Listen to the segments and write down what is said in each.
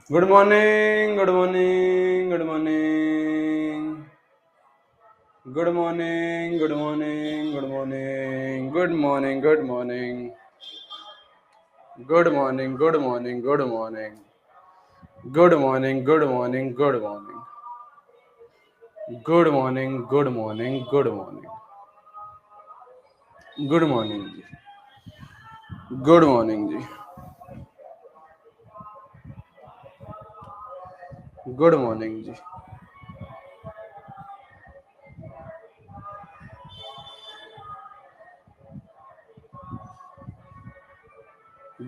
Good morning, good morning, good morning, good morning, good morning, good morning, good morning, good morning, good morning, good morning, good morning, good morning, good morning, good morning, good morning, good morning, good morning, good morning जी, good morning जी, good morning जी,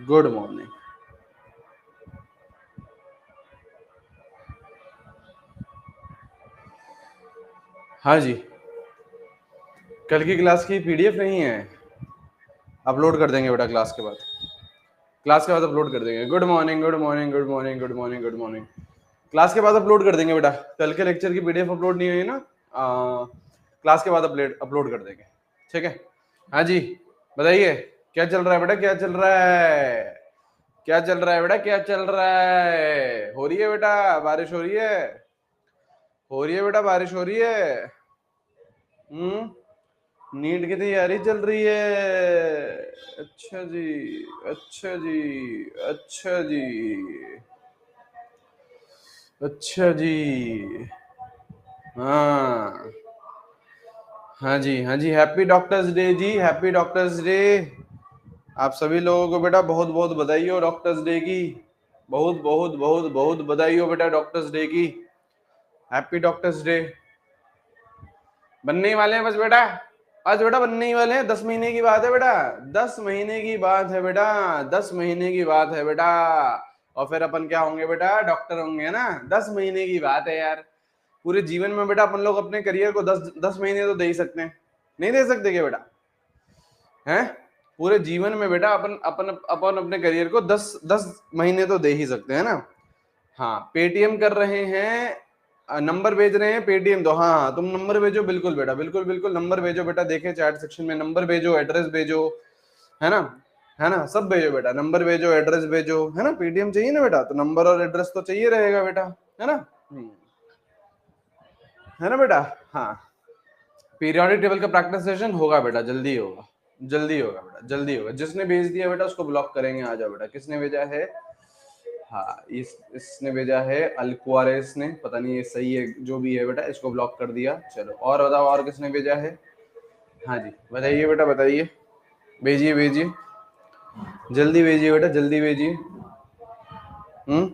good morning. हाँ जी, कल की class की PDF नहीं है, अपलोड कर देंगे बेटा क्लास के बाद अपलोड कर देंगे। Good morning, good morning, good morning, good morning, good morning. Class के बाद अपलोड कर देंगे बेटा। कल के लेक्चर की पीडीएफ अपलोड नहीं हुई ना, क्लास के बाद अपलोड कर देंगे, ठीक है। हाँ जी, बताइए क्या चल रहा है बेटा, क्या चल रहा है, क्या चल रहा है बेटा, क्या चल रहा है। हो रही है बेटा बारिश, हो रही है, हो रही है बेटा बारिश, हो रही है। नीट की तैयारी चल रही है। अच्छा जी, अच्छा जी, अच्छा जी, अच्छा जी। हाँ हाँ जी, हाँ जी, हैप्पी डॉक्टर्स डे जी, हैप्पी डॉक्टर्स डे। आप सभी लोगों को बेटा बहुत बहुत बधाई हो डॉक्टर्स डे की। बहुत बहुत बहुत बहुत बधाई हो बेटा डॉक्टर्स डे की। Happy doctors day. बनने ही वाले हैं बस बेटा, आज बेटा बनने ही वाले हैं। 10 महीने की बात है बेटा, 10 महीने की बात है बेटा, 10 महीने की बात है बेटा। और फिर अपन क्या होंगे बेटा, डॉक्टर होंगे ना। 10 महीने की बात है यार। पूरे जीवन में बेटा अपन लोग अपने करियर को 10 10 महीने तो दे ही सकते हैं, नहीं दे सकते क्या बेटा, हैं। पूरे जीवन में बेटा अपन अपन अपन अपने करियर को 10 10 महीने तो दे ही सकते हैं ना। हाँ, पेटीएम कर रहे हैं, नंबर भेज रहे हैं, पेटीएम दो। हाँ हाँ, तुम नंबर भेजो, बिल्कुल बेटा, बिल्कुल बिल्कुल नंबर भेजो बेटा। देखे चैट सेक्शन में नंबर भेजो, एड्रेस भेजो, है ना, है ना, सब भेजो बेटा। नंबर भेजो, एड्रेस भेजो, है ना। पेटीएम चाहिए ना बेटा, तो नंबर और एड्रेस तो चाहिए रहेगा बेटा, है ना। है ना बेटा। हाँ, पीरियोडिक टेबल का प्रैक्टिस सेशन होगा बेटा, जल्दी होगा, जल्दी होगा बेटा, जल्दी होगा। जिसने भेज दिया बेटा उसको ब्लॉक करेंगे। आ जाओ बेटा, किसने भेजा है। हाँ, इसने भेजा है अलकुआरेस ने, पता नहीं ये सही है जो भी है बेटा, इसको ब्लॉक कर दिया। चलो और बताओ, और किसने भेजा है। हाँ जी, बताइए बेटा, बताइए, भेजिए भेजिए, जल्दी भेजिए बेटा, जल्दी भेजिए। हम्म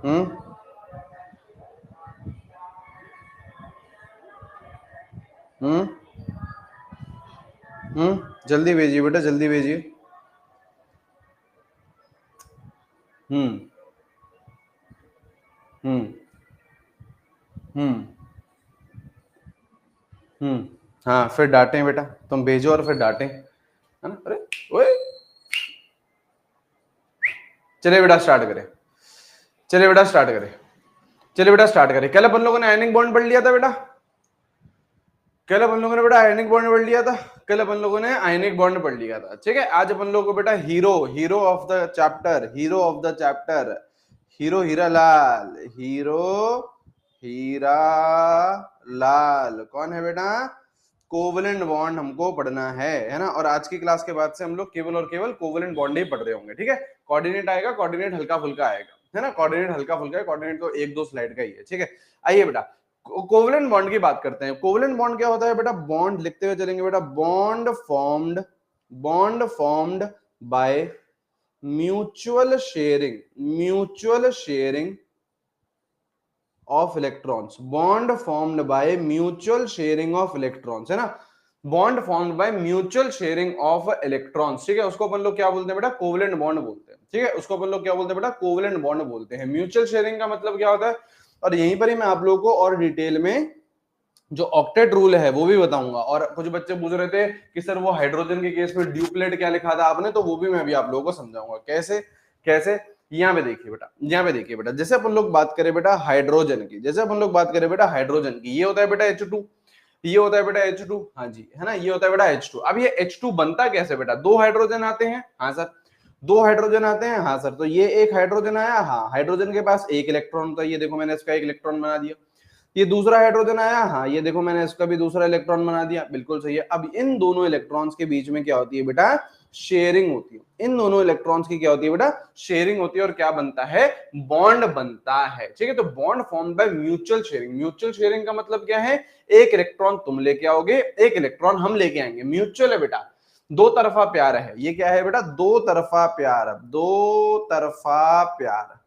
हम्म हम्म जल्दी भेजिए बेटा, जल्दी भेजिए। हम्म हम्म हम्म हम्म हाँ, फिर डांटें बेटा, तुम भेजो और फिर डांटें, है ना। अरे ओए, चलिए बेटा स्टार्ट करें, चलिए बेटा स्टार्ट करें, चलिए बेटा स्टार्ट करें। कल अपन लोगों ने आयनिक बॉन्ड पढ़ लिया था बेटा, कल अपन लोगों ने बेटा आयनिक बॉन्ड पढ़ लिया था, कल अपन लोगों ने आयनिक बॉन्ड पढ़ लिया था, ठीक है। आज अपन लोगों को बेटा hero, hero of the chapter, hero of the chapter, hero Hira Lal, hero Hira Lal कौन है बेटा। कोवलेंट बॉन्ड हमको पढ़ना है ना। और आज की क्लास के बाद से हम लोग केवल और केवल कोवलेंट बॉन्ड ही पढ़ रहे होंगे, ठीक है। कोऑर्डिनेट आएगा, कोऑर्डिनेट हल्का फुल्का आएगा, है ना। कोऑर्डिनेट हल्का फुल्का है, कोऑर्डिनेट तो 1 2 स्लाइड का ही है, ठीक है। आइए बेटा, कोवलेंट बॉन्ड की बात करते हैं। कोवलेंट बॉन्ड क्या होता है बेटा, बॉन्ड लिखते हुए चलेंगे बेटा। Bond formed by mutual sharing of electrons, bond formed by mutual sharing of electrons, है ना। Bond formed by mutual sharing of electrons, ठीक है। उसको अपन लोग क्या बोलते हैं बेटा, कोवलेंट बॉन्ड बोलते हैं, ठीक है। उसको अपन लोग क्या बोलते हैं बेटा, कोवलेंट बॉन्ड बोलते हैं। म्यूचुअल शेयरिंग का मतलब क्या होता है, और यहीं पर ही मैं आप लोगों को और डिटेल में जो ऑक्टेट रूल है वो भी बताऊंगा। और कुछ बच्चे पूछ रहे थे कि सर वो हाइड्रोजन के केस में ड्यूप्लेट क्या लिखा था आपने, तो वो भी मैं अभी आप लोगों को समझाऊंगा कैसे कैसे। यहाँ पे देखिए बेटा, यहाँ पे देखिए बेटा, जैसे अपन लोग बात करें बेटा हाइड्रोजन की, जैसे अपन लोग बात करें बेटा हाइड्रोजन की, ये होता है बेटा H2, ये होता है बेटा H2, हाँ जी, है ना, ये होता है बेटा H2। अब ये H2 बनता कैसे बेटा, 2 हाइड्रोजन आते हैं, हाँ सर, दो हाइड्रोजन आते हैं, हाँ सर, तो ये एक हाइड्रोजन आया, हाँ, हाइड्रोजन के पास एक इलेक्ट्रॉन होता है, ये देखो मैंने इसका एक इलेक्ट्रॉन बना दिया। ये दूसरा हाइड्रोजन आया, हाँ, ये देखो मैंने इसका भी दूसरा इलेक्ट्रॉन बना दिया, बिल्कुल सही है। अब इन दोनों इलेक्ट्रॉन्स के बीच में क्या होती है बेटा, शेयरिंग होती है। इन दोनों इलेक्ट्रॉन्स की क्या होती है बेटा, शेयरिंग होती है, और क्या बनता है, बॉन्ड बनता है, ठीक है। तो bond form by mutual sharing. Mutual sharing का मतलब क्या है, एक इलेक्ट्रॉन तुम लेके आओगे, एक इलेक्ट्रॉन हम लेके आएंगे, म्यूचुअल है बेटा, दो तरफा प्यार है। ये क्या है बेटा, दो तरफा प्यार, दो तरफा प्यार,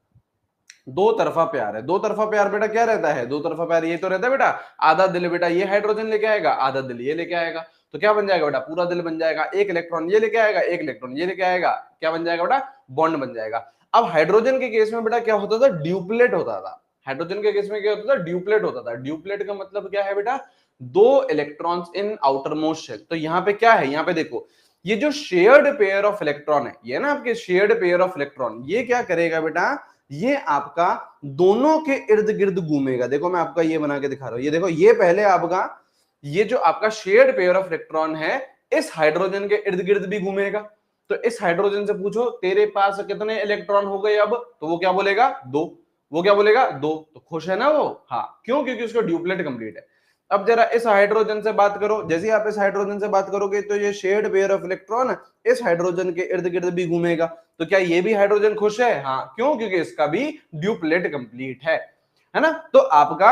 दो तरफा प्यार है। दो तरफा प्यार बेटा क्या रहता है, दो तरफा प्यार ये तो रहता है बेटा, आधा दिल बेटा ये हाइड्रोजन लेके आएगा, आधा दिल ये लेके आएगा, तो क्या बन जाएगा बेटा, पूरा दिल बन जाएगा। एक इलेक्ट्रॉन ये लेके आएगा, एक इलेक्ट्रॉन ये लेके आएगा, क्या बन जाएगा बेटा, बॉन्ड बन जाएगा। अब हाइड्रोजन के केस में बेटा क्या होता था, ड्यूप्लेट होता था। हाइड्रोजन के केस में क्या होता था, ड्यूप्लेट होता था। ड्यूप्लेट का मतलब क्या है बेटा, दो electrons in outermost shell. तो यहाँ पे क्या है, यहाँ पे देखो, ये जो शेयर्ड पेयर ऑफ इलेक्ट्रॉन है, ये ना आपके शेयर्ड पेयर ऑफ इलेक्ट्रॉन, ये क्या करेगा बेटा, ये आपका दोनों के इर्द गिर्द घूमेगा। देखो मैं आपका ये बना के दिखा रहा हूं, ये देखो, ये पहले आपका, ये जो आपका शेयर्ड पेयर ऑफ इलेक्ट्रॉन है, इस हाइड्रोजन के इर्द गिर्द भी घूमेगा। तो इस हाइड्रोजन से पूछो तेरे पास कितने इलेक्ट्रॉन हो गए अब, तो वो क्या बोलेगा, दो। वो क्या बोलेगा, दो। तो खुश है ना वो, हाँ, क्यों, क्योंकि उसका ड्यूप्लेट कंप्लीट है। अब जरा इस हाइड्रोजन से बात करो, जैसे आप इस हाइड्रोजन से बात करोगे तो ये शेयर्ड पेयर ऑफ इलेक्ट्रॉन इस हाइड्रोजन के इर्द गिर्द भी घूमेगा। तो क्या ये भी हाइड्रोजन खुश है, हाँ, क्यों, क्योंकि इसका भी ड्यूप्लेट कंप्लीट है ना। तो आपका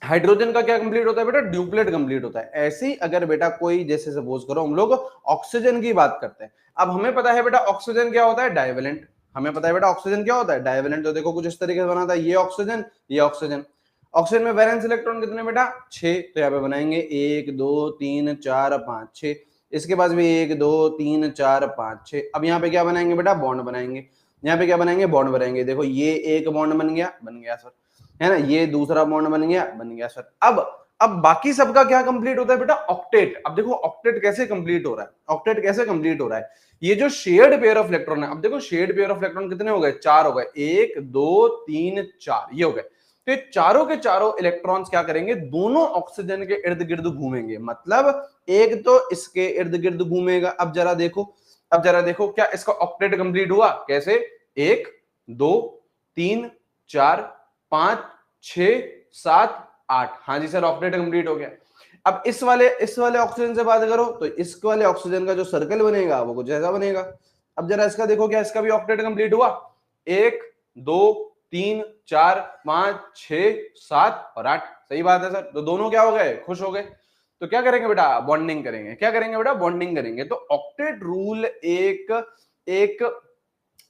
हाइड्रोजन का क्या कंप्लीट होता है बेटा, ड्यूप्लेट कंप्लीट होता है। ऐसे ही अगर बेटा कोई, जैसे सपोज करो हम लोग ऑक्सीजन की बात करते हैं। अब हमें पता है बेटा ऑक्सीजन क्या होता है, डाइवेलेंट। हमें पता है बेटा ऑक्सीजन क्या होता है, डाइवेलेंट। तो देखो कुछ इस तरीके से बना था, ये ऑक्सीजन, ये ऑक्सीजन। ऑक्सीजन में वैलेंस इलेक्ट्रॉन कितने बेटा, 6। तो यहाँ पे बनाएंगे 1 2 3 4 5 6। इसके पास भी 1 2 3 4 5 6। अब यहाँ पे क्या बनाएंगे बेटा, बॉन्ड बनाएंगे। यहाँ पे क्या बनाएंगे, बॉन्ड बनाएंगे। देखो ये एक बॉन्ड बन गया सर, है ना, ये दूसरा बॉन्ड बन गया सर। अब बाकी सबका क्या कंप्लीट होता है बेटा, ऑक्टेट। अब देखो ऑक्टेट कैसे कंप्लीट हो रहा है, ऑक्टेट कैसे कंप्लीट हो रहा है, ये जो शेयर्ड पेयर ऑफ इलेक्ट्रॉन है। अब देखो शेयर्ड पेयर ऑफ इलेक्ट्रॉन कितने हो गए, 4 हो गए, 1 2 3 4, ये हो गए। तो ये चारों के चारों इलेक्ट्रॉन्स क्या करेंगे, दोनों ऑक्सीजन के इर्द गिर्द घूमेंगे। मतलब एक तो इसके इर्द गिर्द घूमेगा। अब जरा देखो क्या इसका ऑक्टेट कंप्लीट हुआ, कैसे, 1 2 3 4 5 6 7 8, हाँ जी सर, ऑक्टेट कंप्लीट हो गया। अब इस वाले ऑक्सीजन से बात करो तो इस वाले ऑक्सीजन का जो सर्कल बनेगा वो कुछ ऐसा बनेगा। अब जरा इसका देखो, क्या इसका भी ऑक्टेट कंप्लीट हुआ, 1 2 3 4 5 6 7 और 8, सही बात है सर। तो दोनों क्या हो गए, खुश हो गए। तो क्या करेंगे बेटा, बॉन्डिंग करेंगे। क्या करेंगे बेटा, बॉन्डिंग करेंगे। तो ऑक्टेट रूल एक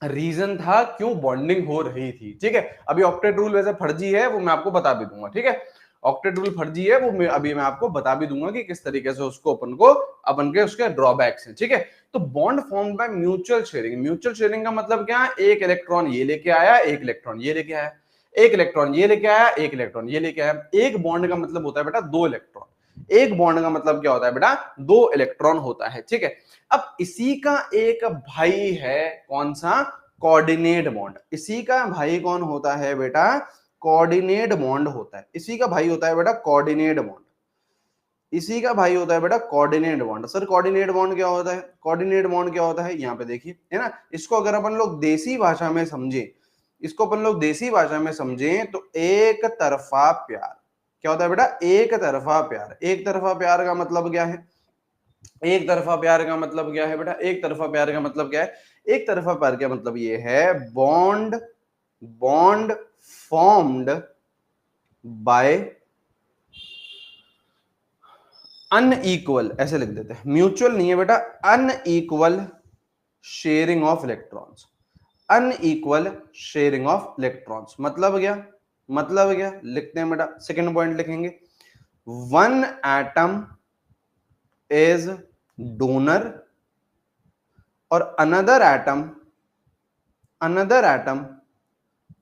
रीजन था क्यों बॉन्डिंग हो रही थी, ठीक है। अभी ऑक्टेट रूल वैसे फर्जी है, वो मैं आपको बता भी दूंगा, ठीक है। ऑक्टेट रूल फर्जी है, वो अभी मैं आपको बता भी दूंगा कि किस तरीके से उसको अपन के उसके ड्रॉबैक्स हैं, ठीक है। तो bond form by mutual sharing. Mutual sharing का मतलब क्या, एक इलेक्ट्रॉन ये लेके आया, एक इलेक्ट्रॉन ये लेके आया, एक इलेक्ट्रॉन ये लेके आया, एक इलेक्ट्रॉन ये लेके आया। एक बॉन्ड का मतलब होता है बेटा दो इलेक्ट्रॉन। एक बॉन्ड का मतलब क्या होता है बेटा, दो इलेक्ट्रॉन होता है, ठीक है। अब इसी का एक भाई है, कौन सा, कोऑर्डिनेट बॉन्ड। इसी का भाई कौन होता है बेटा, कोऑर्डिनेट बॉन्ड होता है। इसी का भाई होता है बेटा कोऑर्डिनेट बॉन्ड। इसी का भाई होता है बेटा coordinate bond. Sir coordinate bond क्या होता है, कोऑर्डिनेट बॉन्ड क्या होता है, यहाँ पे देखिए, है ना। इसको अगर अपन लोग देसी भाषा में समझे, इसको अपन लोग देसी भाषा में समझें तो एक तरफा प्यार क्या होता है बेटा, एक तरफा प्यार। एक तरफा प्यार का मतलब क्या है, एक तरफा प्यार का मतलब क्या है बेटा, एक तरफा प्यार का मतलब क्या है, एक तरफा प्यार का मतलब ये है, बॉन्ड फॉर्म्ड बाय अनइक्वल, ऐसे लिख देते हैं, म्यूचुअल नहीं है बेटा, unequal sharing of electrons. Unequal sharing of electrons मतलब क्या, मतलब क्या, लिखते हैं बेटा, सेकंड पॉइंट लिखेंगे, वन एटम इज डोनर और अनदर एटम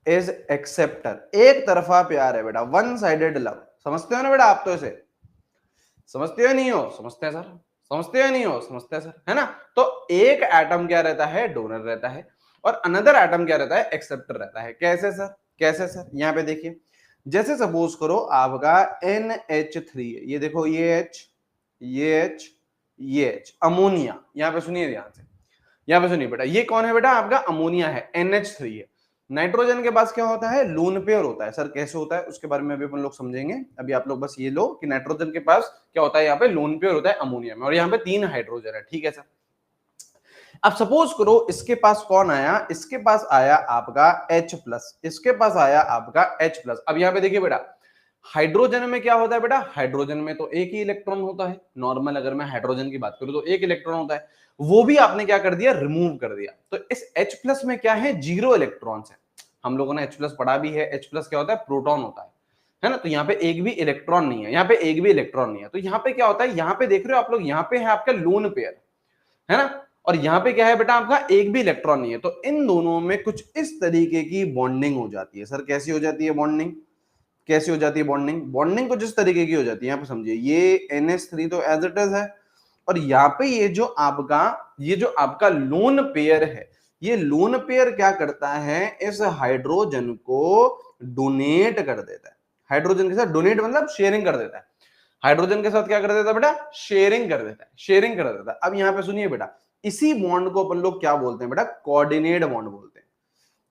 इज एक्सेप्टर। एक तरफा प्यार है बेटा, वन साइडेड लव। समझते हो ना बेटा आप, तो इसे समझते हो नहीं हो, समझते हैं सर, समझते हो नहीं हो, समझते हैं सर, है ना। तो एक एटम क्या रहता है, डोनर रहता है, और अनदर एटम क्या रहता है, एक्सेप्टर रहता है। कैसे सर, कैसे सर, यहाँ पे देखिए, जैसे सपोज करो आपका NH3 है, ये देखो ये H, ये H, ये H, अमोनिया। यहाँ पे सुनिए ध्यान से, यहाँ पे सुनिए बेटा, ये कौन है बेटा, आपका अमोनिया है, NH3 है। नाइट्रोजन के पास क्या होता है, लोन पेयर होता है। सर कैसे होता है उसके बारे में अभी अपन लोग समझेंगे। अभी आप लोग बस ये लो कि नाइट्रोजन के पास क्या होता है, यहाँ पे लोन पेयर होता है अमोनिया में, और यहाँ पे 3 हाइड्रोजन है, ठीक है सर। अब सपोज करो इसके पास कौन आया, इसके पास आया आपका H+, इसके पास आया आपका H+। अब यहाँ पे देखिए बेटा, हाइड्रोजन में क्या होता है बेटा, हाइड्रोजन में तो एक ही इलेक्ट्रॉन होता है नॉर्मल, अगर मैं हाइड्रोजन की बात करूं तो एक इलेक्ट्रॉन होता है, वो भी आपने क्या कर दिया, रिमूव कर दिया। तो इस H+ में क्या है, 0 इलेक्ट्रॉन्स है। हम लोगों ने H+ पढ़ा भी है, H+ क्या होता है, प्रोटॉन होता है ना। तो यहाँ पे एक भी इलेक्ट्रॉन नहीं है, यहाँ पे एक भी इलेक्ट्रॉन नहीं है। तो यहाँ पे क्या होता है, यहाँ पे देख रहे हो आप लोग, यहाँ पे है आपका लोन पेयर, है ना, और यहाँ पे क्या है बेटा, आपका एक भी इलेक्ट्रॉन नहीं है। तो इन दोनों में कुछ इस तरीके की बॉन्डिंग हो जाती है। सर कैसी हो जाती है बॉन्डिंग, कैसी हो जाती है बॉन्डिंग, बॉन्डिंग कुछ इस तरीके की हो जाती है। यहाँ पे समझिए, ये NH3 तो एज इट इज है, और यहाँ पे ये जो आपका लोन पेयर है, ये लोन पेयर क्या करता है, इस हाइड्रोजन को डोनेट कर देता है। हाइड्रोजन के साथ डोनेट मतलब शेयरिंग कर देता है। हाइड्रोजन के साथ क्या कर देता है बेटा, शेयरिंग कर देता है, शेयरिंग कर देता है। अब यहाँ पे सुनिए बेटा, इसी बॉन्ड को अपन लोग क्या बोलते हैं बेटा, कोऑर्डिनेट बॉन्ड बोलते हैं।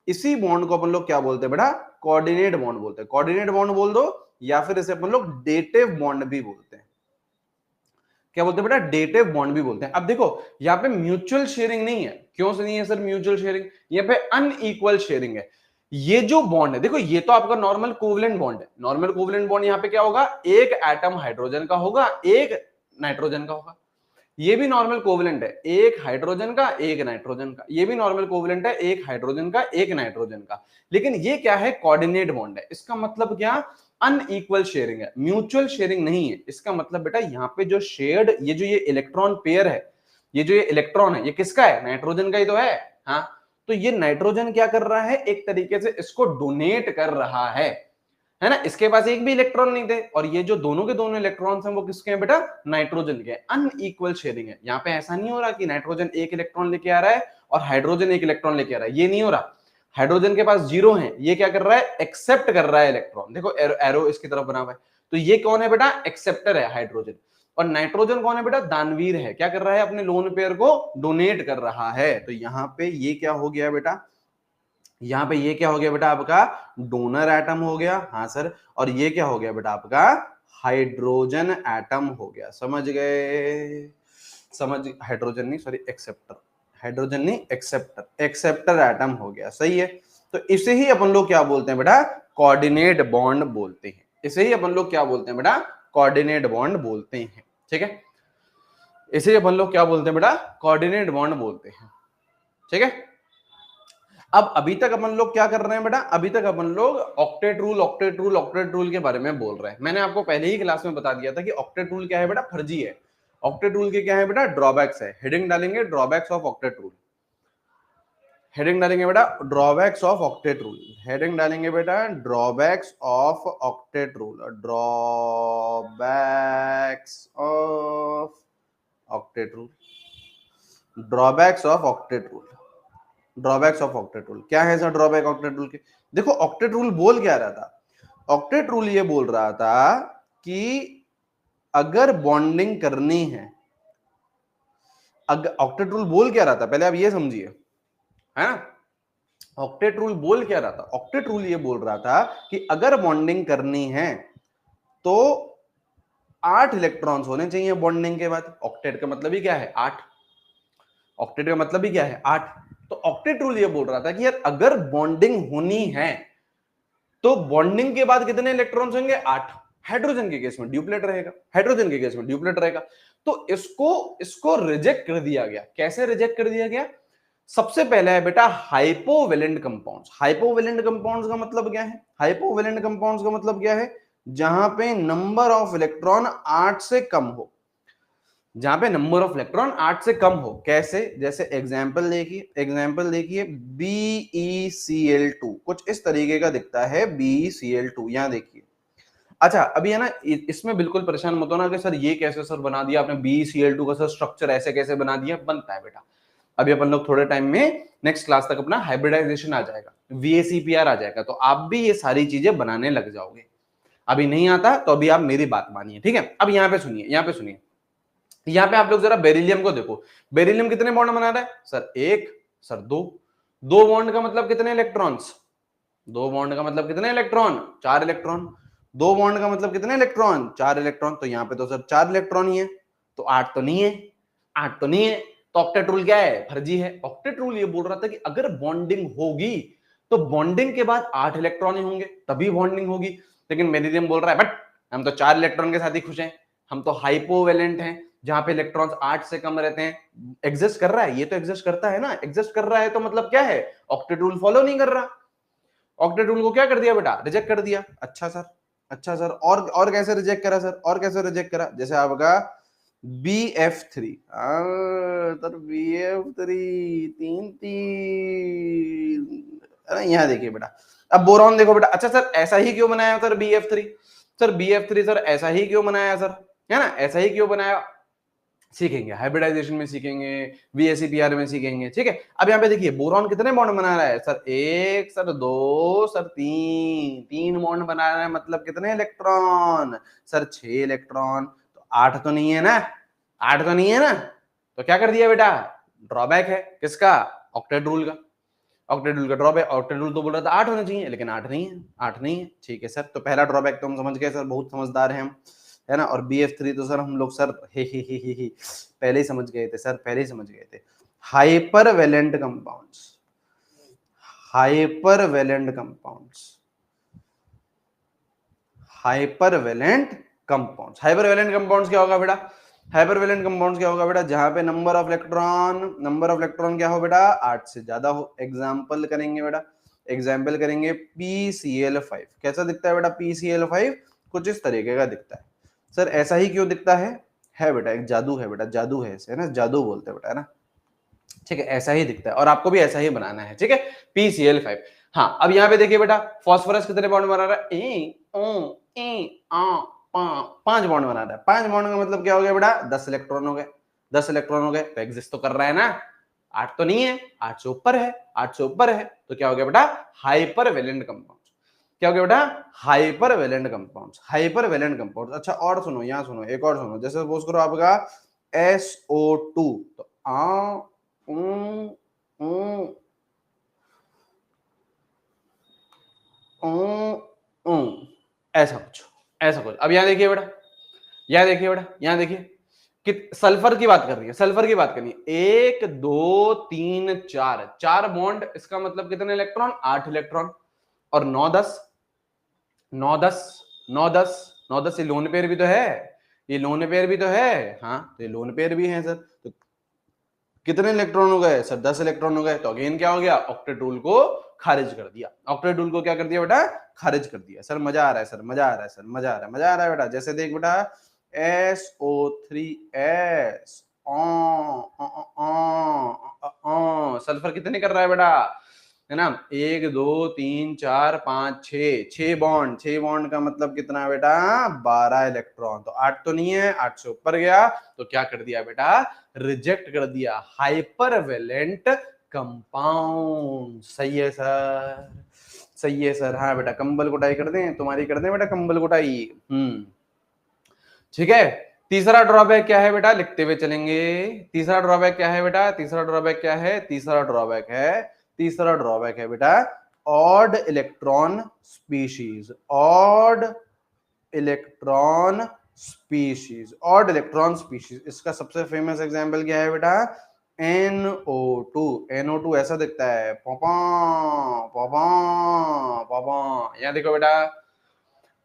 इसी बॉन्ड को अपन लोग क्या बोलते हैं बेटा, कोऑर्डिनेट बॉन्ड बोलते हैं। कोऑर्डिनेट बॉन्ड बोल दो, या फिर इसे अपन लोग डेटिव बॉन्ड भी बोलते हैं। क्या बोलते हैं बेटा, डेटिव बॉन्ड भी बोलते हैं। अब देखो यहाँ पे म्यूचुअल शेयरिंग नहीं है। क्यों से नहीं है सर म्यूचुअल शेयरिंग, यहाँ पे अनइक्वल शेयरिंग है। ये जो बॉन्ड है देखो, ये तो आपका नॉर्मल कोवलेंट बॉन्ड है। नॉर्मल कोवलेंट बॉन्ड यहाँ पे क्या होगा, एक एटम हाइड्रोजन का होगा, एक नाइट्रोजन का होगा। ये भी नॉर्मल कोवलेंट है, एक हाइड्रोजन का एक नाइट्रोजन का। ये भी नॉर्मल कोवलेंट है, एक हाइड्रोजन का एक नाइट्रोजन का। लेकिन ये क्या है, कोऑर्डिनेट बॉन्ड है। इसका मतलब क्या, अनइक्वल शेयरिंग है, म्यूचुअल शेयरिंग नहीं है। इसका मतलब बेटा यहाँ पे जो शेयर्ड, ये जो ये इलेक्ट्रॉन पेयर है, ये जो ये इलेक्ट्रॉन है, ये किसका है, नाइट्रोजन का ही तो है। हाँ, तो ये नाइट्रोजन क्या कर रहा है, एक तरीके से इसको डोनेट कर रहा है ना। इसके पास एक भी इलेक्ट्रॉन नहीं थे, और ये जो दोनों के दोनों इलेक्ट्रॉन्स हैं वो किसके हैं बेटा, नाइट्रोजन के। अनइक्वल शेयरिंग है। यहाँ पे ऐसा नहीं हो रहा कि नाइट्रोजन एक इलेक्ट्रॉन लेके आ रहा है और हाइड्रोजन एक इलेक्ट्रॉन लेके आ रहा है, ये नहीं हो रहा। हाइड्रोजन के पास 0 है, ये क्या कर रहा है, एक्सेप्ट कर रहा है इलेक्ट्रॉन। देखो एरो इसकी तरफ बना हुआ है, तो ये कौन है बेटा, एक्सेप्टर है हाइड्रोजन। और नाइट्रोजन कौन है बेटा, दानवीर है। क्या कर रहा है, अपने लोन पेयर को डोनेट कर रहा है। तो यहाँ पे ये क्या हो गया बेटा, यहाँ पे ये क्या हो गया बेटा, आपका डोनर एटम हो गया। हाँ सर, और ये क्या हो गया बेटा, आपका हाइड्रोजन एटम हो गया। समझ गए, हाइड्रोजन नहीं, सॉरी एक्सेप्टर, हाइड्रोजन नहीं एक्सेप्टर, एक्सेप्टर एटम हो गया। सही है। तो इसे ही अपन लोग क्या बोलते हैं बेटा, कोऑर्डिनेट बॉन्ड बोलते हैं। इसे ही अपन लोग क्या बोलते हैं बेटा, कोऑर्डिनेट बॉन्ड बोलते हैं। ठीक है, इसे अपन लोग क्या बोलते हैं बेटा, कोऑर्डिनेट बॉन्ड बोलते हैं। ठीक है। अब अभी तक अपन लोग क्या कर रहे हैं बेटा, अभी तक अपन लोग octet rule, octet rule, octet rule के बारे में बोल रहे हैं। मैंने आपको पहले ही क्लास में बता दिया था कि ऑक्टेट रूल क्या है बेटा, फर्जी है। ऑक्टेट रूल के क्या है बेटा, ड्रॉबैक्स है। हेडिंग डालेंगे drawbacks of octet rule, heading डालेंगे बेटा drawbacks of octet rule, heading डालेंगे बेटा drawbacks of octet rule, drawbacks of octet rule, drawbacks of octet rule, drawbacks of octet rule. क्या है सर ड्रॉबैक ऑक्टेट रूल के, देखो octet rule बोल क्या रहा था, ऑक्टेट रूल ये बोल रहा था कि अगर बॉन्डिंग करनी है, अगर ऑक्टेट रूल बोल क्या रहा था, पहले आप ये समझिए, है ना। ऑक्टेट रूल बोल क्या रहा था, ऑक्टेट रूल ये बोल रहा था कि अगर बॉन्डिंग करनी है तो 8 इलेक्ट्रॉन्स होने चाहिए बॉन्डिंग के बाद। ऑक्टेट का मतलब ही क्या है, 8। ऑक्टेट का मतलब ही क्या है, 8। तो ऑक्टेट रूल ये बोल रहा था कि यार अगर बॉन्डिंग होनी है तो बॉन्डिंग के बाद कितने इलेक्ट्रॉन्स होंगे, 8। हाइड्रोजन के केस में ड्यूप्लेट रहेगा, हाइड्रोजन के केस में ड्यूप्लेट रहेगा। तो इसको रिजेक्ट कर दिया गया। कैसे रिजेक्ट कर दिया गया, सबसे पहले है बेटा हाइपोवेलेंट कंपाउंड्स। हाइपोवेलेंट कंपाउंड्स का मतलब क्या है, हाइपोवेलेंट कंपाउंड्स का मतलब क्या है, जहां पे नंबर ऑफ इलेक्ट्रॉन 8 से कम हो, जहां पे नंबर ऑफ इलेक्ट्रॉन 8 से कम हो। कैसे, जैसे एग्जांपल देखिए, एग्जांपल देखिए BeCl2 कुछ इस तरीके का दिखता है, BeCl2 यहां देखिए। अच्छा अभी है ना, इसमें बिल्कुल परेशान मत होना कि सर ये कैसे सर बना दिया आपने, BeCl2 का सर स्ट्रक्चर ऐसे कैसे बना दिया, बनता है बेटा। अभी अपन लोग थोड़े टाइम में नेक्स्ट क्लास तक अपना हाइब्रिडाइजेशन आ जाएगा, VACPR आ जाएगा, तो आप भी ये सारी चीजें बनाने लग जाओगे। अभी नहीं आता तो अभी आप मेरी बात मानिए, ठीक है। अब यहाँ पे सुनिए, यहाँ पे सुनिए, यहां पे आप लोग जरा बेरिलियम को देखो, बेरिलियम कितने बॉन्ड बना रहा है सर? एक, सर दो। दो बॉन्ड का मतलब कितने इलेक्ट्रॉन्स? दो बॉन्ड का मतलब कितने इलेक्ट्रॉन? चार इलेक्ट्रॉन। दो बॉन्ड का मतलब कितने इलेक्ट्रॉन? चार इलेक्ट्रॉन। तो यहाँ पे तो सर चार इलेक्ट्रॉन ही है, तो आठ तो नहीं है, आठ तो नहीं है। तो ऑक्टेट रूल क्या है? फर्जी है। ऑक्टेट रूल ये बोल रहा था कि अगर बॉन्डिंग होगी तो बॉन्डिंग के बाद आठ इलेक्ट्रॉन ही होंगे तभी बॉन्डिंग होगी। लेकिन बेरिलियम बोल रहा है बट हम तो चार इलेक्ट्रॉन के साथ ही खुश हैं, हम तो हाइपोवेलेंट हैं जहां पे इलेक्ट्रॉन्स आठ से कम रहते हैं। एग्जिस्ट कर रहा है, ये तो एग्जिस्ट करता है ना, एग्जिस्ट कर रहा है तो मतलब क्या है? ऑक्टेट रूल फॉलो नहीं कर रहा। ऑक्टेट रूल को क्या कर दिया बेटा? रिजेक्ट कर दिया। अच्छा सर, अच्छा सर, और कैसे रिजेक्ट करा सर? और कैसे रिजेक्ट करा? जैसे आपका BF3, सर BF3 तीन तीन, अरे यहाँ देखिए बेटा, अब बोरॉन देखो बेटा। अच्छा सर ऐसा ही क्यों बनाया sir BF3? Sir BF3 sir ऐसा ही क्यों बनाया सर, है ना, ऐसा ही क्यों बनाया? सीखेंगे, हाइब्रिडाइजेशन में सीखेंगे, VSEPR में सीखेंगे, ठीक है। अब यहाँ पे देखिए बोरॉन कितने बॉन्ड बना रहा है सर? एक, सर दो, सर तीन, तीन बॉन्ड बना रहा है, मतलब कितने इलेक्ट्रॉन सर? 6 इलेक्ट्रॉन। तो आठ तो नहीं है ना, आठ तो नहीं है ना, तो क्या कर दिया बेटा? ड्रॉबैक है किसका? ऑक्टेट रूल का। ऑक्टेट रूल का ड्रॉबैक, ऑक्टेट रूल तो बोल रहा था आठ होना चाहिए, लेकिन आठ नहीं है, आठ नहीं है, ठीक है सर। तो पहला ड्रॉबैक तो हम समझ गए सर, बहुत समझदार हैं हम, है ना। और BF3 तो सर हम लोग सर ही पहले ही समझ गए थे सर, पहले ही समझ गए थे। Hypervalent compounds, hypervalent compounds, hypervalent compounds. Hypervalent compounds क्या होगा बेटा? हाइपर वैलेंट कंपाउंड्स क्या होगा बेटा? जहां पे number of electron, number of electron क्या हो बेटा? 8 से ज्यादा हो। एग्जांपल करेंगे बेटा, एग्जांपल करेंगे। PCl5 कैसा दिखता है बेटा? PCl5 कुछ इस तरीके का दिखता है। सर ऐसा ही क्यों दिखता है बेटा, एक जादू है बेटा, जादू है इसे, है ना, जादू बोलते हैं बेटा, है ना, ठीक है। ऐसा ही दिखता है और आपको भी ऐसा ही बनाना है, ठीक है। PCl5। हाँ अब यहाँ पे देखिए बेटा, फास्फोरस कितने बॉन्ड बना रहा है? पांच बॉन्ड बना रहा है। पांच बॉन्ड का मतलब क्या हो गया बेटा? 10 इलेक्ट्रॉन हो गए। 10 इलेक्ट्रॉन हो गए तो एग्जिस्ट तो कर रहा है ना, आठ तो नहीं है, आठ से ऊपर है, आठ से ऊपर है, तो क्या हो गया बेटा? Hypervalent compound. क्या हो गया बेटा? Hypervalent compounds, hypervalent compounds. अच्छा और सुनो, यहाँ सुनो, एक और सुनो। जैसे सपोज करो आपका SO2, तो ऐसा कुछ, ऐसा कुछ। अब यहां देखिए बेटा, यहां देखिए बेटा, यहां देखिए कि सल्फर की बात कर रही है, सल्फर की बात करनी है। एक, दो, तीन, चार, चार बॉन्ड, इसका मतलब कितने इलेक्ट्रॉन? 8 इलेक्ट्रॉन। और 9 10, 9 10, 9 10, 9 10, ये लोन पेयर भी तो है, ये लोन पेयर भी तो है, हाँ तो ये लोन पेयर भी है सर। तो कितने इलेक्ट्रॉन हो गए सर? 10 इलेक्ट्रॉन हो गए। तो अगेन क्या हो गया? ऑक्टेट रूल को खारिज कर दिया। ऑक्टेट रूल को क्या कर दिया बेटा? खारिज कर दिया। सर मजा आ रहा है सर, मजा आ रहा है सर, मजा आ रहा है, मजा आ रहा है बेटा। जैसे देख बेटा, SO3S, सल्फर कितने कर रहा है बेटा, है ना? एक, दो, तीन, चार, पांच, छह, छह बॉन्ड। छह बॉन्ड का मतलब कितना है बेटा? 12 इलेक्ट्रॉन। तो आठ तो नहीं है, आठ से ऊपर गया, तो क्या कर दिया बेटा? रिजेक्ट कर दिया। Hypervalent compound. सही है सर, सही है सर। हाँ बेटा, कंबल कुटाई कर दें तुम्हारी, कर दें बेटा कंबल कुटाई। ठीक है। तीसरा ड्रॉबैक क्या है बेटा? लिखते हुए चलेंगे। तीसरा ड्रॉबैक क्या है बेटा? तीसरा ड्रॉबैक क्या है? तीसरा ड्रॉबैक है, तीसरा ड्रॉबैक है बेटा, odd electron species. Odd electron species, odd electron species. इसका सबसे फेमस एग्जांपल क्या है बेटा? NO2। NO2 ऐसा दिखता है, पापा पापा पापा। यहां देखो बेटा,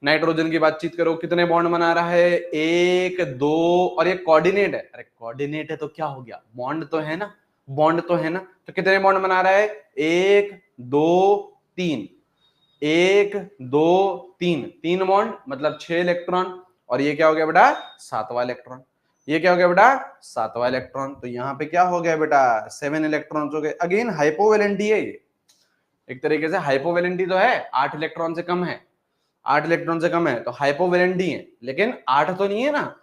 नाइट्रोजन की बातचीत करो, कितने बॉन्ड बना रहा है? एक, दो, और ये कोऑर्डिनेट है। अरे कोऑर्डिनेट है तो क्या हो गया? बॉन्ड तो है ना, बॉन्ड तो है ना। तो कितने बॉन्ड बना रहा है? एक, दो, तीन, एक, दो, तीन, तीन बॉन्ड मतलब 6 इलेक्ट्रॉन। और ये क्या हो गया बेटा? सातवां इलेक्ट्रॉन। ये क्या हो गया बेटा? सातवां इलेक्ट्रॉन। तो यहाँ पे क्या हो गया बेटा? 7 इलेक्ट्रॉन हो गए। अगेन हाइपोवेलेंटी है ये, एक तरीके से हाइपोवेलेंटी तो है, 8 इलेक्ट्रॉन से कम है, 8 इलेक्ट्रॉन से कम है, तो हाइपोवेलेंटी है, लेकिन 8 तो नहीं है ना।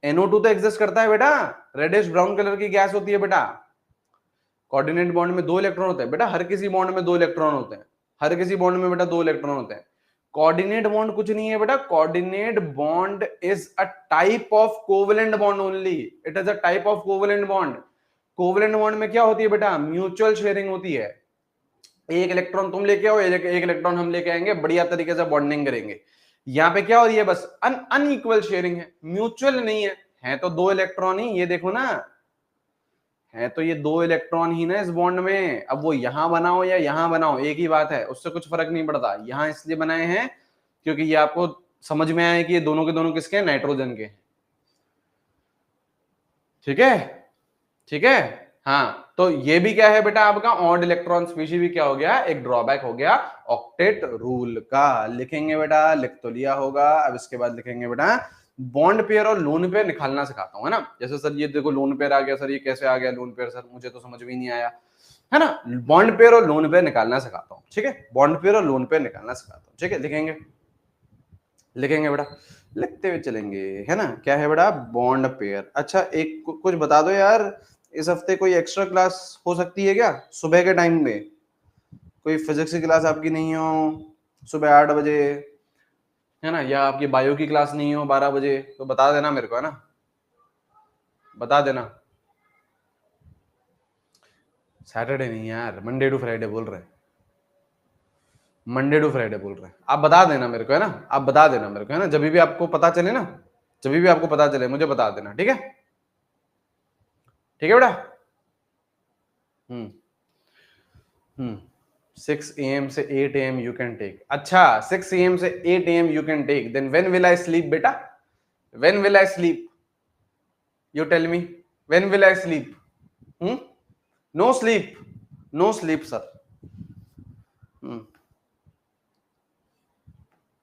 NO2 तो एग्जिस्ट करता है बेटा, रेडिश ब्राउन कलर की गैस होती है बेटा। कोऑर्डिनेट बॉन्ड में 2 इलेक्ट्रॉन होते हैं बेटा, हर किसी बॉन्ड में 2 इलेक्ट्रॉन होते हैं, हर किसी बॉन्ड में बेटा 2 इलेक्ट्रॉन होते हैं। कोऑर्डिनेट बॉन्ड कुछ नहीं है बेटा, coordinate bond is a type of covalent bond only, it is a type of covalent bond. Covalent bond में क्या होती है बेटा, म्यूचुअल शेयरिंग होती है, एक इलेक्ट्रॉन तुम लेके आओ, एक इलेक्ट्रॉन हम लेके आएंगे, बढ़िया तरीके से बॉन्डिंग करेंगे। यहाँ पे क्या हो रही है, बस अनइक्वल शेयरिंग है, म्यूचुअल नहीं है तो दो इलेक्ट्रॉन ही, ये देखो ना, है तो ये दो इलेक्ट्रॉन ही ना इस बॉन्ड में। अब वो यहां बनाओ या यहां बनाओ एक ही बात है, उससे कुछ फर्क नहीं पड़ता। यहां इसलिए बनाए हैं क्योंकि ये आपको समझ में आए कि ये दोनों के दोनों किसके हैं, नाइट्रोजन के। ठीक है, ठीक है। हाँ, तो ये भी क्या है बेटा, आपका ऑड इलेक्ट्रॉन स्पीशीज भी क्या हो गया, एक ड्रॉबैक हो गया ऑक्टेट रूल का। लिखेंगे बेटा, लिख तो लिया होगा। अब इसके बाद लिखेंगे बेटा बॉन्ड पेयर और लोन पेयर निकालना सिखाता हूं, है ना। जैसे सर ये देखो लोन पेयर आ गया, सर ये कैसे आ गया लोन पेयर, सर मुझे तो समझ में नहीं आया, है ना। बॉन्ड पेयर और लोन पेयर निकालना सिखाता हूँ, ठीक है, बॉन्ड पेयर और लोन पेयर निकालना सिखाता हूँ, ठीक है। लिखेंगे, लिखेंगे बेटा, लिखते हुए चलेंगे, है ना। क्या है बेटा, बॉन्ड पेयर। अच्छा एक कुछ बता दो यार, इस हफ्ते कोई एक्स्ट्रा क्लास हो सकती है क्या सुबह के टाइम में? कोई फिजिक्स की क्लास आपकी नहीं हो सुबह 8 बजे, है ना, या आपकी बायो की क्लास नहीं हो 12 बजे, तो बता देना मेरे को, है ना, बता देना। सैटरडे नहीं यार, मंडे टू फ्राइडे बोल रहे हैं, मंडे टू फ्राइडे बोल रहे हैं। आप बता देना मेरे को, है ना, आप बता देना मेरे को, है ना, जब भी आपको पता चले ना, जब भी आपको पता चले मुझे बता देना, ठीक है, ठीक है बेटा। 6 AM से 8 AM you can take। अच्छा 6 AM से 8 AM you can take, then when will I sleep बेटा, when will I sleep, you tell me, when will I sleep? No sleep, no sleep sir।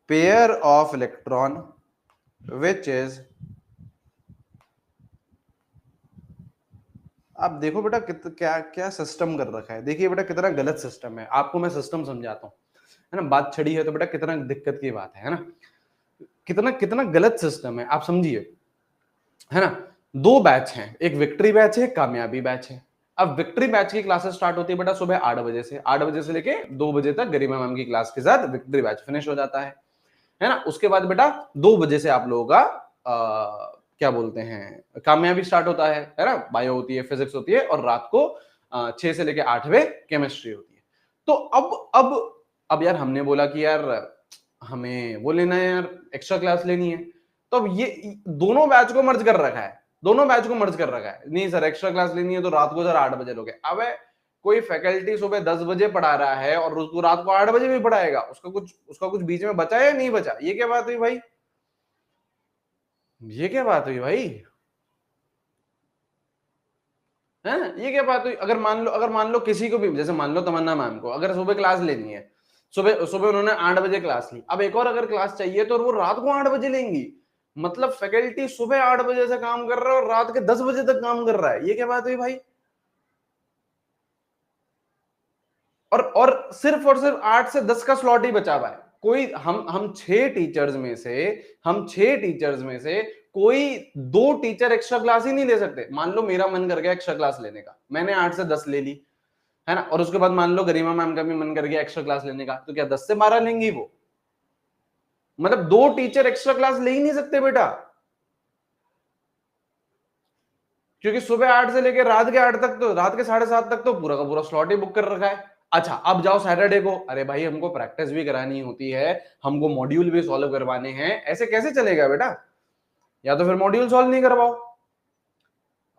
pair of electron which is, आप देखो बेटा क्या क्या system कर रखा है, देखिए बेटा कितना गलत सिस्टम है। आपको मैं सिस्टम समझाता हूँ, है ना, बात छड़ी है तो बेटा कितना दिक्कत की बात है ना, कितना कितना गलत सिस्टम है, आप समझिए, है ना। दो बैच हैं, एक विक्ट्री बैच है, एक कामयाबी बैच है। अब विक्ट्री बैच की क्लासेस स्टार्ट होती है बेटा सुबह 8 बजे से, 8 बजे से लेके 2 बजे तक गरिमा मैम की क्लास के साथ विक्ट्री बैच फिनिश हो जाता है ना। उसके बाद बेटा 2 बजे से आप लोगों का क्या बोलते हैं, कामयाबी स्टार्ट होता है ना, बायो होती है, फिजिक्स होती है, और रात को 6 से लेके 8 बजे केमिस्ट्री होती है। तो अब यार हमने बोला कि यार हमें वो लेना है यार, एक्स्ट्रा क्लास लेनी है, तो अब ये दोनों बैच को मर्ज कर रखा है, दोनों बैच को मर्ज कर रखा है। नहीं सर एक्स्ट्रा क्लास लेनी है तो रात को सर 8 बजे लोगे। अब कोई फैकल्टी सुबह 10 बजे पढ़ा रहा है और उसको रात को 8 बजे भी पढ़ाएगा, उसका कुछ बीच में बचा या नहीं बचा, ये क्या बात हुई भाई, ये क्या बात हुई भाई, है ये क्या बात हुई। अगर मान लो किसी को भी, जैसे मान लो तमन्ना मैम को अगर सुबह क्लास लेनी है, सुबह सुबह उन्होंने 8 बजे क्लास ली, अब एक और अगर क्लास चाहिए तो वो रात को 8 बजे लेंगी। मतलब फैकल्टी सुबह 8 बजे से काम कर रहा है और रात के 10 बजे तक काम कर रहा है, ये क्या बात हुई भाई। और सिर्फ और सिर्फ 8 से 10 का स्लॉट ही बचा हुआ है। कोई हम 6 टीचर्स में से, हम 6 टीचर्स में से कोई 2 टीचर एक्स्ट्रा क्लास ही नहीं ले सकते। मान लो मेरा मन कर गया एक्स्ट्रा क्लास लेने का, मैंने 8 से 10 ले ली, है ना, और उसके बाद मान लो गरिमा मैम का भी मन कर गया एक्स्ट्रा क्लास लेने का, तो क्या 10 से 12 लेंगी वो? मतलब 2 टीचर एक्स्ट्रा क्लास ले ही नहीं सकते बेटा, क्योंकि सुबह 8 से लेकर रात के 8 तक, तो रात के 7:30 तक तो पूरा का पूरा स्लॉट ही बुक कर रखा है। अच्छा अब जाओ सैटरडे को, अरे भाई हमको प्रैक्टिस भी करानी होती है, हमको मॉड्यूल भी सॉल्व करवाने हैं, ऐसे कैसे चलेगा बेटा। या तो फिर मॉड्यूल सॉल्व नहीं करवाओ,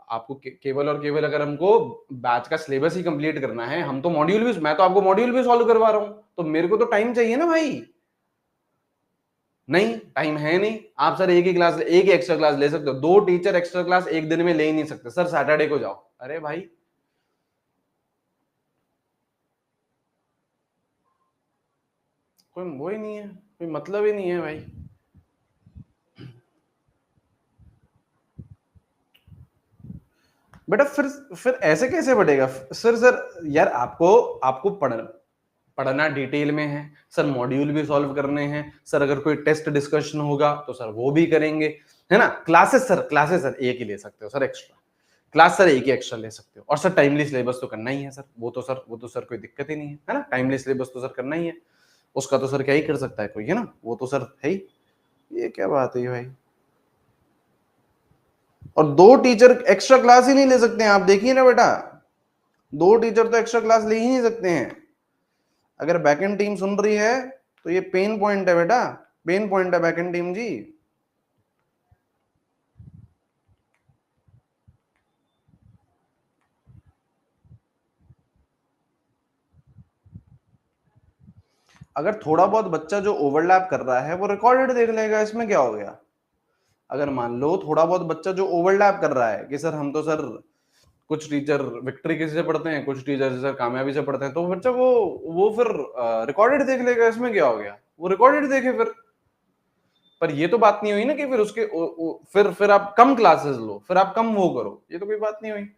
आपको केवल और केवल अगर हमको बैच का सिलेबस ही कंप्लीट करना है, हम तो मॉड्यूल भी, मैं तो आपको मॉड्यूल भी सॉल्व करवा रहा हूं, तो मेरे को तो टाइम चाहिए ना भाई। नहीं टाइम है नहीं, आप सर एक ही एक्स्ट्रा क्लास ले सकते हो, 2 टीचर एक्स्ट्रा क्लास एक दिन में ले ही नहीं सकते सर, सैटरडे को जाओ। अरे भाई कोई वो ही नहीं है, कोई मतलब ही नहीं है भाई। बेटा फिर ऐसे कैसे बढ़ेगा सर यार, आपको आपको पढ़ना डिटेल में है सर, मॉड्यूल भी सॉल्व करने हैं सर, अगर कोई टेस्ट डिस्कशन होगा तो सर वो भी करेंगे, है ना। क्लासेस सर एक ही ले सकते हो सर, एक्स्ट्रा क्लास सर एक ही एक्स्ट्रा ले सकते हो, और सर टाइमली सिलेबस तो करना ही है सर, वो तो सर कोई दिक्कत ही नहीं है ना, टाइमली सिलेबस तो सर करना ही है। उसका तो सर क्या ही कर सकता है कोई, है ना, वो तो सर है ही। ये क्या बात है भाई। और 2 टीचर एक्स्ट्रा क्लास ही नहीं ले सकते हैं, आप देखिए ना बेटा, 2 टीचर तो एक्स्ट्रा क्लास ले ही नहीं सकते हैं। अगर बैकएंड टीम सुन रही है तो ये पेन पॉइंट है बेटा, पेन पॉइंट है बैकएंड टीम जी। अगर थोड़ा बहुत बच्चा जो ओवरलैप कर रहा है वो रिकॉर्डेड देख लेगा, इसमें क्या हो गया। अगर मान लो थोड़ा बहुत बच्चा जो ओवरलैप कर रहा है कि सर हम तो सर कुछ टीचर विक्ट्री किसी से पढ़ते हैं, कुछ टीचर सर कामयाबी से पढ़ते हैं, तो बच्चा वो फिर रिकॉर्डेड देख लेगा, इसमें क्या हो गया, वो रिकॉर्डेड देखे फिर। पर ये तो बात नहीं हुई ना कि फिर उसके फिर आप कम क्लासेस लो, फिर आप कम वो करो, ये तो कोई बात नहीं हुई।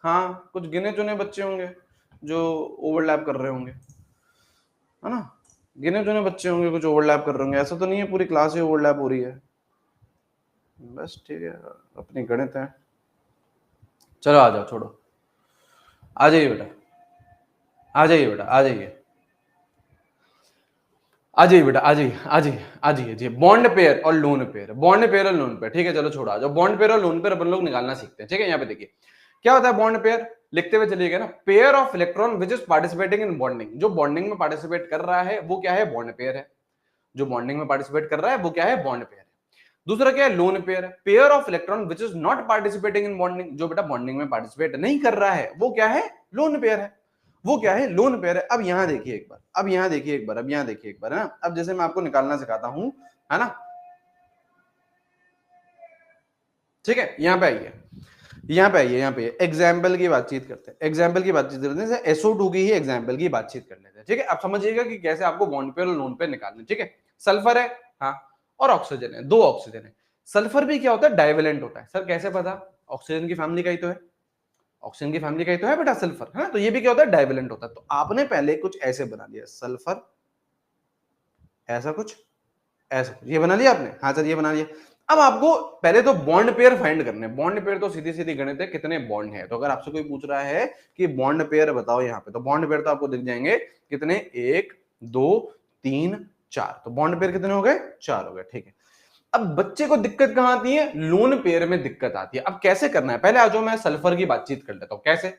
हाँ, कुछ गिने चुने बच्चे होंगे जो ओवरलैप कर रहे होंगे, है ना, गिने चुने बच्चे होंगे कुछ ओवरलैप कर रहे होंगे, ऐसा तो नहीं है पूरी क्लास ही ओवरलैप हो रही है। बस ठीक है, अपनी गणित है। चलो आ जाओ, छोड़ो, आ जाइए बेटा, आ जाइए बेटा, आ जाइए, आ जाइए बेटा, आ जाइए, आ जाइए, आ जाइए जी। बॉन्ड पेयर और लोन पेयर, बॉन्ड पेयर और लोन पेयर, ठीक है, चलो छोड़ा, जो बॉन्ड पेयर और लोन पेयर अपन लोग निकालना सीखते हैं, ठीक है। यहाँ पे देखिए क्या होता है बॉन्ड पेयर, लिखते हुए चलिएगा ना, pair of electron which is participating in bonding, जो बॉन्डिंग में पार्टिसिपेट कर रहा है वो क्या है, बॉन्ड पेयर है। जो बॉन्डिंग में पार्टिसिपेट कर रहा है वो क्या है, बॉन्ड पेयर है। दूसरा क्या है, लोन पेयर है, pair of electron which is not participating in bonding, जो बेटा बॉन्डिंग में पार्टिसिपेट नहीं कर रहा है वो क्या है, लोन पेयर है। वो क्या है, लोन पेयर है। अब यहां देखिए एक बार, अब यहां देखिए एक बार, अब यहां देखिए एक बार, है ना। अब जैसे मैं आपको निकालना सिखाता हूं, है ना, ठीक है, यहाँ पे आइए, यहाँ पे आइए, यहाँ पे एग्जाम्पल की बातचीत करते हैं, एग्जाम्पल की बातचीत करते हैं, SO2 की ही एग्जाम्पल की बातचीत कर लेते हैं, ठीक है। आप समझिएगा कि कैसे आपको बॉन्ड पेयर और लोन पेयर निकालना, ठीक है। सल्फर है, हाँ, और ऑक्सीजन है, 2 ऑक्सीजन है। सल्फर भी क्या होता है, डाइवेलेंट होता है। सर कैसे पता, ऑक्सीजन की फैमिली का ही तो है, ऑक्सीजन की फैमिली का ही तो है बेटा सल्फर, है ना, तो ये भी क्या होता है, डाइवेलेंट होता है। तो आपने पहले कुछ ऐसे बना लिया, सल्फर ऐसा कुछ, ऐसा कुछ, ये बना लिया आपने, हाँ सर ये बना लिया। अब आपको पहले तो बॉन्ड पेयर फाइंड करने, बॉन्ड पेयर तो सीधी सीधी गणित है, कितने बॉन्ड है। तो अगर आपसे कोई पूछ रहा है कि बॉन्ड पेयर बताओ यहाँ पे, तो बॉन्ड पेयर तो आपको दिख जाएंगे कितने, 1 2 3 4, तो बॉन्ड पेयर कितने हो गए, 4 हो गए, ठीक है। अब बच्चे को दिक्कत कहां आती है, लोन पेयर में दिक्कत आती है। अब कैसे करना है, पहले आ जाओ मैं सल्फर की बातचीत कर लेता हूं, कैसे,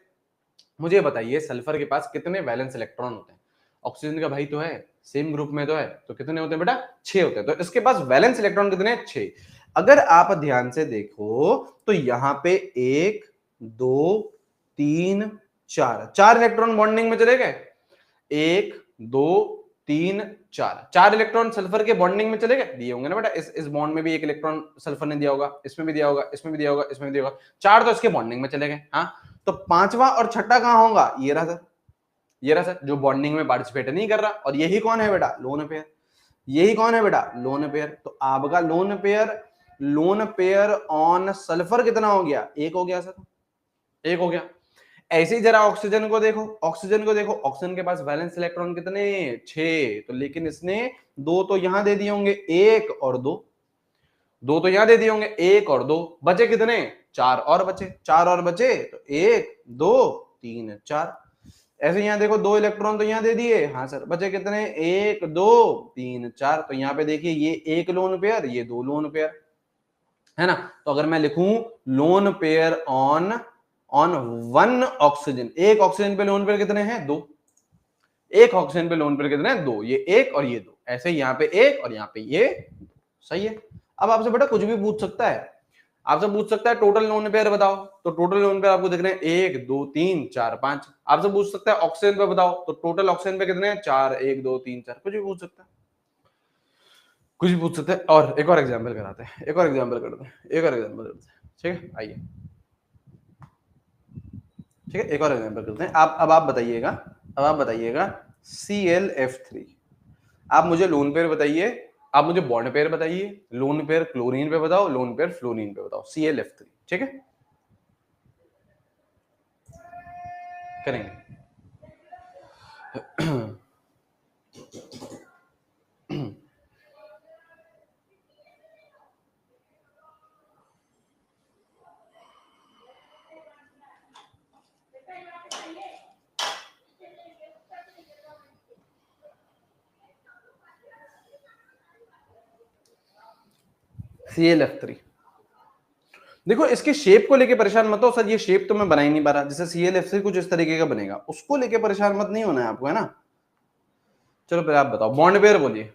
मुझे बताइए सल्फर के पास कितने वैलेंस इलेक्ट्रॉन होते हैं। ऑक्सीजन का भाई तो है, सेम ग्रुप में तो है, तो कितने होते हैं बेटा, 6 होते हैं। तो इसके पास वैलेंस इलेक्ट्रॉन कितने, 6। अगर आप ध्यान से देखो तो यहां पे 1 2 3 4, 4 इलेक्ट्रॉन बॉन्डिंग में चले गए, 1 2 3 4, 4 इलेक्ट्रॉन सल्फर के बॉन्डिंग में चले गए, दिए होंगे ना बेटा, इस बॉन्ड में भी 1 इलेक्ट्रॉन सल्फर ने दिया होगा, इसमें भी दिया होगा, इसमें भी दिया होगा, इसमें भी दिया होगा, 4 तो इसके बॉन्डिंग में चले गए। हाँ, तो पांचवा और छठा कहां होगा, ये रहा सर, ये रहा सर, जो बॉन्डिंग में पार्टिसिपेट नहीं कर रहा, और यही कौन है बेटा, लोन पेयर। यही कौन है बेटा, लोन पेयर। तो आपका लोन पेयर ऑन सल्फर कितना हो गया, 1 हो गया सर, 1 हो गया। ऐसे ही जरा ऑक्सीजन को देखो, ऑक्सीजन को देखो, ऑक्सीजन के पास वैलेंस इलेक्ट्रॉन कितने, 6, तो लेकिन इसने 2 तो यहां दे दिए होंगे, 1 और 2, 2 तो यहां दे दिए होंगे, 1 और 2, बचे कितने, 4 और बचे, 4 और बचे, तो 1 2 3 4। ऐसे यहां देखो 2 इलेक्ट्रॉन तो यहां दे दिए, हाँ सर, बचे कितने, 1 2 3 4। तो यहां पे देखिए ये 1 लोन पेयर, ये 2 लोन पेयर, है ना। तो अगर मैं लिखूं loan pair on on 1 oxygen, एक ऑक्सीजन पे लोन पेयर कितने हैं, 2, एक ऑक्सीजन पे लोन पेयर कितने हैं, 2, ये 1 और ये 2, ऐसे यहाँ पे 1 और यहाँ पे ये 2, सही है। अब आपसे बेटा कुछ भी पूछ सकता है, आपसे पूछ सकता है टोटल लोन पेयर बताओ, तो टोटल लोन पेयर आपको दिख रहे हैं 1 2 3 4 5। आपसे पूछ सकता है ऑक्सीजन पे बताओ, तो टोटल ऑक्सीजन पे कितने हैं, 4 1 2 3 4, कुछ भी पूछ सकता है, कुछ भी पूछ सकते हैं। और एक और एग्जाम्पल कराते हैं, एक और एग्जाम्पल करते हैं, एक और एग्जाम्पल करते हैं, ठीक है, आइए, ठीक है, एक और एग्जाम्पल करते हैं। आप अब आप बताइएगा, अब आप बताइएगा ClF3, आप मुझे लोन पेयर बताइए, आप मुझे बॉन्ड पेयर बताइए, लोन पेयर क्लोरीन पे बताओ, लोन पेयर फ्लोरीन पे बताओ, ClF3, ठीक है, करेंगे। ClF3। देखो इसके शेप को लेके परेशान मत हो सर, ये शेप तो मैं बना ही नहीं पा रहा, जैसे ClF3 कुछ इस तरीके का बनेगा, उसको लेके परेशान मत नहीं होना है आपको, है ना। चलो फिर आप बताओ, बॉन्ड पेयर बोलिए,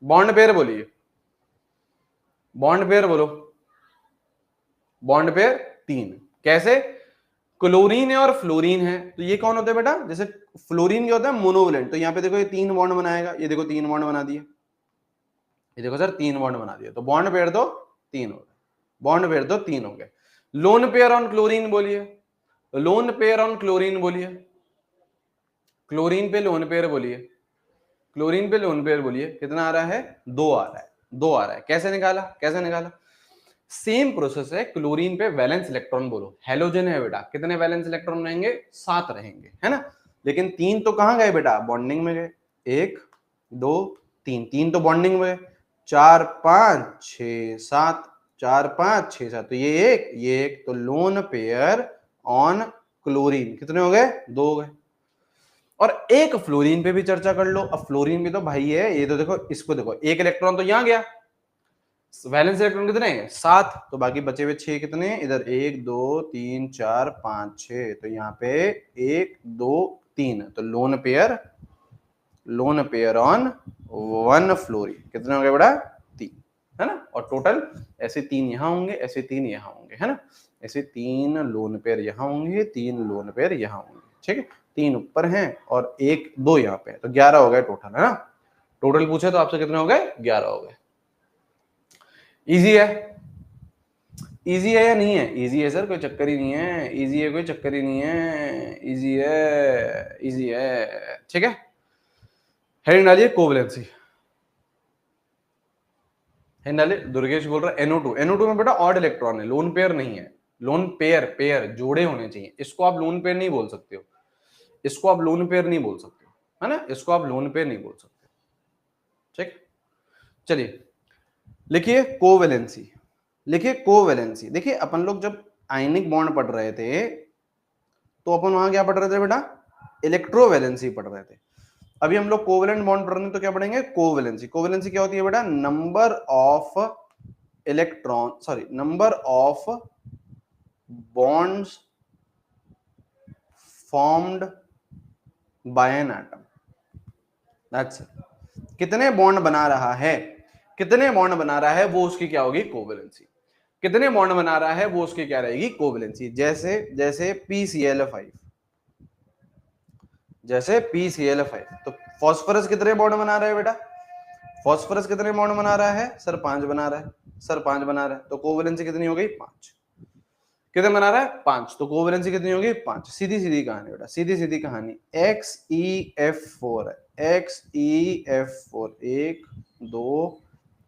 बॉन्ड पेयर बोलिए, बॉन्ड पेयर बोलो, बॉन्ड पेयर 3 कैसे, क्लोरीन है और फ्लोरीन है, तो ये कौन होता है बेटा, जैसे फ्लोरीन क्या होता है मोनोवैलेंट, तो यहाँ पे देखो ये 3 बॉन्ड बनाएगा, ये देखो 3 बॉन्ड बना दिए, ये देखो सर 3 बॉन्ड बना दिए, तो बॉन्ड पेयर तो 3 हो गए, बॉन्ड पेयर तो 3 हो गए। लोन पेयर ऑन क्लोरीन बोलिए, लोन पेयर ऑन क्लोरीन बोलिए, क्लोरीन पे लोन पेयर बोलिए, क्लोरीन पे लोन पेयर बोलिए, कितना आ रहा है, 2 आ रहा है, 2 आ रहा है, कैसे निकाला, कैसे निकाला, सेम प्रोसेस है, क्लोरीन पे वैलेंस इलेक्ट्रॉन बोलो, हेलोजन है बेटा, कितने वैलेंस इलेक्ट्रॉन रहेंगे, 7 रहेंगे, है ना, लेकिन 3 तो कहां गए बेटा, बॉन्डिंग में गए, 1 2 3, 3 तो बॉन्डिंग में गए, 4 5 6 7, 4 5 6 7, तो ये एक, तो लोन पेयर ऑन क्लोरीन कितने हो गए, 2 हो गए। और एक फ्लोरीन पे भी चर्चा कर लो, अब फ्लोरीन भी तो भाई है, ये तो देखो, इसको देखो, एक इलेक्ट्रॉन तो यहां गया, वैलेंस इलेक्ट्रॉन कितने हैं, 7, तो बाकी बचे हुए 6 कितने, इधर 1 2 3 4 5 6, तो यहाँ पे 1 2 3, तो लोन पेयर ऑन 1 फ्लोरीन कितने हो गए बेटा, 3, है ना, और टोटल ऐसे 3 यहाँ होंगे, ऐसे 3 यहाँ होंगे, है ना, ऐसे 3 लोन पेयर यहाँ होंगे, 3 लोन पेयर यहाँ होंगे, ठीक है, 3 ऊपर हैं और 1 2 यहाँ पे, तो 11 हो गए टोटल, है ना, टोटल पूछे तो आपसे कितने हो गए, 11 हो गए। इजी है, इजी है या नहीं है, इजी है सर, कोई चक्कर ही नहीं है, इजी है, कोई चक्कर ही नहीं है, इजी है, इजी है, ठीक है। हेडिंग डालिए कोवैलेंसी, हेडिंग डालिए, दुर्गेश बोल रहा है NO2, NO2 में बेटा ऑड इलेक्ट्रॉन है, लोन पेयर नहीं है, लोन पेयर, पेयर जोड़े होने चाहिए, इसको आप लोन पेयर नहीं बोल सकते हो, इसको आप लोन पेयर नहीं बोल सकते हो, है ना, इसको आप लोन पेयर नहीं बोल सकते, ठीक। चलिए लिखिए कोवैलेंसी, लिखिए कोवैलेंसी, देखिए अपन लोग जब आयनिक बॉन्ड पढ़ रहे थे तो अपन वहां क्या पढ़ रहे थे बेटा, इलेक्ट्रोवैलेंसी पढ़ रहे थे, अभी हम लोग कोवैलेंट बॉन्ड पढ़ रहे हैं तो क्या पढ़ेंगे, कोवैलेंसी। कोवैलेंसी क्या होती है बेटा, number of electron, sorry number of bonds formed by an atom, that's it, कितने बॉन्ड बना रहा है, कितने बॉन्ड बना रहा है वो उसकी क्या होगी, कोवैलेंसी, कितने बॉन्ड बना रहा है वो उसकी क्या रहेगी, कोवैलेंसी। जैसे जैसे PCl5, जैसे PCl5, तो फास्फोरस कितने बॉन्ड बना रहा है बेटा, फास्फोरस कितने बॉन्ड बना रहा है सर, 5 बना रहा है, सर 5 बना रहा है, तो कोवैलेंसी कितनी हो गई, 5, कितने बना रहा है, 5, तो कोवैलेंसी कितनी होगी, 5, सीधी सीधी कहानी बेटा, सीधी सीधी कहानी, XeF4 है, XeF4, 1 2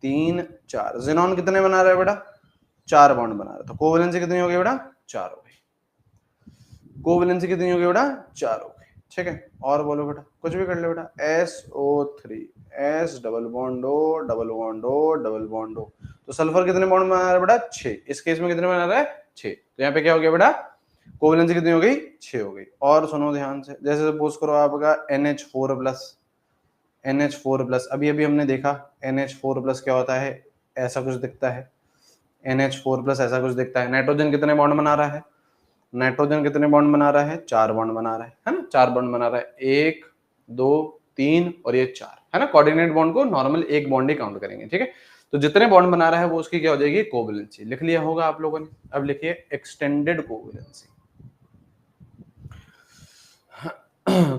3 4, ज़ेनॉन कितने बना रहा है बेटा, 4 बॉन्ड बना रहा है, तो कोवैलेंसी कितनी हो गई बेटा, 4 हो गई, कोवैलेंसी कितनी हो गई बेटा, 4 हो गई, ठीक है। और बोलो बेटा, कुछ भी कर ले बेटा, SO3, S double bond O, double bond O, double bond O, तो सल्फर कितने बॉन्ड बना रहा है बेटा, 6, इस केस में कितने बना रहा है, 6, तो यहाँ पे क्या हो गया बेटा, कोवैलेंसी कितनी हो गई, 6 हो गई। और सुनो ध्यान से, जैसे सपोज करो आपका NH4 प्लस, NH4 प्लस, अभी अभी हमने देखा NH4 प्लस क्या होता है, ऐसा कुछ दिखता है, NH4 प्लस ऐसा कुछ दिखता है। नाइट्रोजन कितने बॉन्ड बना रहा है, नाइट्रोजन कितने बॉन्ड बना रहा है, 4 बॉन्ड बना रहा है ना, 4 बॉन्ड बना रहा है, 1 2 3 और ये 4, है ना, कोऑर्डिनेट बॉन्ड को नॉर्मल एक बॉन्ड ही काउंट करेंगे, ठीक है, तो जितने बॉन्ड बना रहा है वो उसकी क्या हो जाएगी, कोवैलेंसी, लिख लिया होगा आप लोगों ने। अब लिखिए extended covalency,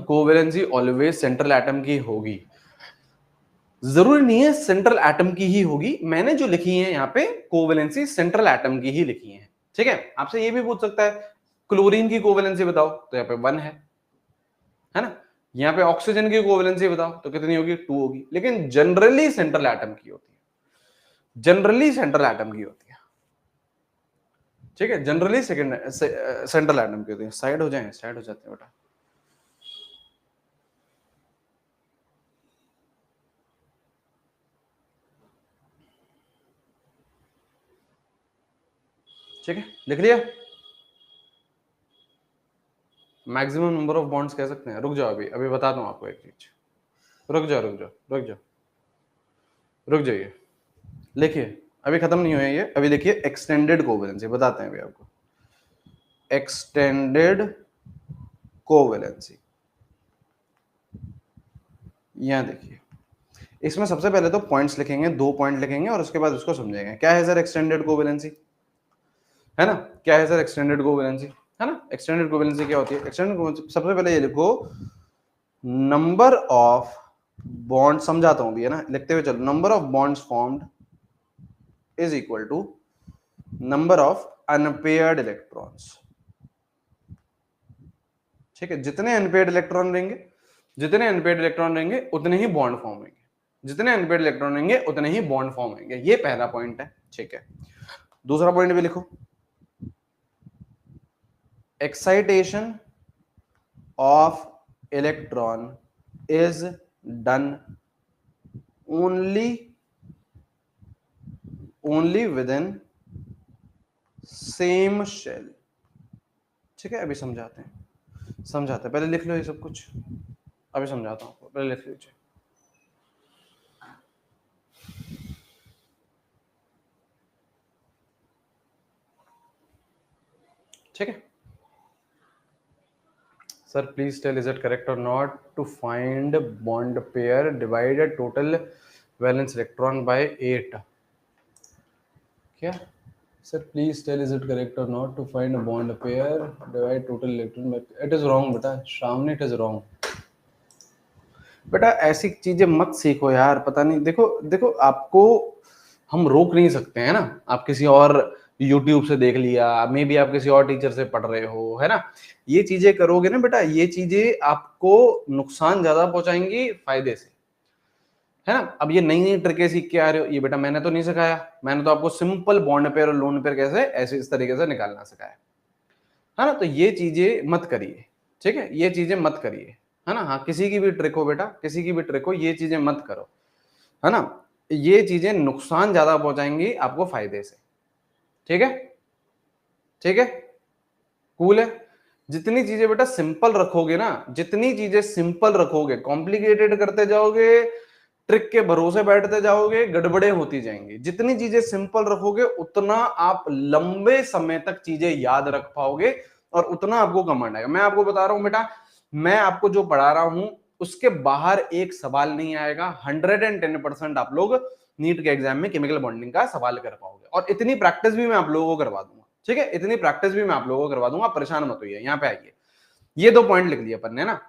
covalency always central atom की होगी, जरूरी नहीं है सेंट्रल एटम की ही होगी, मैंने जो लिखी है यहाँ पे कोवैलेंसी सेंट्रल एटम की ही लिखी है, ठीक है। आपसे ये भी पूछ सकता है क्लोरीन की कोवैलेंसी बताओ, तो यहाँ पे 1 है ना, यहाँ पे ऑक्सीजन की कोवैलेंसी बताओ तो कितनी होगी, 2 होगी, लेकिन जनरली सेंट्रल एटम की होती है, जनरली सेंट्रल एटम की होती है, ठीक है, जनरली सेंट्रल एटम की होती है। साइड हो जाए, साइड हो जाते हैं बेटा, ठीक है, लिख लिया, मैक्सिमम नंबर ऑफ बॉन्ड्स कह सकते हैं। रुक जाओ, अभी अभी बताता हूं आपको एक चीज, रुक जाओ रुक जाओ रुक जाओ, रुक जाइए, लिखिए अभी खत्म नहीं हुआ ये, अभी देखिए एक्सटेंडेड कोवेलेंसी बताते हैं अभी आपको। एक्सटेंडेड कोवेलेंसी, यहां देखिए, इसमें सबसे पहले तो पॉइंट्स लिखेंगे, 2 पॉइंट लिखेंगे और उसके बाद उसको समझेंगे क्या है सर एक्सटेंडेड कोवेलेंसी, है ना, क्या है सर एक्सटेंडेड कोवेलेंसी, है ना। एक्सटेंडेड कोवेलेंसी क्या होती है, एक्सटेंडेड कोवेलेंसी सबसे पहले ये लिखो, नंबर ऑफ बॉन्ड, समझाता हूं भी, है ना, लिखते हुए चलो, number of bonds formed is equal to number of unpaired electrons. ठीक है, जितने अनपेयर्ड इलेक्ट्रॉन रहेंगे, जितने अनपेयर्ड इलेक्ट्रॉन रहेंगे उतने ही बॉन्ड फॉर्म होंगे, जितने अनपेयर्ड इलेक्ट्रॉन रहेंगे उतने ही बॉन्ड फॉर्म होंगे, ये पहला पॉइंट है। ठीक है, दूसरा पॉइंट भी लिखो, excitation of electron is done only within same shell. ठीक है, अभी समझाते हैं, पहले लिख लो ये सब कुछ, अभी समझाता हूं, पहले लिख लीजिए। ठीक है sir, please tell is it correct or not to find bond pair divide total valence electron by 8। क्या sir, please tell is it correct or not to find bond pair divide total electron by, it is wrong बेटा, Shravani it is wrong. बेटा ऐसी चीजें मत सीखो यार, पता नहीं, देखो देखो आपको हम रोक नहीं सकते हैं ना, आप किसी और YouTube से देख लिया, मे बी आप किसी और टीचर से पढ़ रहे हो, है ना, ये चीजें करोगे ना बेटा, ये चीजें आपको नुकसान ज्यादा पहुंचाएंगी फायदे से, है ना। अब ये नई नई ट्रिकें सीख के आ रहे हो, ये बेटा मैंने तो नहीं सिखाया, मैंने तो आपको सिंपल बॉन्ड पेयर और लोन पेयर कैसे ऐसे इस तरीके से निकालना सिखाया, है ना। तो ये चीजें मत करिए, ठीक है, ये चीजें मत करिए, है ना। हाँ, किसी की भी ट्रिक हो बेटा, किसी की भी ट्रिक हो, ये चीजें मत करो, है ना, ये चीजें नुकसान ज्यादा पहुंचाएंगी आपको फायदे से। ठीक है, ठीक है, कूल है। जितनी चीजें बेटा सिंपल रखोगे ना, जितनी चीजें सिंपल रखोगे, कॉम्प्लिकेटेड करते जाओगे, ट्रिक के भरोसे बैठते जाओगे, गड़बड़े होती जाएंगी। जितनी चीजें सिंपल रखोगे उतना आप लंबे समय तक चीजें याद रख पाओगे और उतना आपको कमांड आएगा। मैं आपको बता रहा हूं बेटा, मैं आपको जो पढ़ा रहा हूं उसके बाहर एक सवाल नहीं आएगा। 110% आप लोग नीट के एग्जाम में केमिकल बॉन्डिंग का सवाल कर पाओगे, और इतनी प्रैक्टिस भी मैं आप लोगों को करवा दूंगा। ठीक है, इतनी प्रैक्टिस भी मैं आप लोगों को करवा दूंगा, परेशान मत होइए। यहाँ पे आइए, ये 2 पॉइंट लिख लिए अपन ने ना,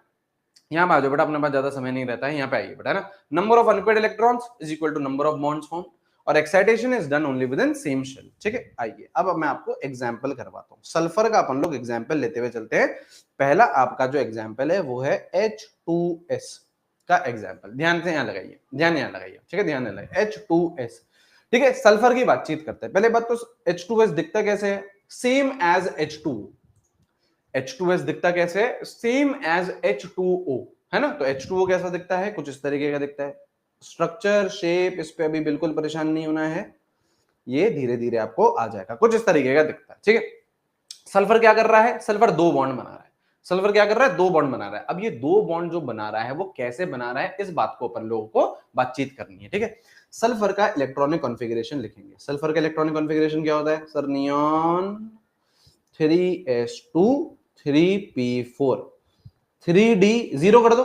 यहाँ पे आ जाओ बेटा, अपने पास ज्यादा समय नहीं रहता है, यहाँ पे आइए बेटा, ना, number of unpaired electrons is equal to number of bonds form और excitation is done only within same shell. ठीक है, आइए अब मैं आपको एग्जांपल करवाता हूँ। सल्फर का अपन लोग एग्जांपल लेते हुए चलते हैं। पहला आपका जो एग्जांपल है वो है H2S का एग्जांपल। ध्यान से यहाँ लगाइए, ध्यान यहाँ लगाइए, ठीक है, ध्यान लगाइए, H2S। ठीक है, सल्फर की बातचीत करते हैं। पहले बात तो H2S दिखता कैसे है, सेम एज H2। H2S दिखता कैसे है, सेम एज H2O, है ना। तो H2O कैसा दिखता है, कुछ इस तरीके का दिखता है। स्ट्रक्चर शेप इस पे अभी बिल्कुल परेशान नहीं होना है, ये धीरे धीरे आपको आ जाएगा, कुछ इस तरीके का दिखता है। ठीक है, सल्फर क्या कर रहा है, सल्फर 2 बॉन्ड बना रहा है। सल्फर क्या कर रहा है, 2 बॉन्ड बना रहा है। अब ये 2 बॉन्ड जो बना रहा है वो कैसे बना रहा है, इस बात को अपन लोगों को बातचीत करनी है। ठीक है, सल्फर का इलेक्ट्रॉनिक कॉन्फ़िगरेशन लिखेंगे। सल्फर का इलेक्ट्रॉनिक कॉन्फ़िगरेशन क्या होता है sir, neon 3s2 3p4 3d, 0 कर दो।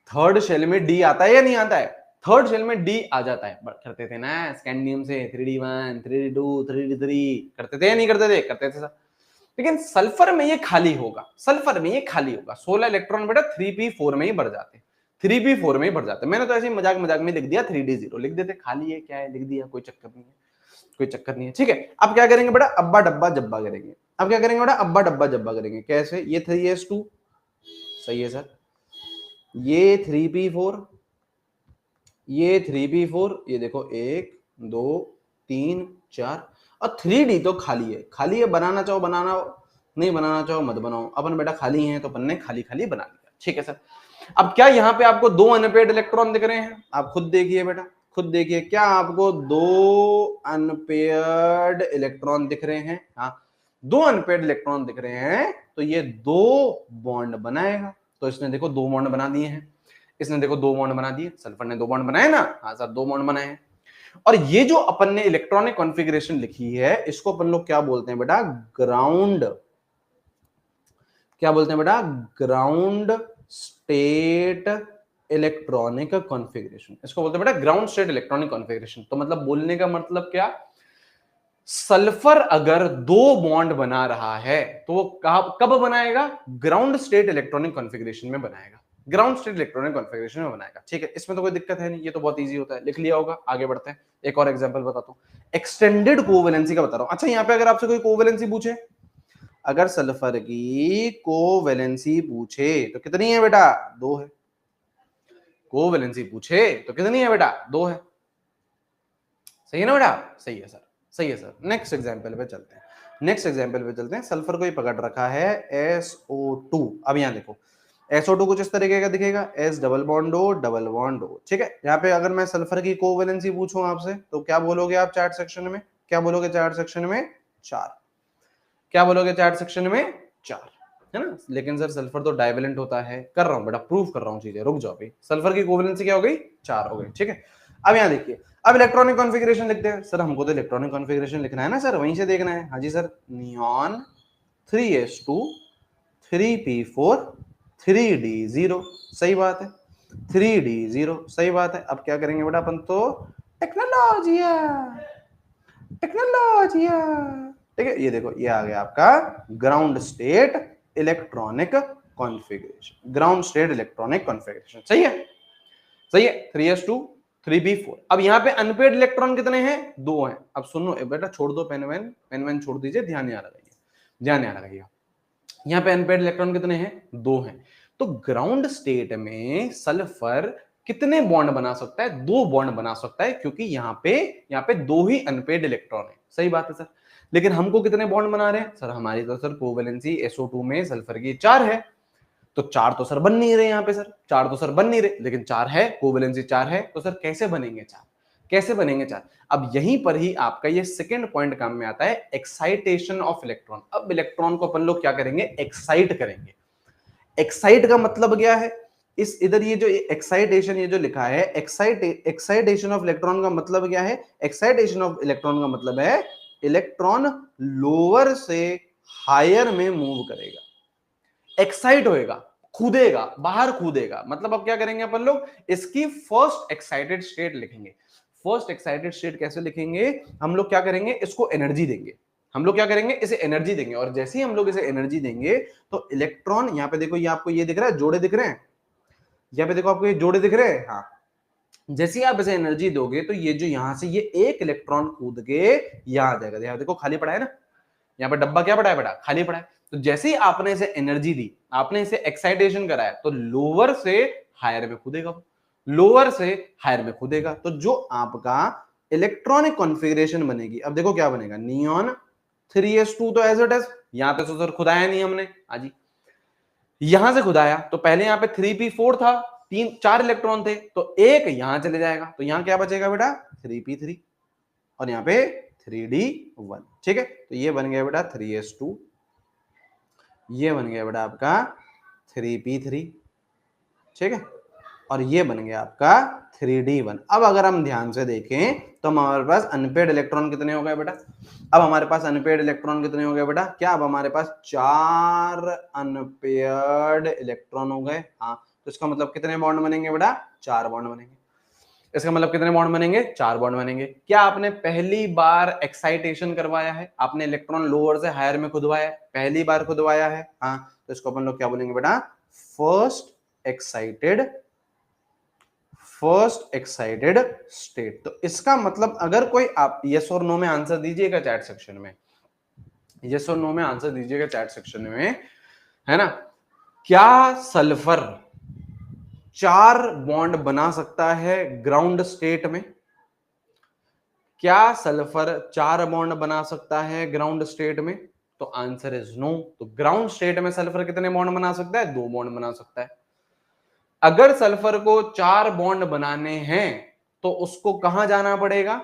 थर्ड शेल में डी आता है या नहीं आता है, थर्ड शेल में डी आ जाता है। करते थे ना स्कैंडियम से 3d1 3d2 3d3, करते थे या नहीं करते थे, करते थे सर। लेकिन सल्फर में ये खाली होगा, सल्फर में ये खाली होगा। 16 इलेक्ट्रॉन बेटा 3p4 में ही बढ़ जाते हैं, 3p4 में ही बढ़ जाते हैं। मैंने तो ऐसे ही मजाक मजाक में लिख दिया 3d0, लिख देते, खाली है क्या है, लिख दिया, कोई चक्कर नहीं है, कोई चक्कर नहीं है। ठीक है, अब क्या करेंगे बेटा, अब्बा डब्बा जब्बा करेंगे। अब क्या करेंगे बेटा, अब्बा डब्बा जब्बा करेंगे। कैसे, ये 3s2 सही है सर, ये 3p4, ये 3p4, ये देखो 1 2 3 4, और 3d तो खाली है। खाली है, बनाना चाहो बनाना, नहीं बनाना चाहो मत बनाओ। अपन बेटा खाली है तो अपन ने खाली खाली बना लिया। ठीक है सर, अब क्या यहाँ पे आपको 2 अनपेयर्ड इलेक्ट्रॉन दिख रहे हैं, आप खुद देखिए बेटा, खुद देखिए, क्या आपको 2 अनपेयर्ड इलेक्ट्रॉन दिख रहे हैं। हाँ, 2 अनपेयर्ड इलेक्ट्रॉन दिख रहे हैं, तो ये 2 बॉन्ड बनाएगा। तो इसने देखो 2 बॉन्ड बना दिए हैं, इसने देखो 2 बॉन्ड बना दिए, सल्फर ने 2 बॉन्ड बनाए ना, हाँ सर 2 बॉन्ड बनाए हैं। और ये जो अपन ने इलेक्ट्रॉनिक कॉन्फ़िगरेशन लिखी है इसको अपन लोग क्या बोलते हैं बेटा, ग्राउंड, क्या बोलते हैं बेटा, ग्राउंड स्टेट इलेक्ट्रॉनिक कॉन्फ़िगरेशन, इसको बोलते हैं बेटा ग्राउंड स्टेट इलेक्ट्रॉनिक कॉन्फ़िगरेशन। तो मतलब बोलने का मतलब क्या, सल्फर अगर दो बॉन्ड बना रहा है तो वो कब बनाएगा, ग्राउंड स्टेट इलेक्ट्रॉनिक कॉन्फ़िगरेशन में बनाएगा, ग्राउंड स्टेट इलेक्ट्रॉनिक कॉन्फ़िगरेशन में बनाएगा। ठीक है, इसमें तो कोई दिक्कत है नहीं, ये तो बहुत इजी होता है, लिख लिया होगा। आगे बढ़ते हैं, एक और एग्जांपल बताता हूं, एक्सटेंडेड कोवैलेंसी का बता रहा हूं। अच्छा, यहां पे अगर आपसे कोई कोवैलेंसी पूछे, अगर सल्फर की कोवैलेंसी पूछे तो कितनी है बेटा, 2 है। कोवैलेंसी पूछे तो कितनी है बेटा, 2 है। सही है ना बेटा, सही है सर, सही है सर। नेक्स्ट एग्जांपल पे चलते हैं, नेक्स्ट एग्जांपल पे चलते हैं। सल्फर को ही पकड़ रखा है SO2। अब यहां देखो, SO2 कुछ इस तरीके का दिखेगा, S double bond O double bond O। ठीक है, यहाँ पे अगर मैं सल्फर की कोवैलेंसी पूछूं आपसे तो क्या बोलोगे आप चार्ट सेक्शन में, क्या बोलोगे चार्ट सेक्शन में, 4। क्या बोलोगे चार्ट सेक्शन में, 4, है ना। लेकिन सर सल्फर तो डाइवेलेंट होता है, कर रहा हूं बेटा, प्रूव कर रहा हूं चीजें, रुक जाओ भाई। सल्फर की कोवैलेंसी क्या हो गई, 4 हो गई। ठीक है, अब यहां देखिए, अब इलेक्ट्रॉनिक कॉन्फ़िगरेशन लिखते हैं। सर हमको तो इलेक्ट्रॉनिक कॉन्फ़िगरेशन लिखना है ना सर, वहीं से देखना है। हाँ जी sir, neon 3s2 3p4 3d0, सही बात है, 3d0 सही बात है। अब क्या करेंगे बेटा अपन तो, टेक्नोलॉजिया, टेक्नोलॉजिया। ठीक है, ये देखो ये आ गया आपका ground state electronic configuration, ground state electronic configuration. सही है, सही है, 3s2 3p4। अब यहां पे अनपेड इलेक्ट्रॉन कितने हैं, 2 हैं। अब सुनो बेटा, छोड़ दो पेन वैन, पेन वैन छोड़ दीजिए, ध्यान यहाँ लगाइए, ध्यान यहाँ लगाइए। यहाँ पे अनपेड इलेक्ट्रॉन कितने हैं, 2 हैं। तो ग्राउंड स्टेट में सल्फर कितने बॉन्ड बना सकता है, 2 बॉन्ड बना सकता है, क्योंकि यहाँ पे 2 ही अनपेड इलेक्ट्रॉन है। सही बात है सर, लेकिन हमको कितने बॉन्ड बना रहे हैं सर, हमारी तो सर कोवैलेंसी SO2 में सल्फर की 4 है, तो 4 तो सर बन नहीं रहे यहाँ पे सर, 4 तो सर बन नहीं रहे, लेकिन 4 है, कोवैलेंसी 4 है, तो सर कैसे बनेंगे 4, कैसे बनेंगे 4। अब यहीं पर ही आपका ये सेकंड पॉइंट काम में आता है, एक्साइटेशन ऑफ इलेक्ट्रॉन। अब इलेक्ट्रॉन को अपन लोग क्या करेंगे, एक्साइट करेंगे। एक्साइट का मतलब क्या है, इस इधर ये जो एक्साइटेशन, ये जो लिखा है एक्साइटेशन ऑफ इलेक्ट्रॉन का मतलब क्या है, एक्साइटेशन ऑफ इलेक्ट्रॉन का मतलब है इलेक्ट्रॉन लोअर से हायर में मूव करेगा, एक्साइट होएगा, कूदेगा, बाहर कूदेगा। मतलब अब क्या करेंगे अपन लोग, इसकी फर्स्ट एक्साइटेड स्टेट लिखेंगे। फर्स्ट एक्साइटेड स्टेट कैसे लिखेंगे, हम लोग क्या करेंगे, इसको एनर्जी देंगे, हम लोग क्या करेंगे, इसे एनर्जी देंगे। और जैसे ही हम लोग इसे एनर्जी देंगे तो इलेक्ट्रॉन, यहाँ पे देखो, ये आपको ये दिख रहा है, जोड़े दिख रहे हैं, यहाँ पे देखो आपको ये जोड़े दिख रहे हैं, हाँ। जैसे ही आप इसे एनर्जी दोगे तो ये जो यहां से ये एक इलेक्ट्रॉन कूद के यहां आ जाएगा। यहाँ देखो खाली पड़ा है ना, यहाँ पे डब्बा क्या पड़ा है बेटा, खाली पड़ा है। तो जैसे ही आपने इसे एनर्जी दी, आपने इसे एक्साइटेशन कराया, तो लोअर से हायर में कूदेगा, लोअर से हायर में कूदेगा। तो जो आपका इलेक्ट्रॉनिक कॉन्फ़िगरेशन बनेगी, अब देखो क्या बनेगा, नियॉन 3s2 तो एज इट इज, यहां पे तो सर खुदाया नहीं हमने, हाँ जी, यहां से खुदाया तो पहले यहां पे 3p4 था, 4 इलेक्ट्रॉन थे, तो एक यहां चले जाएगा, तो यहां क्या बचेगा बेटा, 3p3, और यहाँ पे 3d1। ठीक है, तो ये बन गया बेटा 3s2, ये बन गया बेटा आपका 3p3, ठीक है, और ये बन गया आपका 3d1। अब अगर हम ध्यान से देखें तो हमारे पास अनपेड इलेक्ट्रॉन कितने हो गए बेटा, अब हमारे पास अनपेड इलेक्ट्रॉन कितने हो गए बेटा, क्या अब हमारे पास 4 अनपेयर्ड इलेक्ट्रॉन हो गए। हाँ, तो इसका मतलब कितने बॉन्ड बनेंगे बेटा, 4 बॉन्ड बनेंगे। इसका मतलब कितने बॉन्ड बनेंगे, 4 बॉन्ड बनेंगे। क्या आपने पहली बार एक्साइटेशन करवाया है, आपने इलेक्ट्रॉन लोअर से हायर में खुदवाया है, पहली बार खुदवाया है, हाँ, तो इसको अपन लोग क्या बोलेंगे बेटा, फर्स्ट एक्साइटेड स्टेट। तो इसका मतलब अगर कोई, आप यस और नो में आंसर दीजिएगा चैट सेक्शन में, यस और नो में आंसर दीजिएगा चैट सेक्शन में, है ना। क्या सल्फर 4 बॉन्ड बना सकता है ग्राउंड स्टेट में, क्या सल्फर 4 बॉन्ड बना सकता है ग्राउंड स्टेट में, तो आंसर इज नो। तो ग्राउंड स्टेट में सल्फर कितने बॉन्ड बना सकता है, 2 बॉन्ड बना सकता है। अगर सल्फर को 4 बॉन्ड बनाने हैं तो उसको कहां जाना पड़ेगा,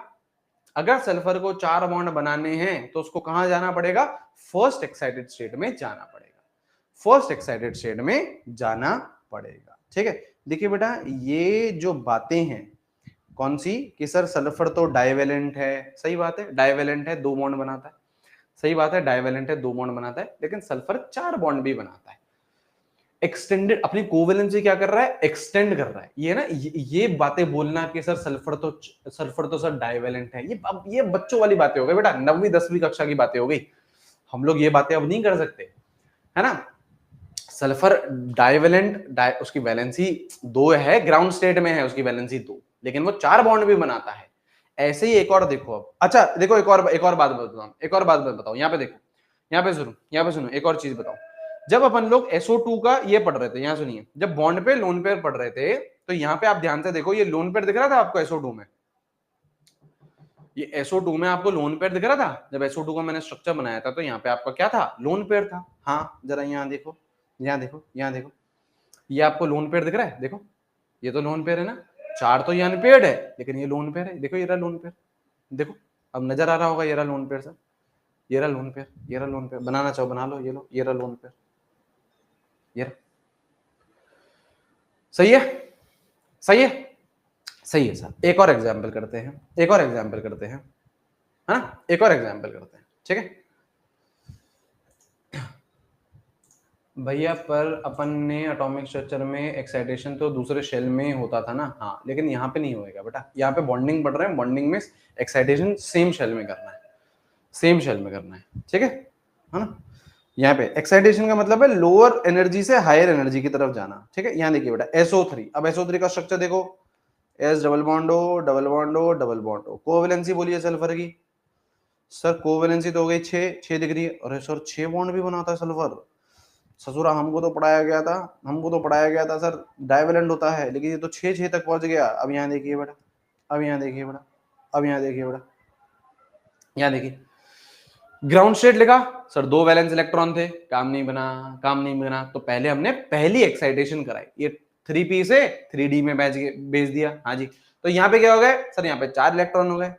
अगर सल्फर को 4 बॉन्ड बनाने हैं तो उसको कहां जाना पड़ेगा, फर्स्ट एक्साइटेड स्टेट में जाना पड़ेगा, फर्स्ट एक्साइटेड स्टेट में जाना पड़ेगा। ठीक है, देखिए बेटा, ये जो बातें हैं कौन सी? कि सर सल्फर तो डाइवेलेंट है, सही बात है, डाइवेलेंट है, 2 बॉन्ड बनाता है, सही बात है, डाइवेलेंट है, 2 बॉन्ड बनाता है, लेकिन सल्फर 4 बॉन्ड भी बनाता है। एक्सटेंडेड अपनी कोवेलेंसी क्या कर रहा है? एक्सटेंड कर रहा है। ये ना ये बातें बोलना कि सर सल्फर तो सर डाइवेलेंट है, ये बच्चों वाली बातें हो गई बेटा, 9वीं 10वीं कक्षा की बातें हो गई। हम लोग ये बातें अब नहीं कर सकते, है ना। सल्फर डाइवेलेंट, उसकी वैलेंसी 2 है, ग्राउंड स्टेट में है उसकी वैलेंसी 2, लेकिन वो 4 बॉन्ड भी बनाता है। ऐसे ही एक और देखो अब, अच्छा देखो एक और बात बताओ, यहाँ पे देखो, यहाँ पे सुनो, एक और चीज बताओ। जब अपन लोग SO2 का ये पढ़ रहे थे, यहाँ सुनिए, जब बॉन्ड पे लोन पेयर पढ़ रहे थे, तो यहाँ पे आप ध्यान से देखो, ये लोन पेयर दिख रहा था आपको SO2 में? ये SO2 में आपको लोन पेयर दिख रहा था? जब SO2 का मैंने स्ट्रक्चर बनाया था, तो यहाँ पे आपका क्या था? लोन पेयर था। हाँ, जरा यहाँ देखो, यहाँ देखो, यहाँ देखो, ये आपको लोन पेयर दिख रहा है? देखो, ये तो लोन पेयर है ना, 4 तो ये अनपेयर्ड है, लेकिन ये लोन पेयर है। देखो ये रहा लोन पेयर, देखो अब नजर आ रहा होगा, ये रहा लोन पेयर सर, ये रहा लोन पेयर, ये रहा लोन पेयर, बनाना चाहो बना लो, ये लो, ये रहा लोन पेयर, ये रहा। सही है, सही है, सही है सर। एक और एग्जाम्पल करते हैं, एक और एग्जाम्पल करते हैं, हाँ एक और एग्जाम्पल करते हैं, ठीक है भैया। पर अपन ने एटॉमिक स्ट्रक्चर में एक्साइटेशन तो दूसरे शेल में होता था ना, हाँ, लेकिन यहाँ पे नहीं होएगा बेटा, यहाँ पे बॉन्डिंग पढ़ रहे हैं, बॉन्डिंग में एक्साइटेशन सेम शेल में करना है, सेम शेल में करना है, ठीक है ना। यहाँ पे एक्साइटेशन का मतलब है लोअर एनर्जी से हायर एनर्जी की तरफ जाना, ठीक है। यहाँ देखिए बेटा SO3, अब SO3 का स्ट्रक्चर देखो, S double bond O, double bond O, double bond O। Covalency बोलिए सल्फर की, सर कोवेलेंसी तो हो गई 6 डिग्री। अरे सर 6 बॉन्ड भी बनाता है सल्फर? ससुरा हमको तो पढ़ाया गया था सर डाइवेलेंट होता है, लेकिन ये तो 6 तक पहुंच गया। अब यहाँ देखिए बेटा, अब यहाँ देखिए बेटा, अब यहाँ देखिए बेटा, यहाँ देखिए ग्राउंड स्टेट लिखा सर, 2 वैलेंस इलेक्ट्रॉन थे, काम नहीं बना, तो पहले हमने पहली एक्साइटेशन कराई, ये 3p से 3d में भेज दिया। हाँ जी, तो यहाँ पे क्या हो गए सर? यहाँ पे 4 इलेक्ट्रॉन हो गए।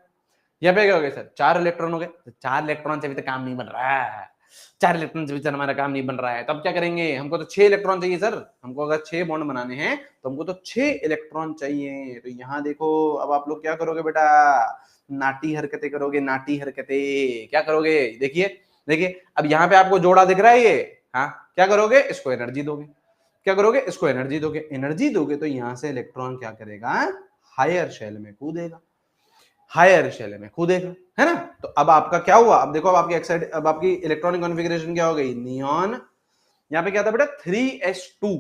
यहाँ पे क्या हो गए सर? 4 इलेक्ट्रॉन हो गए। तो 4 इलेक्ट्रॉन से अभी तक काम नहीं बन रहा है, 4 इलेक्ट्रॉन से भी हमारा काम नहीं बन रहा है, तो अब क्या करेंगे? हमको तो 6 इलेक्ट्रॉन चाहिए सर, हमको अगर 6 बॉन्ड बनाने हैं तो हमको तो 6 इलेक्ट्रॉन चाहिए। तो यहाँ देखो, अब आप लोग क्या करोगे बेटा? नाटी हरकतें करोगे, नाटी हरकतें क्या करोगे? देखिए देखिए, अब यहाँ पे आपको जोड़ा दिख रहा है ये, हाँ, क्या करोगे? इसको एनर्जी दोगे, क्या करोगे? इसको एनर्जी दोगे, एनर्जी दोगे तो यहाँ से इलेक्ट्रॉन क्या करेगा? हायर शेल में कूदेगा, हायर शेल में कूदेगा, है ना। तो अब आपका क्या हुआ? अब देखो, अब आपकी इलेक्ट्रॉनिक कॉन्फ़िगरेशन क्या हो गई? नियॉन, यहाँ पे क्या था बेटा? 3s2,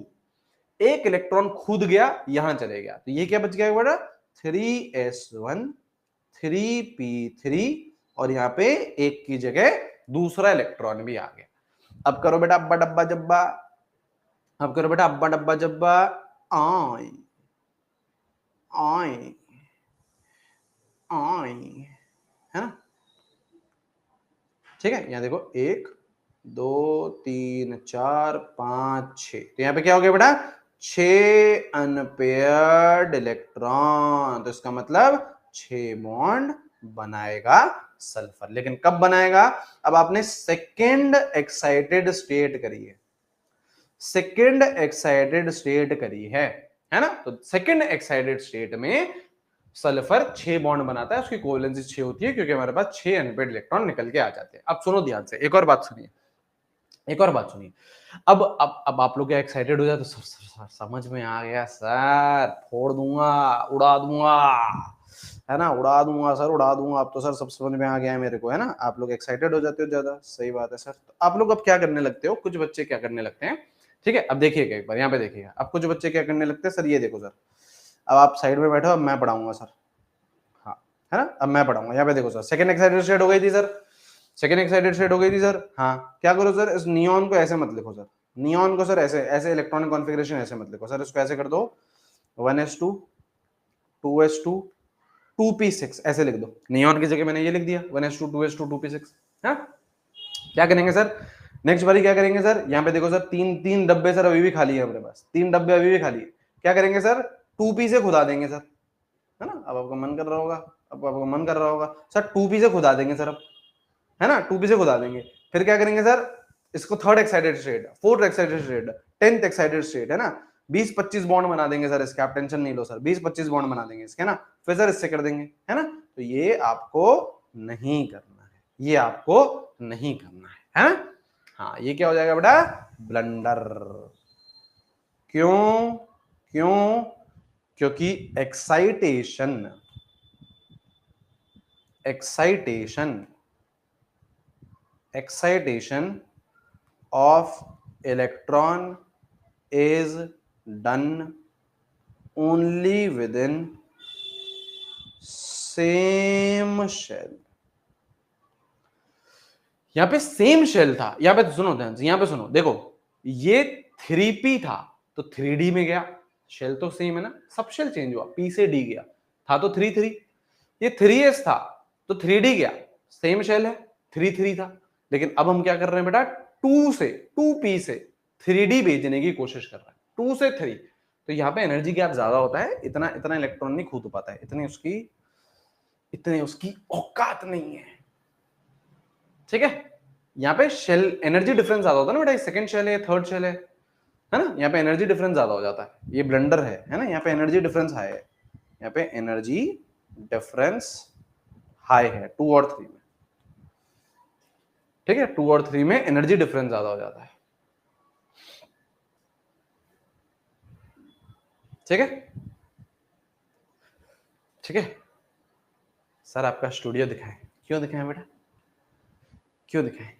एक इलेक्ट्रॉन कूद गया, यहां चले गया, तो ये क्या बच गया बेटा? 3s1, 3p3, और यहाँ पे एक की जगह दूसरा इलेक्ट्रॉन भी आ गया। अब करो बेटा अब्बा डब्बा जब्बा, अब करो बेटा अब्बा डब्बा जब्बा, आई आई आई, है ना। ठीक है, यहाँ देखो 1 2 3 4 5 6, तो यहाँ पे क्या हो गया बेटा? 6 अनपेयर्ड इलेक्ट्रॉन, तो इसका मतलब 6 बॉन्ड बनाएगा सल्फर। लेकिन कब बनाएगा? अब आपने सेकेंड एक्साइटेड स्टेट करी है, सेकेंड एक्साइटेड स्टेट करी है ना। तो सेकेंड एक्साइटेड स्टेट में सल्फर 6 बॉन्ड बनाता है, उसकी कोवेलेंसी 6 होती है, क्योंकि हमारे पास 6 अनपेयर्ड इलेक्ट्रॉन निकल के आ जाते हैं। अब सुनो ध्यान से, एक और बात सुनिए, एक और बात सुनिए। अब आप लोग एक्साइटेड हो जाए तो सर समझ में आ गया सर, फोड़ दूंगा, उड़ा दूंगा, है ना, उड़ा दूंगा सर, उड़ा दूंगा, अब तो सर सब समझ में आ गया है मेरे को, है ना। आप लोग एक्साइटेड हो जाते हो ज्यादा, सही बात है सर। तो आप लोग अब क्या करने लगते हो? कुछ बच्चे क्या करने लगते हैं, ठीक है, अब देखिएगा एक बार यहाँ पे देखिएगा, अब कुछ बच्चे क्या करने लगते हैं सर, ये देखो सर, अब आप साइड में बैठो, अब मैं पढ़ाऊंगा सर, हाँ, है ना, अब मैं पढ़ाऊंगा। यहाँ पे देखो सर, सेकंड एक्साइटेड स्टेट हो गई थी सर, सेकंड एक्साइटेड स्टेट हो गई थी सर, हाँ, क्या करो सर? इस नियॉन को ऐसे मत लिखो सर, नियॉन को सर ऐसे, ऐसे इलेक्ट्रॉनिक कॉन्फ़िगरेशन ऐसे मत लिखो सर, इसको ऐसे कर दो 1s2 2s2 2p6 ऐसे लिख दो। नियॉन की जगह मैंने ये लिख दिया 1s2 2s2 2p6, हाँ। क्या करेंगे सर नेक्स्ट बारी? क्या करेंगे सर? यहाँ पे देखो सर, तीन डब्बे सर अभी भी खाली है अपने पास, 3 डब्बे अभी भी खाली है। क्या करेंगे सर? 2p से खुदा देंगे सर, है ना। अब आपका मन कर रहा होगा, अब आपका मन कर रहा होगा सर 2p से खुदा देंगे सर, अब, है ना, 2p से खुदा देंगे। फिर क्या करेंगे सर? इसको third excited state, fourth excited state, 10th excited state, है ना, 20-25 बॉन्ड बना देंगे सर इसके, आप टेंशन नहीं लो सर, 20-25 बॉन्ड बना देंगे इसके, है ना, फिर सर इससे कर देंगे, है ना। तो ये आपको नहीं करना है, ये आपको नहीं करना है ना। हाँ, ये क्या हो जाएगा बेटा, ब्लंडर। क्यों? क्यों? क्योंकि excitation of electron is done only within same shell। यहां पे सेम शेल था, यहां पे सुनो ध्यान से, यहां पे सुनो, देखो ये 3p था तो 3d में गया, शेल तो सेम है ना, सब शेल चेंज हुआ, p से d गया, था तो 3 ये 3s था तो 3d गया, सेम शेल है, 3 था, लेकिन अब हम क्या कर रहे हैं बेटा, 2p से 3d भेजने की कोशिश कर रहे हैं, 2 से 3, तो यहाँ पे एनर्जी गैप ज्यादा होता है, इतना इतना इलेक्ट्रॉन नहीं कूद पाता है, इतनी उसकी औकात नहीं है, ठीक है। यहाँ पे शेल एनर्जी डिफरेंस ज्यादा होता है ना बेटा, सेकंड शेल है, थर्ड शेल है ना, यहाँ पे एनर्जी डिफरेंस ज्यादा हो जाता है, ये ब्लंडर है ना, यहाँ पे एनर्जी डिफरेंस हाई है, यहाँ पे एनर्जी डिफरेंस हाई है 2 और 3 में, ठीक है, 2 और 3 में एनर्जी डिफरेंस ज्यादा हो जाता है, ठीक है, ठीक है। सर आपका स्टूडियो दिखाएं, क्यों दिखाएं बेटा, क्यों दिखाएं,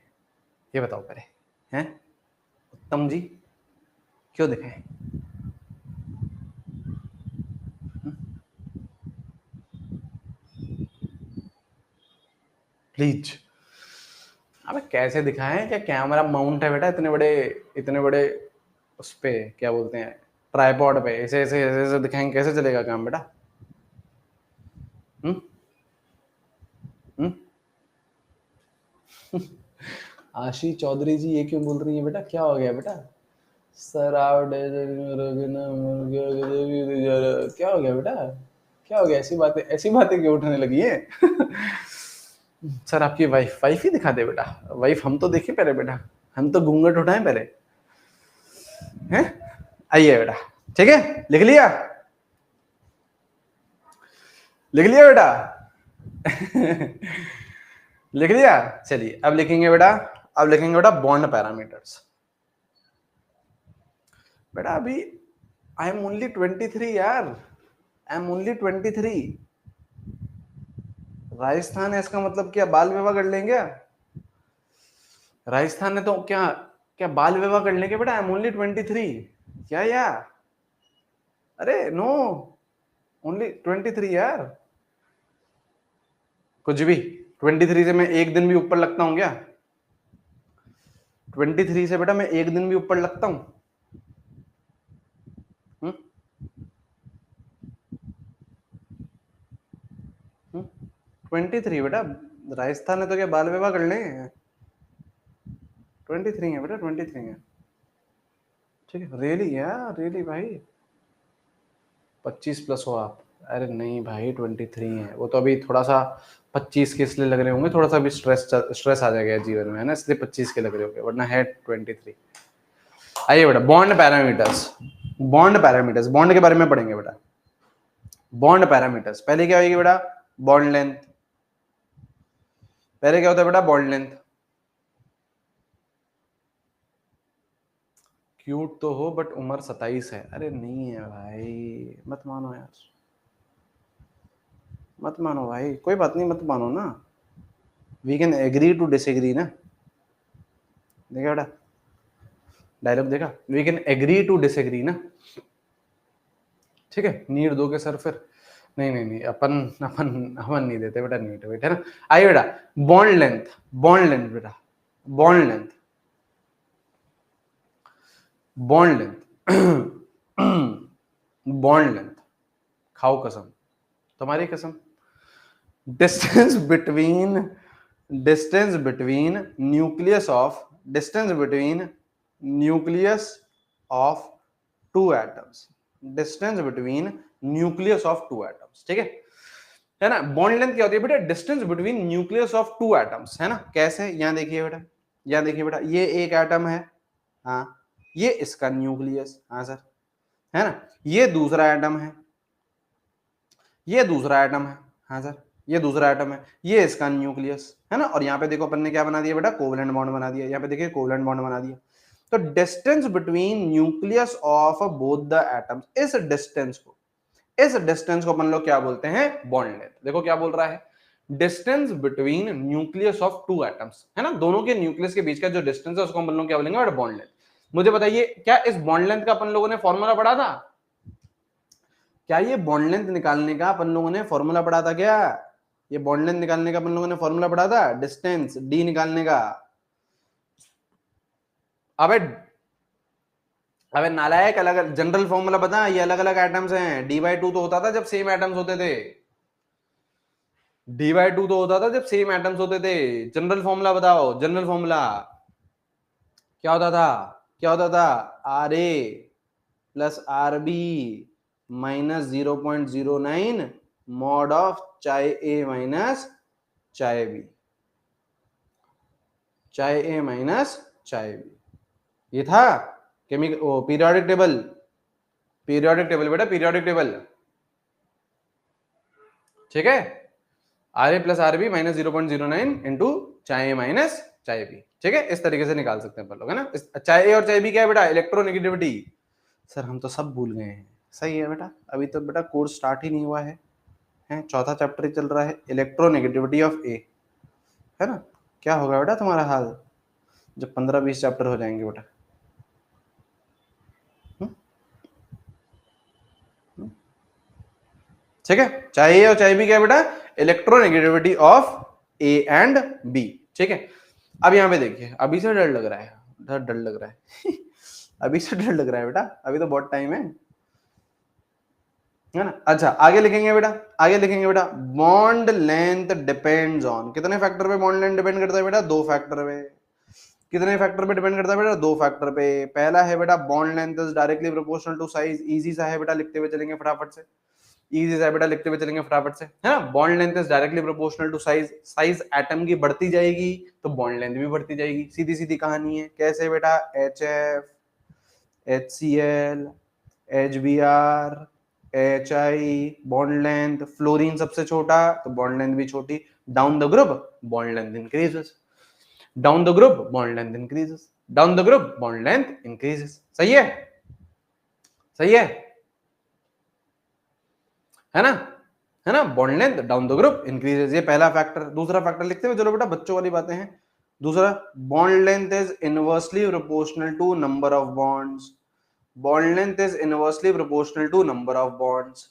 ये बताओ पहले, हैं उत्तम जी, क्यों दिखाएं? प्लीज। अबे कैसे दिखाएं, क्या कैमरा माउंट है बेटा इतने बड़े उस पे क्या बोलते हैं, ट्राइपॉड पे, ऐसे ऐसे ऐसे ऐसे दिखाएंगे, कैसे चलेगा काम बेटा? आशी चौधरी जी ये क्यों बोल रही है बेटा, क्या हो गया बेटा? सर आप क्या हो गया बेटा, क्या हो गया, ऐसी बातें क्यों उठने लगी है? सर आपकी वाइफ ही दिखा दे बेटा, वाइफ हम तो देखें पहले बेटा, हम तो घूंघट उठाएं पहले, हैं? आइए बेटा, ठीक है, लिख लिया बेटा? लिख लिया, चलिए अब लिखेंगे बेटा बॉन्ड पैरामीटर्स। बेटा अभी आई एम ओनली 23 यार, आई एम ओनली 23। राजस्थान है इसका मतलब क्या बाल विवाह कर लेंगे क्या? राजस्थान ने तो क्या क्या बाल विवाह कर लेंगे बेटा, आई एम ओनली 23, क्या यार, अरे नो, ओनली 23 यार, कुछ भी 23 से मैं एक दिन भी ऊपर लगता हूं क्या? 23 से बेटा मैं एक दिन भी ऊपर लगता हूं? 23 बेटा, राजस्थान ने तो क्या बाल विवाह कर ले, 23 है बेटा, 23 है, ठीक है, रियली यार, रियली भाई, 25 प्लस हो आप, अरे नहीं भाई 23 है, वो तो अभी थोड़ा सा 25 के इसलिए लग रहे होंगे, थोड़ा सा भी स्ट्रेस आ जाएगा जीवन में, है ना, इसलिए 25 के लग रहे होंगे, वरना है 23। आइए बेटा बॉन्ड पैरामीटर्स बॉन्ड के बारे में पढ़ेंगे बेटा। बॉन्ड पैरामीटर्स पहले क्या होगी बेटा, बॉन्ड लेंथ, पहले क्या होता है बेटा, बॉन्ड लेंथ। क्यूट तो हो बट उम्र 27 है, अरे नहीं है भाई, मत मानो यार, मत मानो भाई, कोई बात नहीं, मत मानो ना, we can agree to disagree ना, देखा बेटा डायलॉग देखा, we can agree to disagree ना, ठीक है, नीट दोगे सर फिर, नहीं अपन नहीं देते बेटा नीट वेट, है ना। आइए बेटा बॉन्ड लेंथ बेटा, बॉन्ड लेंथ खाओ कसम, तुम्हारी कसम, distance between nucleus of two atoms, distance between nucleus of two atoms, ठीक है ना। बॉन्ड लेंथ क्या होती है बेटा, distance between nucleus of two atoms, है ना। कैसे, यहां देखिए बेटा, ये एक एटम है, हाँ, ये इसका न्यूक्लियस, हाँ सर, है ना, ये दूसरा एटम है, ये दूसरा एटम है, हाँ सर ये दूसरा एटम है, ये इसका न्यूक्लियस है ना, और यहाँ पे देखो अपन ने क्या बना दिया बेटा, कोवलेंट बॉन्ड बना दिया, यहाँ पे देखिए कोवलेंट बॉन्ड बना दिया। तो distance between nucleus of both the atoms, इस डिस्टेंस को अपन लोग क्या बोलते हैं, बॉन्ड लेंथ। देखो क्या बोल रहा है, distance between nucleus of two atoms, है ना, दोनों के न्यूक्लियस के बीच का जो डिस्टेंस है उसको अपन लोग क्या बोलेंगे, बॉन्ड लेंथ। मुझे बताइए क्या इस बॉन्ड लेंथ का अपन लोगों ने फॉर्मूला पढ़ा था, क्या ये बॉन्ड लेंथ निकालने का अपन लोगों ने फॉर्मूला पढ़ा था क्या, ये बॉन्ड लेंथ निकालने का अपन लोगों ने फॉर्मूला पढ़ा था, डिस्टेंस डी निकालने का। अबे अबे नालायक, अलग जनरल फॉर्मूला बता, ये अलग अलग एटम्स हैं, dy2 तो होता था जब सेम एटम्स होते थे, dy2 तो होता था जब सेम एटम्स होते थे। जनरल फॉर्मूला बताओ, जनरल फॉर्मूला क्या होता था, क्या होता था, R A plus R B minus 0.09 mod of चाहे ए माइनस चाहे बी, चाहे ए माइनस चाहे बी, ये था chemical periodic table, periodic table बेटा, पीरियोडिक टेबल, ठीक है, R A plus R B minus 0.09 into चाहे ए माइनस चाहे बी, ठीक है, इस तरीके से निकाल सकते हैं अपन लोग, है ना। चाहे ए और चाहे बी क्या है बेटा, इलेक्ट्रोनेगेटिविटी। सर हम तो सब भूल गए हैं, सही है बेटा, अभी तो बेटा कोर्स स्टार्ट ही नहीं हुआ है, चौथा चैप्टर ही चल रहा है, इलेक्ट्रोनेगेटिविटी ऑफ ए, है ना। क्या होगा बेटा तुम्हारा हाल जब 15-20 चैप्टर हो जाएंगे बेटा, ठीक है, चाहे ए और चाहे बी क्या है बेटा, electronegativity of A and B, ठीक है। अब यहाँ पे देखिए, अभी से डर लग रहा है, डर लग रहा है अभी से डर लग रहा है बेटा, अभी तो बहुत टाइम है ना। अच्छा आगे लिखेंगे बेटा, आगे लिखेंगे बेटा, बॉन्ड लेंथ डिपेंड्स ऑन, कितने फैक्टर पे बॉन्ड लेंथ डिपेंड करता है बेटा, दो फैक्टर पे। कितने फैक्टर पे डिपेंड करता है बेटा, दो फैक्टर पे। पहला है बेटा bond length is directly proportional to size, easy सा है बेटा, लिखते हुए चलेंगे फटाफट से, इजी सा है बेटा, लिखते हुए चलेंगे फटाफट से, है ना। Bond length is directly proportional to size, size atom की बढ़ती जाएगी तो बॉन्ड लेंथ भी बढ़ती जाएगी, सीधी सीधी कहानी है। कैसे बेटा, H F, H C L, H B R, H I, bond length, fluorine सबसे छोटा तो बॉन्ड लेंथ भी छोटी, down the group bond length increases, down the group bond length increases, down the group bond length increases, सही है, सही है ना, है ना, bond length down the group increases, ये पहला फैक्टर। दूसरा फैक्टर लिखते हुए चलो बेटा, बच्चों वाली बातें हैं। दूसरा, bond length is inversely proportional to number of bonds, bond length is inversely proportional to number of bonds,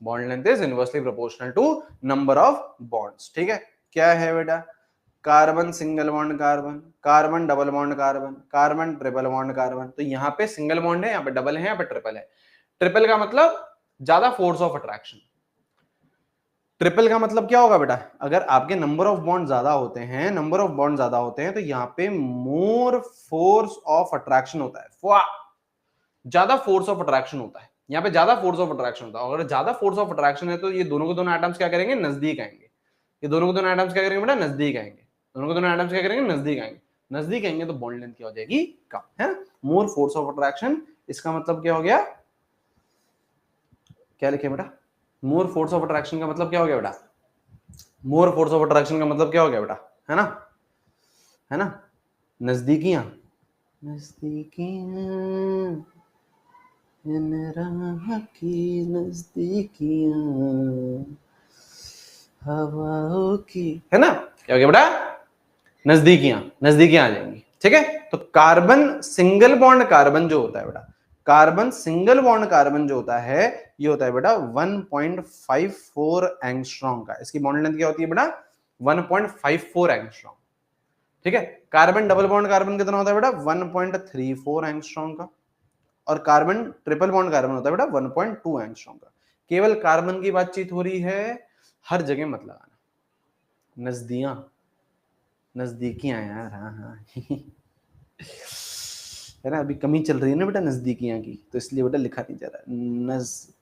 bond length is inversely proportional to number of bonds, ठीक है। क्या है बेटा, carbon single bond carbon, carbon double bond carbon, carbon triple bond carbon. तो यहाँ पे single bond है, यहाँ पे डबल है, यहाँ पे ट्रिपल है। ट्रिपल का मतलब ज्यादा फोर्स ऑफ अट्रैक्शन, ट्रिपल का मतलब क्या होगा बेटा, अगर आपके नंबर ऑफ बॉन्ड ज्यादा होते हैं, नंबर ऑफ बॉन्ड ज्यादा होते हैं तो यहाँ पे मोर फोर्स ऑफ अट्रैक्शन होता है, ज्यादा फोर्स ऑफ अट्रैक्शन होता है, यहाँ पे ज्यादा फोर्स ऑफ अट्रैक्शन होता है। अगर ज्यादा फोर्स ऑफ अट्रैक्शन है तो ये दोनों के दोनों एटम्स क्या करेंगे, नजदीक आएंगे, ये दोनों के दोनों एटम्स क्या करेंगे बेटा, नजदीक आएंगे, दोनों के दोनों एटम्स क्या करेंगे, नजदीक आएंगे, नजदीक आएंगे तो बॉन्ड लेंथ क्या हो जाएगी, कम, है ना। मोर फोर्स ऑफ अट्रैक्शन, इसका मतलब क्या हो गया, क्या लिखे बेटा, मोर फोर्स ऑफ अट्रैक्शन का मतलब क्या हो गया बेटा, मोर फोर्स ऑफ अट्रैक्शन का मतलब क्या हो गया बेटा, है ना, है ना, नजदीकियां, नजदीकियां इन राह की नजदीकियां हवाओं की, है ना, क्या हो गया बेटा, नजदीकियां, नजदीकियां आ जाएंगी, ठीक है। तो कार्बन सिंगल बॉन्ड कार्बन जो होता है बेटा, कार्बन सिंगल बॉन्ड कार्बन जो होता है, ये होता है बेटा 1.54 एंगस्ट्रॉम का, इसकी बॉन्ड लेंथ क्या होती है बेटा, 1.54 एंगस्ट्रॉम, ठीक है। कार्बन डबल बॉन्ड कार्बन कितना होता है बेटा, 1.34 एंगस्ट्रॉम का, और कार्बन ट्रिपल बॉन्ड कार्बन होता है बेटा 1.2 एंगस्ट्रॉम का। केवल कार्बन की बातचीत हो रही है, हर जगह मत लगाना, नजदियां, नजदीकियां यार, हाँ हाँ है ना, अभी कमी चल रही है ना बेटा नजदीकियां की, तो इसलिए बेटा लिखा नहीं जा रहा, नजदीकियां,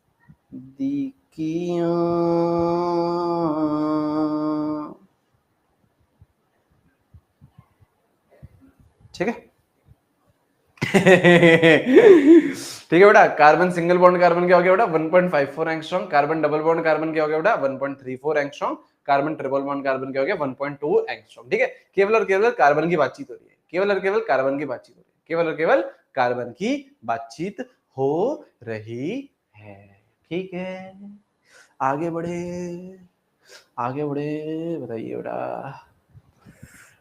ठीक है ठीक है बेटा, कार्बन सिंगल बॉन्ड कार्बन क्या हो गया बेटा 1.54 angstrom, carbon double bond carbon क्या हो गया बेटा 1.34 angstrom, carbon triple bond carbon क्या हो गया 1.2 एंगस्ट्रॉम। ठीक है, केवल और केवल कार्बन की बातचीत हो रही है, केवल और केवल कार्बन की बातचीत हो रही है, केवल और केवल कार्बन की बातचीत हो रही है। ठीक है, आगे बढ़े, आगे बढ़े। बताइए बेटा,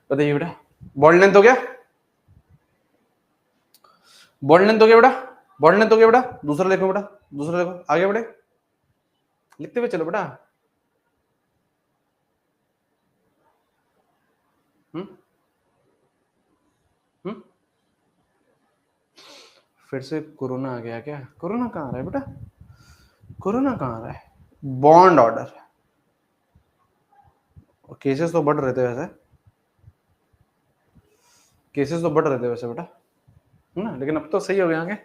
बताइए बेटा, बॉन्ड लेंथ हो गया, बॉन्ड लेंथ हो गया बेटा, बॉन्ड लेंथ हो गया बेटा, दूसरा लिखो बेटा, दूसरा लिखो, आगे बढ़े, लिखते हुए चलो बेटा। हम्म, फिर से कोरोना आ गया क्या? कोरोना कहाँ आ रहा है बेटा, कोरोना कहाँ आ रहा है? बॉन्ड ऑर्डर, केसेस तो बढ़ रहे थे वैसे, केसेस तो बढ़ रहे थे वैसे बेटा, है ना, लेकिन अब तो सही हो गया आगे।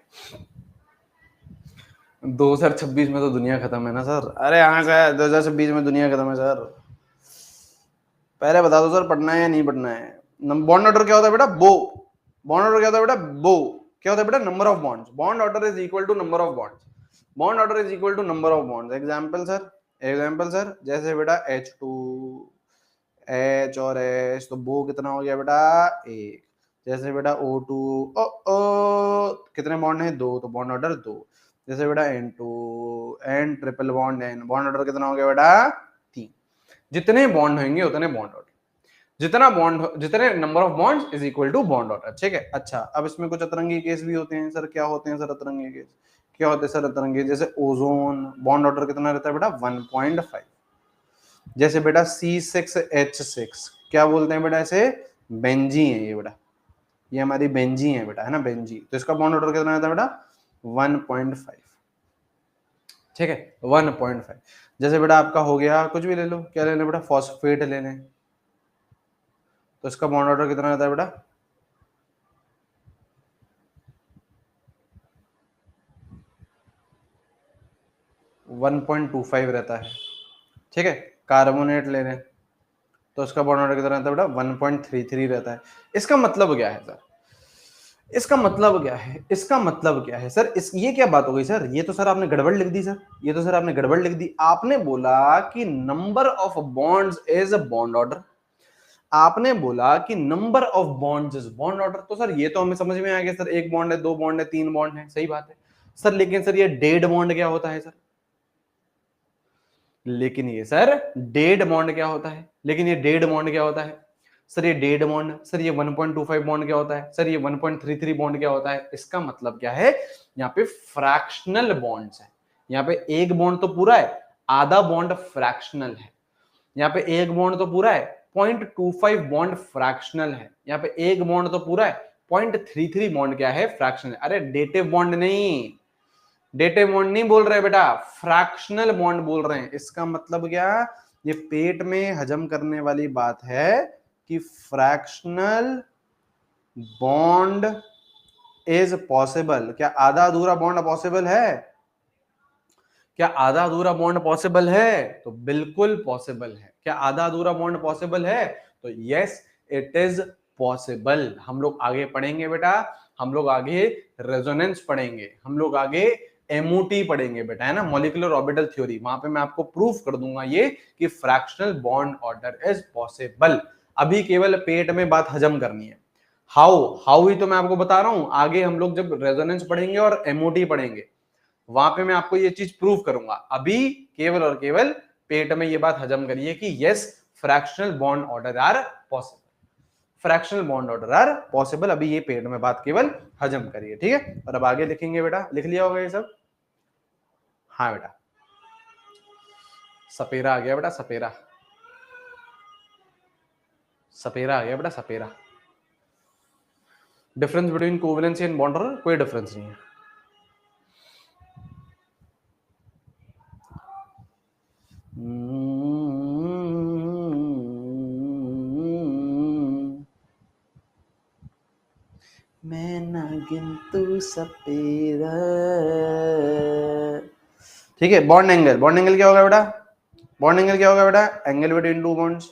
2026 में तो दुनिया खत्म है ना सर। अरे हाँ सर, 2026 में दुनिया खत्म है सर। पहले बता दो सर, पढ़ना है या नहीं पढ़ना है? बॉन्ड ऑर्डर क्या होता है बेटा? बो। बॉन्ड ऑर्डर क्या होता है बेटा? बो। क्या होता है बेटा? Number of bonds. Bond order is equal to number of bonds. Bond order is equal to number of bonds. Example sir, example sir, जैसे बेटा H2, H और H, तो बो कितना हो गया बेटा? एक। जैसे बेटा O2, ओ कितने बॉन्ड हैं? दो, तो बॉन्ड ऑर्डर दो। जैसे बेटा N2, N triple bond N, bond order कितना हो गया बेटा? तीन। जितने बॉन्ड होंगे उतने बॉन्ड ऑर्डर, जितना बॉन्ड, जितने number of bonds is equal to bond order. ठीक है, अच्छा अब इसमें कुछ अतरंगी केस भी होते हैं सर। क्या होते हैं सर अतरंगी केस? क्या होते हैं सर अतरंगी? जैसे ओजोन, बॉन्ड ऑर्डर कितना रहता है बेटा? 1.5। जैसे बेटा C6H6, क्या बोलते हैं बेटा इसे? बेंजी है ये बेटा, ये हमारी बेंजी है बेटा, है ना, बेंजी। तो इसका बॉन्ड ऑर्डर कितना रहता है बेटा? 1.5। ठीक है, 1.5। जैसे बेटा आपका हो गया, कुछ भी ले लो, क्या ले लें बेटा? फॉस्फेट ले लें, तो इसका बॉन्ड ऑर्डर कितना रहता है बेटा? 1.25 रहता है। ठीक है, कार्बोनेट ले लें तो इसका बॉन्ड ऑर्डर कितना रहता है बेटा? 1.33 रहता है। इसका मतलब क्या है सर? इसका मतलब क्या है? इसका मतलब क्या है सर? इस ये क्या बात हो गई सर? ये तो सर आपने गड़बड़ लिख दी सर, ये तो सर आपने गड़बड़ लिख दी। आपने बोला कि number of bonds is bond order, आपने बोला कि number of bonds is bond order. तो सर ये तो हमें समझ में आ गया सर, एक बॉन्ड है, दो बॉन्ड है, तीन बॉन्ड है, सही बात है सर। लेकिन सर ये डेड बॉन्ड क्या होता है सर? लेकिन ये सर डेड बॉन्ड क्या होता है? लेकिन ये डेड बॉन्ड क्या होता है सर? ये डेड बॉन्ड, सर ये 1.25 बॉन्ड क्या होता है? सर ये 1.33 बॉन्ड क्या होता है? इसका मतलब क्या है? यहाँ पे फ्रैक्शनल बॉन्ड्स है। यहाँ पे एक बॉन्ड तो पूरा है, आधा बॉन्ड फ्रैक्शनल है। यहाँ पे एक बॉन्ड तो पूरा है, 0.25 बॉन्ड फ्रैक्शनल है। यहाँ पे एक बॉन्ड तो पूरा है, 0.33 बॉन्ड क्या है? फ्रैक्शनल। अरे डेटिव बॉन्ड नहीं, डेटिव बॉन्ड नहीं बोल रहे बेटा, फ्रैक्शनल बॉन्ड बोल रहे हैं। इसका मतलब क्या? ये पेट में हजम करने वाली बात है कि फ्रैक्शनल बॉन्ड इज पॉसिबल। क्या आधा अधूरा बॉन्ड पॉसिबल है? क्या आधा अधूरा बॉन्ड पॉसिबल है? तो बिल्कुल पॉसिबल है। क्या आधा अधूरा बॉन्ड पॉसिबल है? तो यस इट इज पॉसिबल। हम लोग आगे पढ़ेंगे बेटा, हम लोग आगे रेजोनेंस पढ़ेंगे, हम लोग आगे एमओटी पढ़ेंगे बेटा, है ना, मॉलिक्यूलर ऑर्बिटल थ्योरी। वहां पे मैं आपको प्रूफ कर दूंगा ये कि fractional bond order is possible. अभी केवल पेट में बात हजम करनी है। हाउ हाउ ही तो मैं आपको बता रहा हूं। आगे हम लोग जब रेजोनेंस पढ़ेंगे और एमओटी पढ़ेंगे, वहां पे मैं आपको ये चीज प्रूव करूंगा। अभी केवल और केवल पेट में ये बात हजम करिए कि yes fractional bond order are possible, fractional bond order are possible. अभी ये पेट में बात केवल हजम करिए, ठीक है। और अब आगे लिखेंगे बेटा, लिख लिया होगा ये सब? हाँ बेटा, सपेरा आ गया बेटा, सपेरा, सपेरा आ गया बेटा, सपेरा। Difference between covalency and bond order, कोई डिफरेंस नहीं है। मैं नागिन तू सपेरा। ठीक है, बॉन्ड एंगल, बॉन्ड एंगल क्या होगा बेटा? बॉन्ड एंगल क्या होगा बेटा? Angle between two bonds,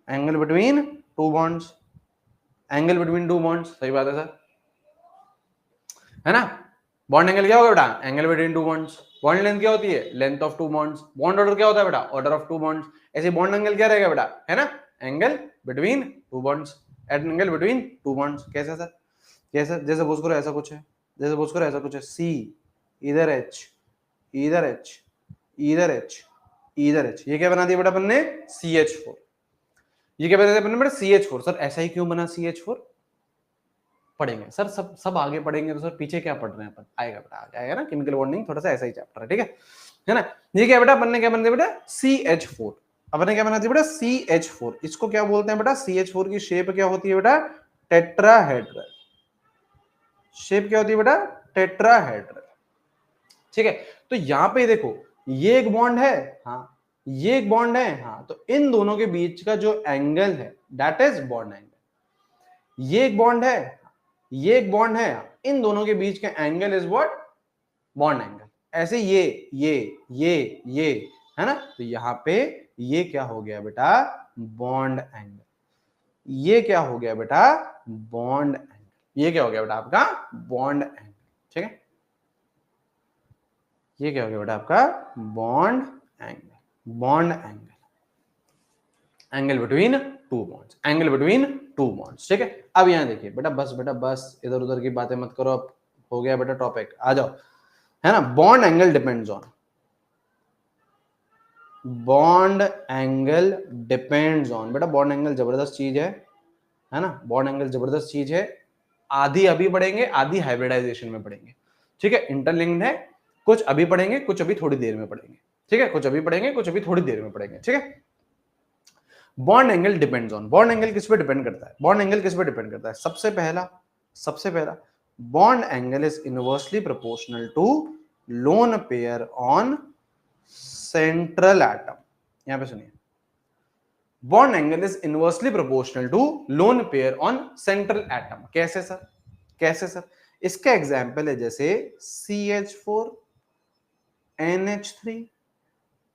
angle between two bonds. Angle between two bonds, सही बात है सर, है ना। बॉन्ड एंगल क्या होगा बेटा, angle between two bonds. Bond length क्या होती है, length of two bonds. Bond order क्या होता है बेटा, ऑर्डर ऑफ टू बॉन्ड्स। ऐसे बॉन्ड एंगल क्या रहेगा बेटा, है ना, angle between two bonds, angle between two bonds. कैसे सर, कैसे, जैसे सपोज करो ऐसा कुछ है, जैसे सपोज करो ऐसा कुछ है, सी इधर एच, इधर एच, इधर एच, इधर एच, ये क्या बना दिया बेटा अपन ने, CH4। ये क्या बना दिया अपन ने बेटा, CH4। सर ऐसा ही क्यों बना CH4, पढ़ेंगे सर, सब आगे पढ़ेंगे तो सर पीछे क्या पढ़ रहे हैं अपन, आएगा बेटा, आगे आएगा ना, केमिकल बॉन्डिंग थोड़ा सा ऐसा ही चैप्टर है, ठीक है ना। ये क्या बेटा, अपन ने क्या बना दिया बेटा, CH4। अपन ने क्या बना दिया बेटा, CH4। इसको क्या बोलते हैं बेटा, CH4 की शेप क्या होती है बेटा, टेट्राहेड्रल। शेप क्या होती है बेटा, टेट्राहेड्रल, ठीक है। तो यहां पे देखो, ये एक बॉन्ड है, हाँ, ये एक बॉन्ड है, हाँ, तो इन दोनों के बीच का जो एंगल है दैट इज बॉन्ड एंगल। ये एक बॉन्ड है, ये एक बॉन्ड है, इन दोनों के बीच का angle is what, bond angle. ऐसे ये है ना, तो यहां पे ये क्या हो गया बेटा, बॉन्ड एंगल। ये क्या हो गया बेटा, बॉन्ड एंगल। ये क्या हो गया बेटा आपका, बॉन्ड एंगल, ठीक है। ये क्या हो गया बेटा आपका, bond angle, bond angle, angle between two bonds, angle between two bonds, ठीक है। अब यहां देखिए बेटा, बस इधर उधर की बातें मत करो, अब हो गया बेटा टॉपिक, आ जाओ, है ना। Bond angle depends on, bond angle depends on, बेटा बॉन्ड एंगल जबरदस्त चीज है ना, बॉन्ड एंगल जबरदस्त चीज है। आधी अभी पढ़ेंगे, आधी हाइब्रिडाइजेशन में पढ़ेंगे, ठीक है, इंटरलिंक्ड है। कुछ अभी पढ़ेंगे, कुछ अभी थोड़ी देर में पढ़ेंगे, ठीक है, कुछ अभी पढ़ेंगे, कुछ अभी थोड़ी देर में पढ़ेंगे, ठीक है। Bond angle depends on, bond angle किस पे डिपेंड करता है, बॉन्ड एंगल किस पे डिपेंड करता है, सबसे पहला bond angle is inversely proportional to lone pair on central atom. यहां पे सुनिए, bond angle is inversely proportional to lone pair on central atom. कैसे सर, कैसे सर, इसका एग्जांपल है जैसे CH4 NH3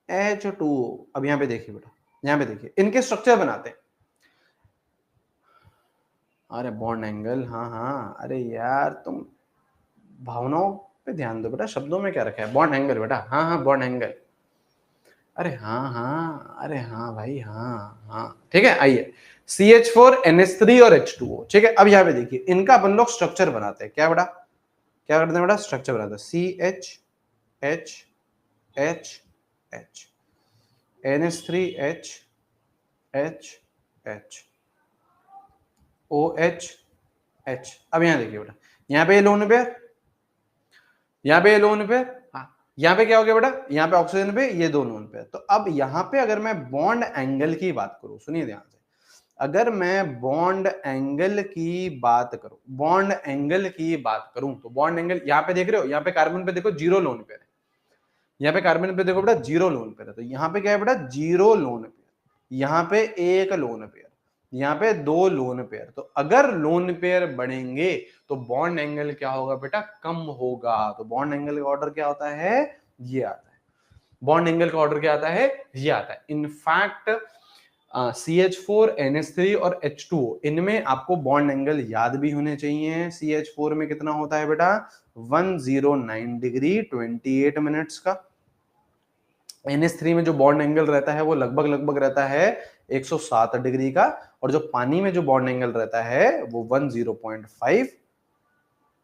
H2O। अब यहां पे देखिए बेटा, यहां पे देखिए, इनके स्ट्रक्चर बनाते हैं। अरे बॉन्ड एंगल, हाँ हाँ, अरे यार तुम भावनाओं पे ध्यान दो बेटा, शब्दों में क्या रखा है, बॉन्ड एंगल बेटा, हाँ हाँ बॉन्ड एंगल, अरे हाँ हाँ, अरे हाँ भाई, हाँ हाँ, ठीक है। आइए, CH4 NH3 और H2O, ठीक है। अब यहाँ पे देखिए, इनका अपन लोग स्ट्रक्चर बनाते हैं, क्या बेटा, क्या करते हैं बेटा, स्ट्रक्चर बनाते हैं। CH H H H NH3H H H OH H। अब यहाँ देखिए बेटा, यहाँ पे लोन पेयर, यहाँ पे लोन पेयर, हाँ, यहाँ पे क्या हो गया बेटा, यहाँ पे ऑक्सीजन पे ये दो लोन पेयर। तो अब यहाँ पे अगर मैं बॉन्ड एंगल की बात करूं, सुनिए ध्यान से, अगर मैं बॉन्ड एंगल की बात करूं, बॉन्ड एंगल की बात करूं, तो बॉन्ड एंगल यहाँ पे देख रहे हो, यहाँ पे कार्बन पे देखो जीरो लोन पेयर है, यहाँ पे कार्बन पे देखो बेटा जीरो लोन पेयर है, तो यहाँ पे क्या है बेटा, जीरो लोन पेयर, यहाँ पे एक लोन पेयर, यहाँ पे दो लोन पेयर। तो अगर लोन पेयर बढ़ेंगे तो बॉन्ड एंगल क्या होगा बेटा, कम होगा। तो बॉन्ड एंगल का ऑर्डर क्या होता है, ये आता है, बॉन्ड एंगल का ऑर्डर क्या आता है, ये आता है। इनफैक्ट CH4 NH3 और H2O, इनमें आपको बॉन्ड एंगल याद भी होने चाहिए। CH4 में कितना होता है बेटा, 109 डिग्री 28 मिनट्स का। NH3 में जो बॉन्ड एंगल रहता है वो लगभग रहता है 107 डिग्री का, और जो पानी में जो बॉन्ड एंगल रहता है वो 10.5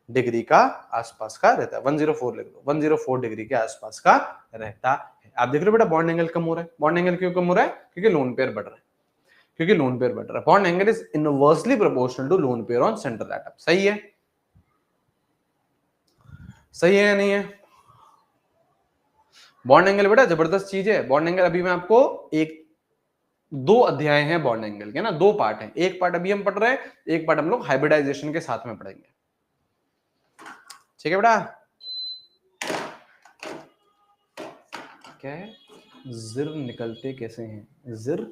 डिग्री का आसपास का रहता है। 104 लिख दो, 104 डिग्री के आसपास का रहता है। आप देख रहे हो बेटा, बॉन्ड एंगल कम हो रहा है। बॉन्ड एंगल क्यों कम हो रहा है, क्योंकि लोन पेयर बढ़ रहा है, क्योंकि लोन पेयर बढ़ रहा है। Bond angle is inversely proportional to lone pair on central atom. सही है, सही है या नहीं है। बॉन्ड एंगल बेटा जबरदस्त चीज है। बॉन्ड एंगल अभी मैं आपको दो अध्याय हैं बॉन्ड एंगल के ना, दो पार्ट हैं। एक पार्ट अभी हम पढ़ रहे हैं, एक पार्ट हम लोग हाइब्रिडाइजेशन के साथ में पढ़ेंगे, ठीक है बेटा। क्या है, जिर निकलते कैसे हैं, जिर,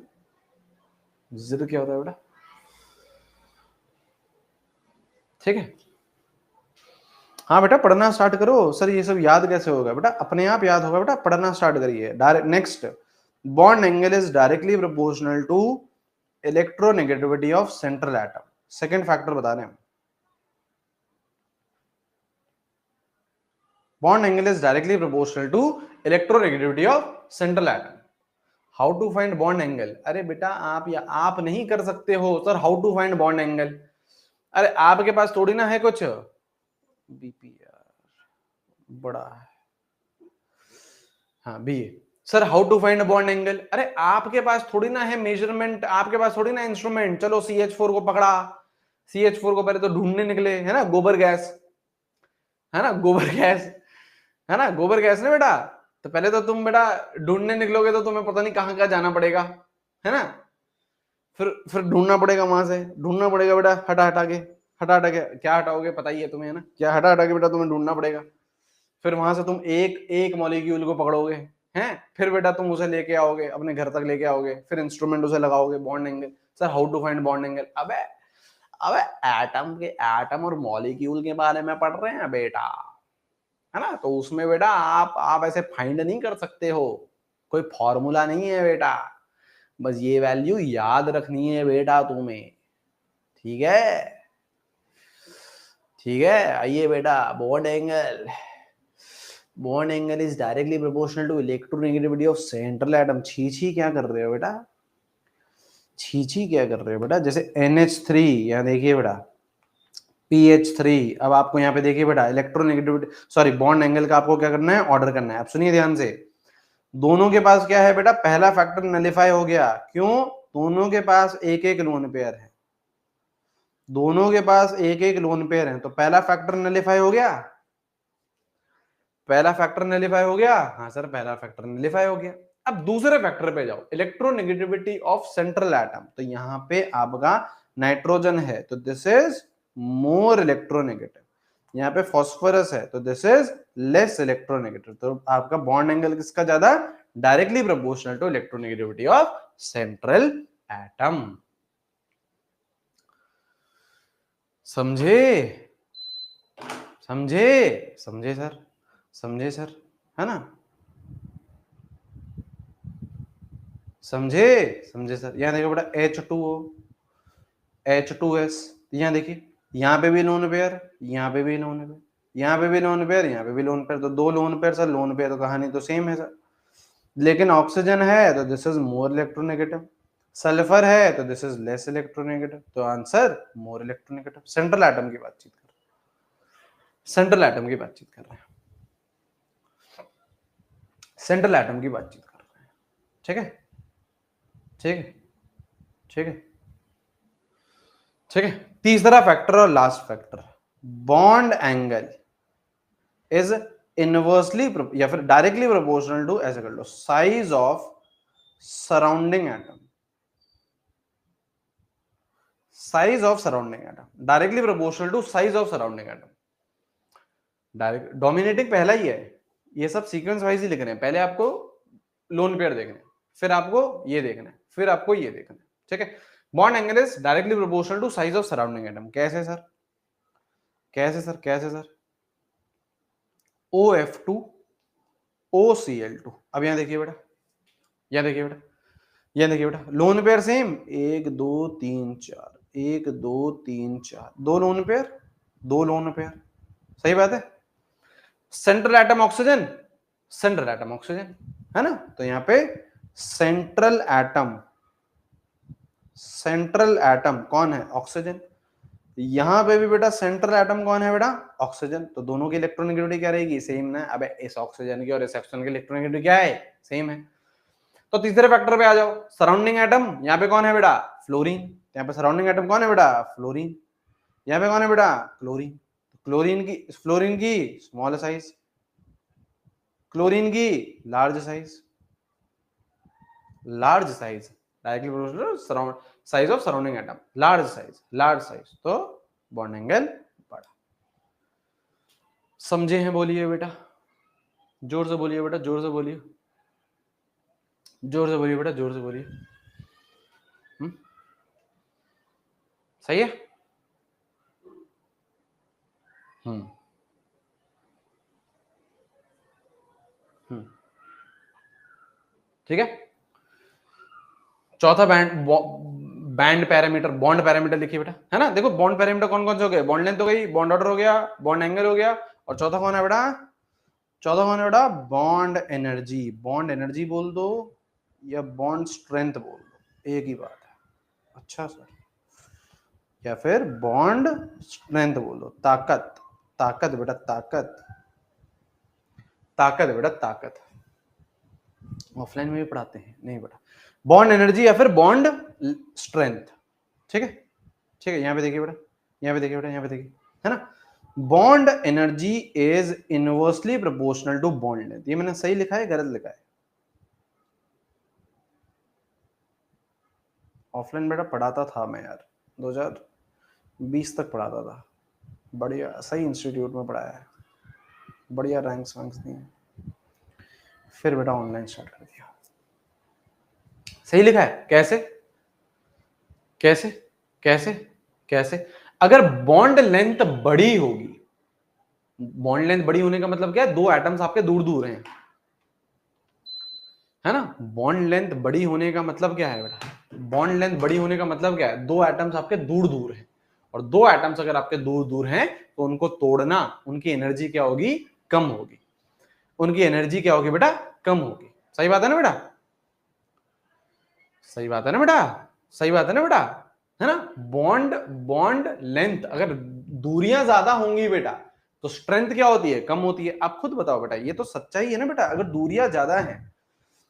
जिर क्या होता है बेटा, ठीक है। हाँ बेटा पढ़ना स्टार्ट करो। सर ये सब याद कैसे होगा बेटा, अपने आप याद होगा बेटा, पढ़ना स्टार्ट करिए। Direct next, bond angle is directly proportional to electronegativity of central atom. Second factor बता रहे हैं, bond angle is directly proportional to electronegativity of central atom. How to find bond angle? अरे बेटा आप या आप नहीं कर सकते हो sir how to find bond angle. अरे आपके पास थोड़ी ना है कुछ बीपी यार बड़ा है, हाँ बी sir how to find bond angle. अरे आपके पास थोड़ी ना है मेजरमेंट, आपके पास थोड़ी ना इंस्ट्रूमेंट। चलो CH4 को पकड़ा, CH4 को पहले तो ढूंढने निकले, है ना, गोबर गैस, है ना, गोबर गैस, है ना, गोबर गैस ना बेटा। तो पहले तो तुम बेटा ढूंढने निकलोगे तो तुम्हें पता नहीं कहाँ कहाँ जाना पड़ेगा, है ना। फिर ढूंढना पड़ेगा, वहां से ढूंढना पड़ेगा बेटा, हटा हटा के, हटा हटा के क्या हटाओगे पता ही है तुम्हें, है ना, क्या हटा हटा के बेटा तुम्हें ढूंढना पड़ेगा। फिर वहां से तुम एक एक मॉलिक्यूल को पकड़ोगे, हैं, फिर बेटा तुम उसे लेके आओगे अपने घर तक लेके आओगे, फिर इंस्ट्रूमेंट उसे लगाओगे, bond angle. Sir how to find bond angle? अबे अबे एटम और मॉलिक्यूल के बारे में पढ़ रहे हैं बेटा, है ना, तो उसमें बेटा आप ऐसे फाइंड नहीं कर सकते हो, कोई फॉर्मूला नहीं है बेटा, बस ये वैल्यू याद रखनी है बेटा तुम्हें, ठीक है, ठीक है। आइए बेटा, bond angle, bond angle is directly proportional to electronegativity of central atom. छी छी क्या कर रहे हो बेटा, छी छी क्या कर रहे हो बेटा। जैसे NH3, यहाँ देखिए बेटा PH3, अब आपको यहाँ पे देखिए बेटा इलेक्ट्रोनेगेटिविटी सॉरी बॉन्ड एंगल का आपको क्या करना है, ऑर्डर करना है। आप सुनिए ध्यान से, दोनों के पास क्या है बेटा, पहला फैक्टर नलिफाई हो गया, क्यों? दोनों के पास एक एक लोन पेयर है, दोनों के पास एक एक लोन पेयर है, तो पहला फैक्टर नलिफाई हो गया, पहला फैक्टर नलिफाई हो गया, हाँ सर पहला फैक्टर नलिफाई हो गया। अब दूसरे फैक्टर पे जाओ, इलेक्ट्रोनेगेटिविटी ऑफ सेंट्रल एटम, तो यहां पे आपका नाइट्रोजन है तो दिस इज मोर इलेक्ट्रोनेगेटिव, यहाँ पे फॉस्फोरस है तो दिस इज लेस इलेक्ट्रोनेगेटिव, तो आपका बॉन्ड एंगल किसका ज्यादा? Directly proportional to electronegativity of central atom. समझे? समझे? समझे सर, समझे सर, है ना, समझे? समझे सर। यहाँ देखो बेटा H2O H2S, यहाँ देखिए, यहाँ पे भी लोन पेयर, यहाँ पे भी लोन पेयर, यहाँ पे भी लोन पेयर, यहाँ पे भी लोन पेयर, तो दो lone pair sir, lone pair तो कहानी तो सेम है सर, लेकिन ऑक्सीजन है तो this is more electronegative, sulphur है तो दिस इज लेस इलेक्ट्रोनेगेटिव, तो answer more electronegative. Central atom की बातचीत कर रहे हैं, सेंट्रल एटम की बातचीत कर रहे हैं, सेंट्रल एटम की बातचीत कर रहे हैं, ठीक है, ठीक है, ठीक है, ठीक है। तीसरा फैक्टर और last factor, bond angle is inversely या फिर डायरेक्टली प्रोपोर्शनल टू, ऐसे कर लो, size of surrounding atom, size of surrounding atom directly proportional to size of surrounding atom. Direct dominating पहला ही है, ये सब सीक्वेंस वाइज ही लिख रहे हैं, पहले आपको लोन पेयर देखने, फिर आपको ये देखना है, फिर आपको ये देखना है, ठीक है। Bond angle is directly proportional to size of surrounding atom. कैसे सर, कैसे सर, कैसे सर? OF2 OCl2, अब यहां देखिए बेटा, यहां देखिए बेटा, यहां देखिए बेटा, लोन पेयर सेम, 1 2 3 4, 1 2 3 4, दो लोन पेयर, दो लोन पेयर, सही बात है। Central atom oxygen, central atom oxygen, है ना, तो यहां पे सेंट्रल एटम, सेंट्रल एटम कौन है? ऑक्सीजन। यहां पे भी बेटा सेंट्रल एटम कौन है बेटा? ऑक्सीजन, तो दोनों की इलेक्ट्रोनेगेटिविटी क्या रहेगी? सेम ना। अबे इस ऑक्सीजन की और इस ऑक्सीजन की इलेक्ट्रोनेगेटिविटी क्या है? सेम है। तो तीसरे फैक्टर पे आ जाओ, सराउंडिंग एटम, यहाँ पे कौन है बेटा? फ्लोरीन, यहाँ पे सराउंडिंग एटम कौन है बेटा? फ्लोरीन, यहाँ पे कौन है बेटा? क्लोरीन, फ्लोरीन की स्मॉल साइज, क्लोरीन की large size, large size, directly proportional surround size of surrounding atom, large size, large size, तो बॉन्ड एंगल बड़ा। समझे हैं? बोलिए बेटा, जोर से बोलिए बेटा, जोर से बोलिए, जोर से बोलिए बेटा, जोर से बोलिए। सही है? हम्म, ठीक है। चौथा बैंड पैरामीटर, बॉन्ड पैरामीटर लिखिए बेटा, है ना। देखो बॉन्ड पैरामीटर कौन कौन से हो गए, बॉन्ड लेंथ हो गई, बॉन्ड ऑर्डर हो गया, बॉन्ड एंगल हो गया, और चौथा कौन है बेटा, चौथा कौन है बेटा, बॉन्ड एनर्जी। बॉन्ड एनर्जी बोल दो या बॉन्ड स्ट्रेंथ बोल दो, एक ही बात है। अच्छा सर, या फिर बॉन्ड स्ट्रेंथ बोल दो, ताकत, ताकत बेटा ताकत, ताकत बेटा ताकत। ऑफलाइन में भी पढ़ाते हैं, नहीं बेटा, बॉन्ड एनर्जी या फिर बॉन्ड स्ट्रेंथ, ठीक है, ठीक है। यहाँ पे देखिए बेटा, यहाँ पे देखिए बेटा, यहाँ पे देखिए, है ना। Bond energy is inversely proportional to bond length. ये मैंने सही लिखा है गलत लिखा है? ऑफलाइन बेटा पढ़ाता था मैं यार, 2020 तक पढ़ाता था, बढ़िया सही इंस्टीट्यूट में पढ़ाया है, बढ़िया रैंक्स वैंक्स दिए, फिर बेटा ऑनलाइन स्टार्ट कर दिया। सही लिखा है? कैसे कैसे कैसे कैसे? अगर बॉन्ड लेंथ बड़ी होगी, बॉन्ड लेंथ बड़ी होने का मतलब क्या है, दो एटम्स आपके दूर दूर हैं, है ना। बॉन्ड लेंथ बड़ी होने का मतलब क्या है बेटा, बॉन्ड लेंथ बड़ी होने का मतलब क्या है, दो एटम्स आपके दूर दूर हैं, और दो एटम्स अगर आपके दूर दूर हैं तो उनको तोड़ना, उनकी एनर्जी क्या होगी, कम होगी, उनकी एनर्जी क्या होगी बेटा, कम होगी। सही बात है ना बेटा, सही बात है ना बेटा, सही बात है ना बेटा, है ना। बॉन्ड बॉन्ड लेंथ अगर दूरियां ज्यादा होंगी बेटा तो स्ट्रेंथ क्या होती है, कम होती है। आप खुद बताओ बेटा, ये तो सच्चाई है ना बेटा। अगर दूरियां ज्यादा है,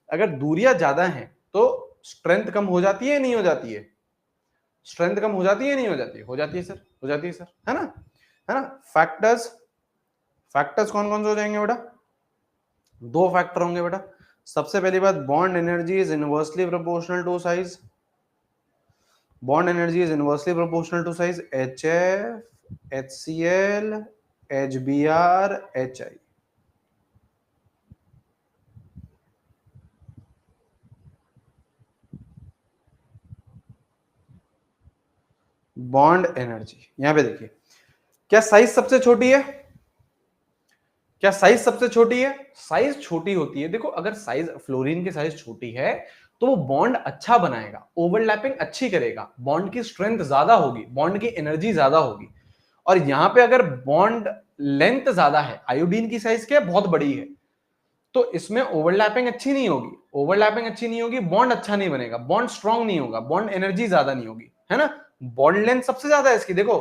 अगर दूरियां ज्यादा हैं तो स्ट्रेंथ कम हो जाती है, नहीं हो जाती है, स्ट्रेंथ कम हो जाती है, नहीं हो जाती है, हो जाती है सर, हो जाती है सर, है ना, है ना। फैक्टर्स, फैक्टर्स कौन कौन से हो जाएंगे बेटा, दो फैक्टर होंगे बेटा। सबसे पहली बात, bond energy is inversely proportional to size, bond energy is inversely proportional to size, HF, HCl, HBr, HI। Bond energy, यहां पे देखिए, क्या साइज सबसे छोटी है, क्या साइज सबसे छोटी है, साइज छोटी होती है। देखो अगर साइज, फ्लोरीन की साइज छोटी है तो वो बॉन्ड अच्छा बनाएगा, ओवरलैपिंग अच्छी करेगा, बॉन्ड की स्ट्रेंथ ज्यादा होगी, बॉन्ड की एनर्जी ज्यादा होगी। और यहां पे अगर बॉन्ड लेंथ ज्यादा है, आयोडीन की साइज क्या है, बहुत बड़ी है, तो इसमें ओवरलैपिंग अच्छी नहीं होगी, ओवरलैपिंग अच्छी नहीं होगी, बॉन्ड अच्छा नहीं बनेगा, बॉन्ड स्ट्रांग नहीं होगा, बॉन्ड एनर्जी ज्यादा नहीं होगी, है ना। बॉन्ड लेंथ सबसे ज्यादा है इसकी, देखो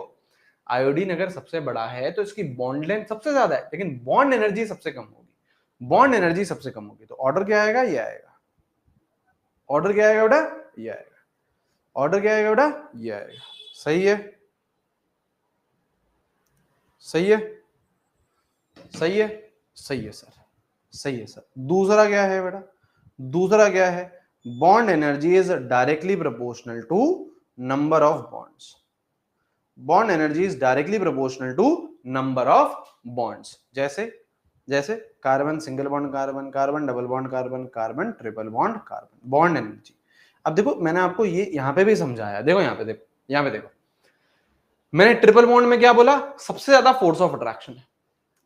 आयोडीन अगर सबसे बड़ा है तो इसकी बॉन्ड लेंथ सबसे ज्यादा है, लेकिन बॉन्ड एनर्जी सबसे कम होगी, बॉन्ड एनर्जी सबसे कम होगी। तो ऑर्डर क्या आएगा, ये आएगा, ऑर्डर क्या आएगा बेटा, ये आएगा, ऑर्डर क्या आएगा बेटा, ये आएगा। सही है, सही है, सही है, सही है सर, सही है सर। दूसरा क्या है बेटा, दूसरा क्या है, bond energy is directly proportional to number of bonds, bond energy is directly proportional to number of bonds. जैसे जैसे carbon single bond carbon, carbon double bond carbon, carbon triple bond carbon, bond energy. अब देखो मैंने आपको ये यहां पे भी समझाया, देखो यहां पे देखो, यहां पे देखो, मैंने ट्रिपल बॉन्ड में क्या बोला, सबसे ज्यादा फोर्स ऑफ अट्रैक्शन है।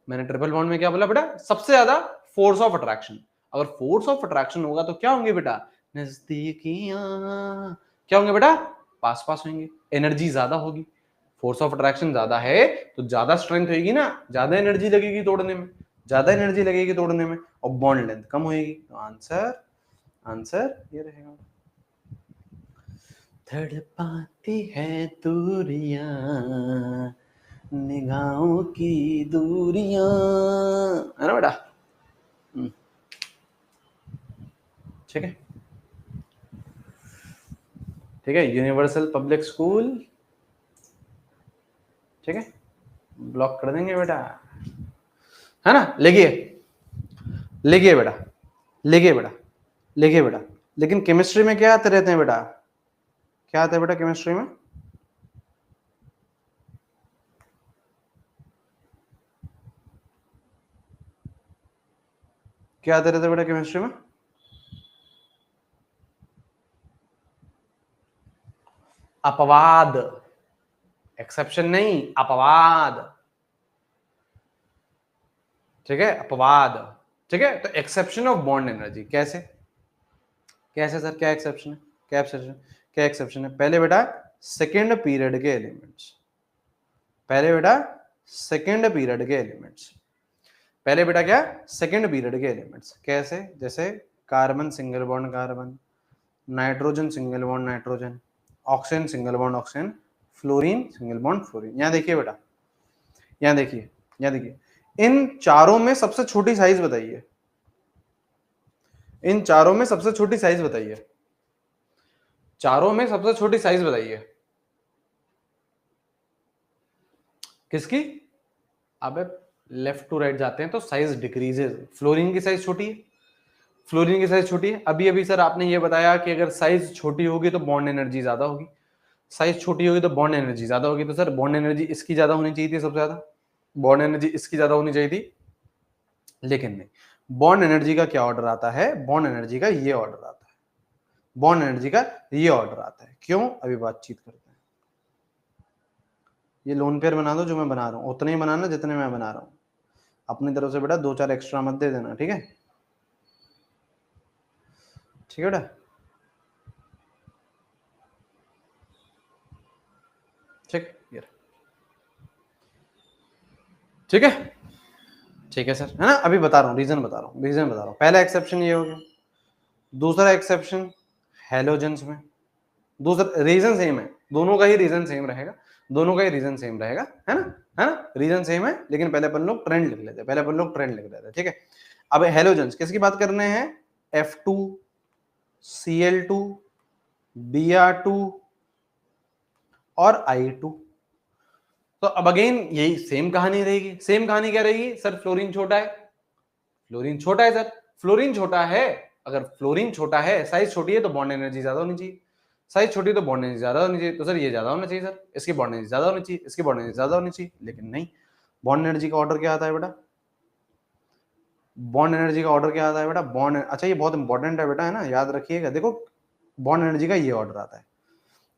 मैंने ट्रिपल बॉन्ड में क्या बोला बेटा, सबसे ज्यादा फोर्स ऑफ अट्रैक्शन। अगर फोर्स ऑफ अट्रैक्शन होगा तो क्या होंगे बेटा, नजदीकियां, क्या होंगे बेटा, पास पास होंगे, एनर्जी ज्यादा होगी। फोर्स ऑफ अट्रैक्शन ज्यादा है तो ज्यादा स्ट्रेंथ होगी ना, ज्यादा एनर्जी लगेगी तोड़ने में, ज्यादा एनर्जी लगेगी तोड़ने में, और बॉन्ड लेंथ कम होगी। तो आंसर, आंसर ये रहेगा। तड़पाती है दूरियां, निगाहों की दूरियां, है ना बेटा। ठीक है, ठीक है, यूनिवर्सल पब्लिक स्कूल, ठीक है, ब्लॉक कर देंगे बेटा, है ना। लिखिए, लिखिए बेटा, लिखिए बेटा, लिखिए बेटा। लेकिन केमिस्ट्री में क्या आते रहते हैं बेटा, क्या आता है बेटा केमिस्ट्री में, क्या आते रहते हैं बेटा केमिस्ट्री में, अपवाद, एक्सेप्शन नहीं, अपवाद, ठीक है, अपवाद, ठीक है। तो एक्सेप्शन ऑफ बॉन्ड एनर्जी कैसे, कैसे सर, क्या एक्सेप्शन है, क्या एक्सेप्शन, क्या एक्सेप्शन है? पहले बेटा सेकेंड पीरियड के एलिमेंट्स, पहले बेटा सेकेंड पीरियड के एलिमेंट्स, पहले बेटा क्या? सेकेंड पीरियड के एलिमेंट्स। कैसे? जैसे carbon single bond carbon, nitrogen single bond nitrogen, oxygen single bond oxygen, fluorine single bond fluorine. यहां देखिए बेटा, यहां देखिए, यहां देखिए, इन चारों में सबसे छोटी साइज बताइए, इन चारों में सबसे छोटी साइज बताइए, चारों में सबसे छोटी साइज बताइए किसकी? अब लेफ्ट टू राइट जाते हैं तो साइज डिक्रीजेस। फ्लोरीन की साइज छोटी है, फ्लोरीन की साइज छोटी है। अभी अभी सर आपने ये बताया कि अगर साइज छोटी होगी तो बॉन्ड एनर्जी ज्यादा होगी, साइज छोटी होगी तो बॉन्ड एनर्जी ज्यादा होगी। तो सर बॉन्ड एनर्जी इसकी ज्यादा होनी चाहिए थी, सबसे ज्यादा बॉन्ड एनर्जी इसकी ज्यादा होनी चाहिए थी, लेकिन नहीं। बॉन्ड एनर्जी का क्या ऑर्डर आता है? बॉन्ड एनर्जी का ये ऑर्डर आता है, बॉन्ड एनर्जी का ये ऑर्डर आता है। क्यों? अभी बातचीत करते हैं। ये लोन पेयर बना दो जो मैं बना रहा हूं, उतने ही बनाना जितने मैं बना रहा हूं। अपनी तरफ से बेटा 2-4 एक्स्ट्रा मत दे देना, ठीक है? ठीक है बेटा, ठीक ये, ठीक है, ठीक है सर, है ना? अभी बता रहा हूँ, रीजन बता रहा हूँ, रीजन बता रहा हूँ। पहला एक्सेप्शन ये हो गया। दूसरा एक्सेप्शन हेलोजेंस में, दूसरा रीजन सेम है, दोनों का ही रीजन सेम रहेगा, दोनों का ही रीजन सेम रहेगा, है ना? है ना? रीजन सेम है, लेकिन पहले अपन लोग ट्रेंड लिख लेते हैं, पहले अपन लोग ट्रेंड लिख लेते हैं, ठीक है? अब हेलोजेंस किसकी बात कर रहे हैं? F2, Cl2, Br2 और I2। तो अब अगेन यही सेम कहानी रहेगी। सेम कहानी क्या रहेगी? सर फ्लोरीन छोटा है, फ्लोरीन छोटा है सर, फ्लोरीन छोटा है। अगर फ्लोरीन छोटा है, साइज छोटी है, तो बॉन्ड एनर्जी ज्यादा होनी चाहिए, साइज छोटी है तो बॉन्ड एनर्जी ज्यादा होनी चाहिए। तो सर ये ज्यादा होना चाहिए सर, इसकी बॉन्ड एनर्जी ज्यादा होनी चाहिए, इसकी बॉन्ड एनर्जी ज्यादा होनी चाहिए, लेकिन नहीं। बॉन्ड एनर्जी का ऑर्डर क्या आता है बेटा? बॉन्ड एनर्जी का ऑर्डर क्या आता है बेटा? बॉन्ड, अच्छा ये बहुत इंपॉर्टेंट है बेटा, है ना? याद रखिएगा। देखो बॉन्ड एनर्जी का ये ऑर्डर आता है,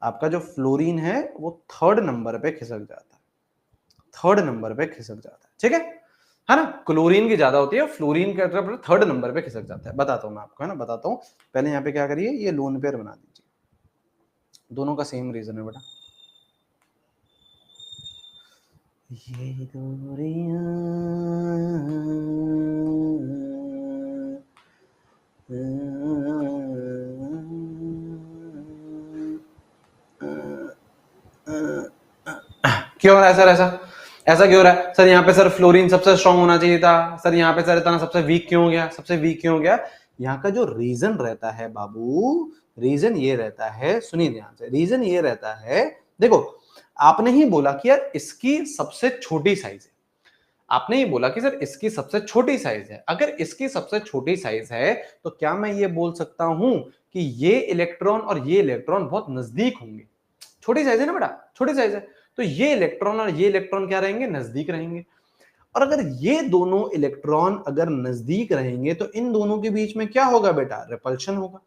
आपका जो फ्लोरीन है वो थर्ड नंबर पे खिसक जाता है, थर्ड नंबर पे खिसक जाता है, ठीक है ना? क्लोरीन की ज्यादा होती है, फ्लोरीन का थर्ड नंबर पे खिसक जाता है। बताता हूं मैं आपको, है ना? बताता हूं। पहले यहाँ पे क्या करिए, ये लोन पेयर बना दीजिए, दोनों का सेम रीजन है बेटा। ये दूरियां क्यों हो रहा है सर ऐसा? ऐसा क्यों हो रहा है सर? यहाँ पे सर फ्लोरीन सबसे स्ट्रांग होना चाहिए था सर, यहाँ पे सर इतना सबसे वीक क्यों हो गया? सबसे वीक क्यों हो गया? यहाँ का जो रीजन रहता है बाबू, रीजन ये रहता है, सुनिए ध्यान से, रीजन ये रहता है, देखो आपने ही बोला कि यार इसकी सबसे छोटी साइज है, आपने ही बोला कि सर इसकी सबसे छोटी साइज है। अगर इसकी सबसे छोटी साइज है तो क्या मैं ये बोल सकता हूं कि ये इलेक्ट्रॉन और ये इलेक्ट्रॉन बहुत नजदीक होंगे? छोटी साइज है ना बेटा, छोटी साइज है, तो ये इलेक्ट्रॉन और ये इलेक्ट्रॉन क्या रहेंगे? नजदीक रहेंगे। और अगर ये दोनों इलेक्ट्रॉन अगर नजदीक रहेंगे तो इन दोनों के बीच में क्या होगा बेटा? रिपल्शन होगा।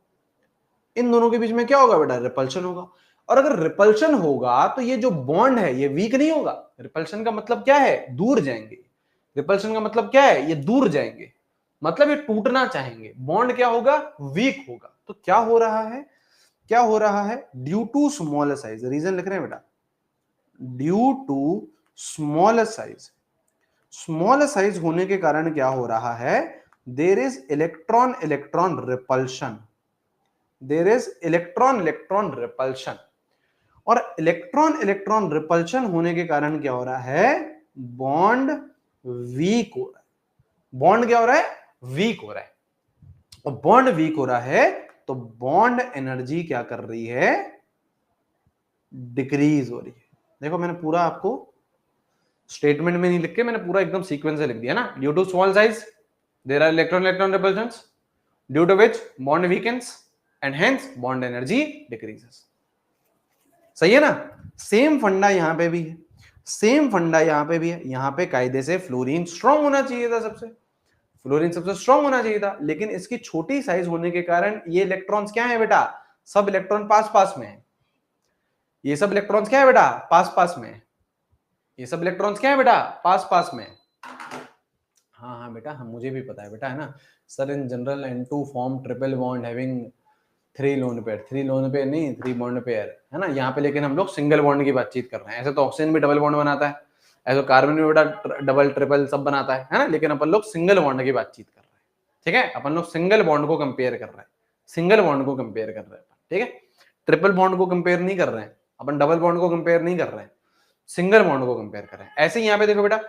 इन दोनों के बीच में क्या होगा बेटा? रिपल्शन होगा। और अगर रिपल्शन होगा तो ये जो बॉन्ड है ये वीक नहीं होगा। रिपल्शन का मतलब क्या है? दूर जाएंगे। रिपल्शन का मतलब क्या है? ये दूर जाएंगे, मतलब ये टूटना चाहेंगे। बॉन्ड क्या होगा? वीक होगा। तो क्या हो रहा है? क्या हो रहा है? Due to small size, reason लिख रहे हैं बेटा, due to small size, small size होने के कारण क्या हो रहा है? There is electron electron repulsion, there is electron electron repulsion. और इलेक्ट्रॉन इलेक्ट्रॉन रिपल्शन होने के कारण क्या हो रहा है? बॉन्ड वीक हो रहा है। बॉन्ड क्या हो रहा है? वीक हो रहा है। और बॉन्ड वीक हो रहा है तो बॉन्ड एनर्जी क्या कर रही है? डिक्रीज हो रही है। देखो मैंने पूरा आपको स्टेटमेंट में नहीं लिख के, मैंने पूरा एकदम सीक्वेंस से लिख दिया ना। Due to small size there are electron electron repulsions, due to which bond weakens and hence bond energy decreases. सही है ना? सेम फंडा यहां पे भी है, सेम फंडा यहां पे भी है। यहां पे कायदे से फ्लोरीन स्ट्रांग होना चाहिए था, सबसे फ्लोरीन सबसे स्ट्रांग होना चाहिए था, लेकिन इसकी छोटी साइज होने के कारण ये इलेक्ट्रॉन्स क्या है बेटा? सब इलेक्ट्रॉन पास पास में है। ये सब इलेक्ट्रॉन्स क्या है बेटा? पास पास में। ये सब इलेक्ट्रॉन्स क्या है बेटा? पास पास में। हाँ बेटा, हम मुझे भी पता है बेटा, है ना sir. In general N2 form triple bond having 3 lone pair, 3 lone pair नहीं, 3 बॉन्ड पेयर, है ना। यहाँ पे लेकिन हम लोग सिंगल बॉन्ड की बातचीत कर रहे हैं। ऐसे तो ऑक्सीजन भी डबल बॉन्ड बनाता है, ऐसे तो कार्बन भी बेटा डबल ट्रिपल सब बनाता है ना, लेकिन अपन लोग सिंगल बॉन्ड की बातचीत कर रहे हैं, ठीक है। अपन लोग सिंगल बॉन्ड को कंपेयर कर रहे हैं, सिंगल बॉन्ड को कंपेयर कर रहे हैं, ठीक है। ट्रिपल बॉन्ड को कंपेयर नहीं कर रहे हैं अपन, डबल बॉन्ड को कंपेयर नहीं कर रहे हैं, सिंगल बॉन्ड को कंपेयर कर रहे हैं। ऐसे ही यहाँ पे देखो बेटा,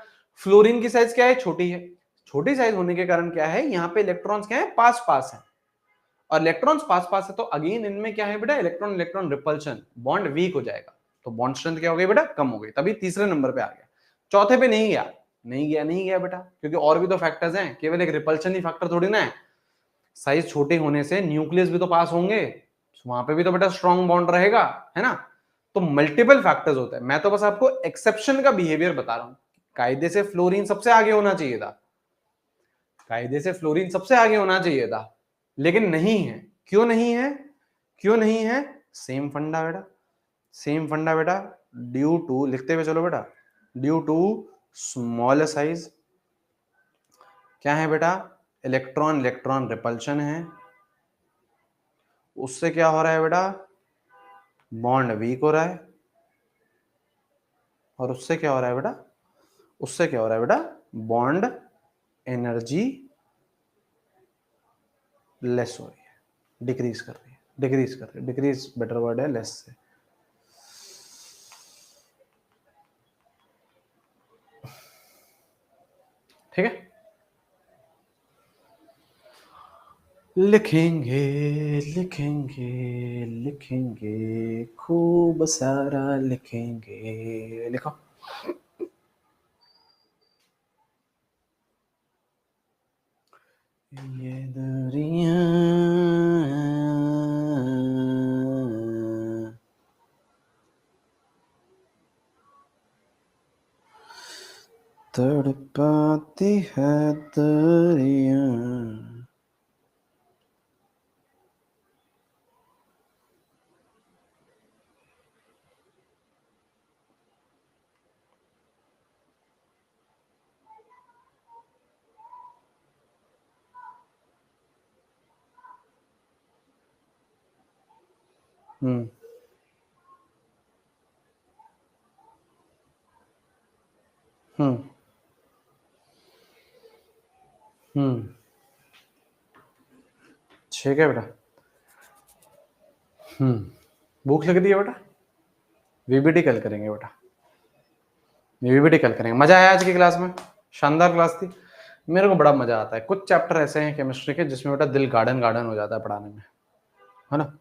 फ्लोरीन की साइज क्या है, छोटी है। छोटी साइज होने के कारण क्या है, यहाँ पे इलेक्ट्रॉन्स क्या है, पास पास है, और इलेक्ट्रॉन्स पास पास है, तो अगेन इनमें क्या है बेटा, electron electron repulsion, bond weak हो जाएगा, तो बॉन्ड स्ट्रेंथ क्या हो गई बेटा, कम हो गई, तभी तीसरे नंबर पे आ गया। चौथे पे नहीं गया, नहीं गया बेटा, क्योंकि और भी तो फैक्टर्स हैं, केवल एक रिपल्शन ही फैक्टर थोड़ी ना है। साइज छोटे होने से न्यूक्लियस भी तो पास होंगे, वहां पे भी तो बेटा स्ट्रॉन्ग बॉन्ड रहेगा, है ना। तो मल्टीपल फैक्टर्स होते हैं, मैं तो बस आपको एक्सेप्शन का बिहेवियर बता रहा हूं। कायदे से फ्लोरीन सबसे आगे होना चाहिए था, कायदे से फ्लोरीन सबसे आगे होना चाहिए था, लेकिन नहीं है। क्यों नहीं है, क्यों नहीं है, सेम फंडा बेटा, सेम फंडा बेटा, ड्यू टू, लिखते हुए चलो बेटा, ड्यू टू स्मॉल साइज, क्या है बेटा, इलेक्ट्रॉन इलेक्ट्रॉन रिपल्शन है, उससे क्या हो रहा है बेटा, बॉन्ड वीक हो रहा है, और उससे क्या हो रहा है बेटा, उससे क्या हो रहा है बेटा, बॉन्ड एनर्जी लेस हो रही है, डिक्रीज कर रही है, डिक्रीज कर रही है, डिक्रीज बेटर वर्ड है लेस से। ठीक है, लिखेंगे लिखेंगे लिखेंगे, खूब सारा लिखेंगे, लिखो। ये दुनिया तड़पाती है दरिया, ठीक है बेटा। भूख लग रही है बेटा, वीबीटी कल करेंगे बेटा, वीबीटी कल करेंगे। मजा आया आज की क्लास में, शानदार क्लास थी, मेरे को बड़ा मजा आता है। कुछ चैप्टर ऐसे हैं केमिस्ट्री के जिसमें बेटा दिल गार्डन गार्डन हो जाता है पढ़ाने में, है ना।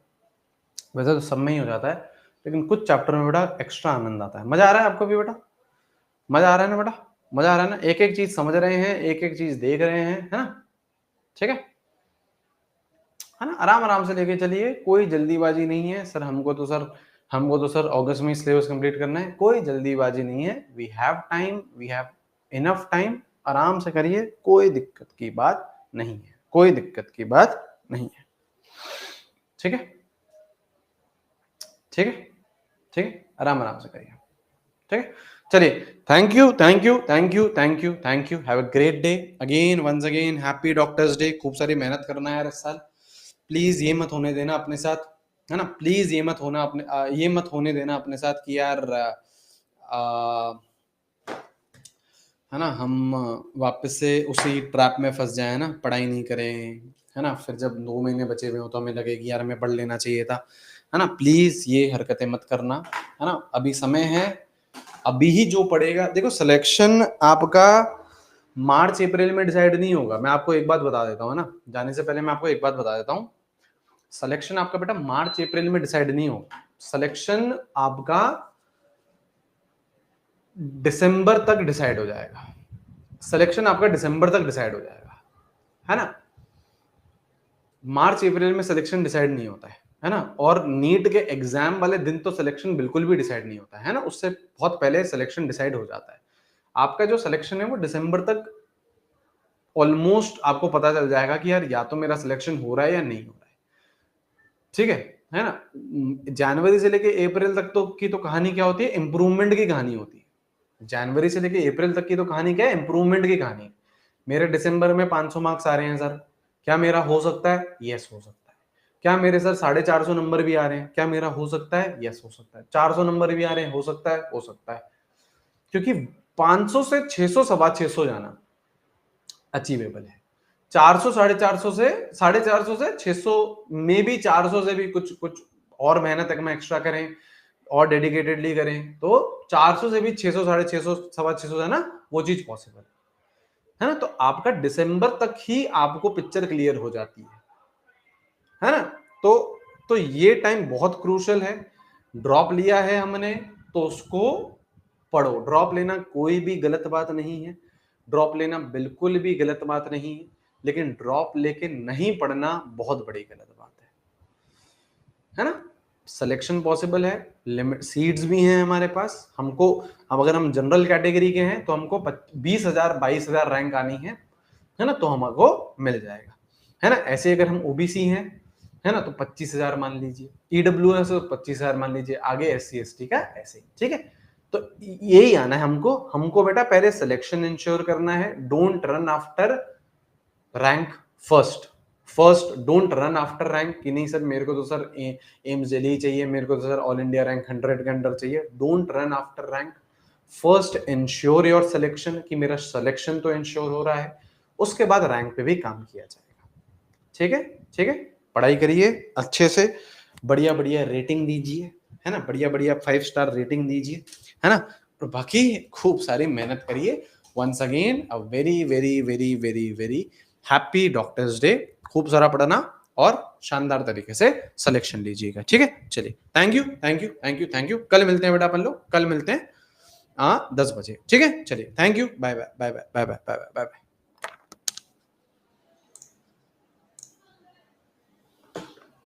वैसे तो सब में ही हो जाता है, लेकिन कुछ चैप्टर में बेटा एक्स्ट्रा आनंद आता है। मजा आ रहा है आपको भी बेटा, मजा आ रहा है ना बेटा, मजा आ रहा है ना, एक एक चीज समझ रहे हैं, एक एक चीज देख रहे हैं, है ना। ठीक है ना, आराम आराम से लेके चलिए, कोई जल्दीबाजी नहीं है। सर हमको तो सर अगस्त में सिलेबस कंप्लीट करना है, कोई जल्दीबाजी नहीं है। We have time, we have enough time, आराम से करिए, कोई दिक्कत की बात नहीं है, कोई दिक्कत की बात नहीं है। ठीक है, ठीक है, ठीक है, आराम आराम से करिए। ठीक है, चलिए, thank you thank you thank you thank you thank you, have a great day again, once again happy doctors day. खूब सारी मेहनत करना है यार इस साल, प्लीज ये मत होने देना अपने साथ, है ना। प्लीज ये मत होने देना अपने साथ कि यार है ना, हम वापस से उसी ट्रैप में फंस जाए ना, पढ़ाई नहीं करें, है ना। फिर जब 2 महीने बचे हुए हो तो हमें लगे कि यार हमें पढ़ लेना चाहिए था, है ना। प्लीज ये हरकतें मत करना, है ना। अभी समय है, अभी ही जो पढ़ेगा, देखो सिलेक्शन आपका मार्च अप्रैल में डिसाइड नहीं होगा। मैं आपको एक बात बता देता हूँ ना, जाने से पहले मैं आपको एक बात बता देता हूँ, सिलेक्शन आपका बेटा मार्च अप्रैल में डिसाइड नहीं होगा। सिलेक्शन आपका दिसंबर तक डिसाइड हो जाएगा, सिलेक्शन आपका दिसंबर तक डिसाइड हो जाएगा, है ना। मार्च अप्रैल में सिलेक्शन डिसाइड नहीं होता है ना। और नीट के एग्जाम वाले दिन तो सिलेक्शन बिल्कुल भी डिसाइड नहीं होता है ना, उससे बहुत पहले सिलेक्शन डिसाइड हो जाता है। आपका जो सिलेक्शन है वो दिसंबर तक ऑलमोस्ट आपको पता चल जाएगा कि यार या तो मेरा सिलेक्शन हो रहा है या नहीं हो रहा है। ठीक है ना। जनवरी से लेके अप्रैल तक तो की तो कहानी क्या होती है, इंप्रूवमेंट की कहानी होती है। जनवरी से लेके अप्रैल तक की तो कहानी क्या है, इंप्रूवमेंट की कहानी। मेरे दिसंबर में 500 मार्क्स आ रहे हैं सर, क्या मेरा हो सकता है, यस हो सकता है। क्या मेरे सर 450 नंबर भी आ रहे हैं? क्या मेरा हो सकता है? यस हो सकता है। 400 नंबर भी आ रहे हैं? हो सकता है, हो सकता है। क्योंकि 500 से 600 सवा 600 जाना अचीवेबल है। 400 450 से 600 में भी 400 से भी कुछ कुछ और मेहनत अगर मैं एक्स्ट्रा करें और डेडिकेटेडली करें तो 400 से भी 600 650 सवा 600 है ना, वो चीज पॉसिबल है ना। तो आपका दिसंबर तक ही आपको पिक्चर क्लियर हो जाती है ना। तो ये टाइम बहुत क्रूशल है। ड्रॉप लिया है हमने तो उसको पढ़ो। ड्रॉप लेना कोई भी गलत बात नहीं है, ड्रॉप लेना बिल्कुल भी गलत बात नहीं है, लेकिन ड्रॉप लेके नहीं पढ़ना बहुत बड़ी गलत बात है ना। सिलेक्शन पॉसिबल है, लिमिट सीट्स भी हैं हमारे पास। हमको अब अगर हम जनरल कैटेगरी के हैं तो हमको 20,000 22,000 रैंक आनी है ना, तो हमको मिल जाएगा है ना। ऐसे अगर हम ओबीसी हैं है ना तो 25,000 मान लीजिए, ईडब्ल्यूएस तो 25,000 मान लीजिए, आगे SC ST का ऐसे ही, ठीक है। तो यही आना है हमको। हमको बेटा पहले सिलेक्शन इंश्योर करना है। Don't run after rank first don't run after rank कि नहीं सर मेरे को तो सर एम्स दिल्ली चाहिए, मेरे को तो सर ऑल इंडिया रैंक 100 के अंडर चाहिए। Don't run after rank, first ensure your selection कि मेरा सिलेक्शन तो इंश्योर हो रहा है, उसके बाद रैंक पे भी काम किया जाएगा। ठीक है, ठीक है। पढ़ाई करिए अच्छे से, बढ़िया बढ़िया रेटिंग दीजिए है ना, बढ़िया बढ़िया 5 स्टार रेटिंग दीजिए है ना, और बाकी खूब सारी मेहनत करिए। Once again a very very very very very happy doctors day. खूब सारा पढ़ना और शानदार तरीके से सिलेक्शन लीजिएगा। ठीक है, चलिए thank you thank you thank you thank you. कल मिलते हैं बेटा अपन लोग, कल मिलते हैं 10 बजे। ठीक है, चलिए thank you, bye bye bye bye bye bye bye bye.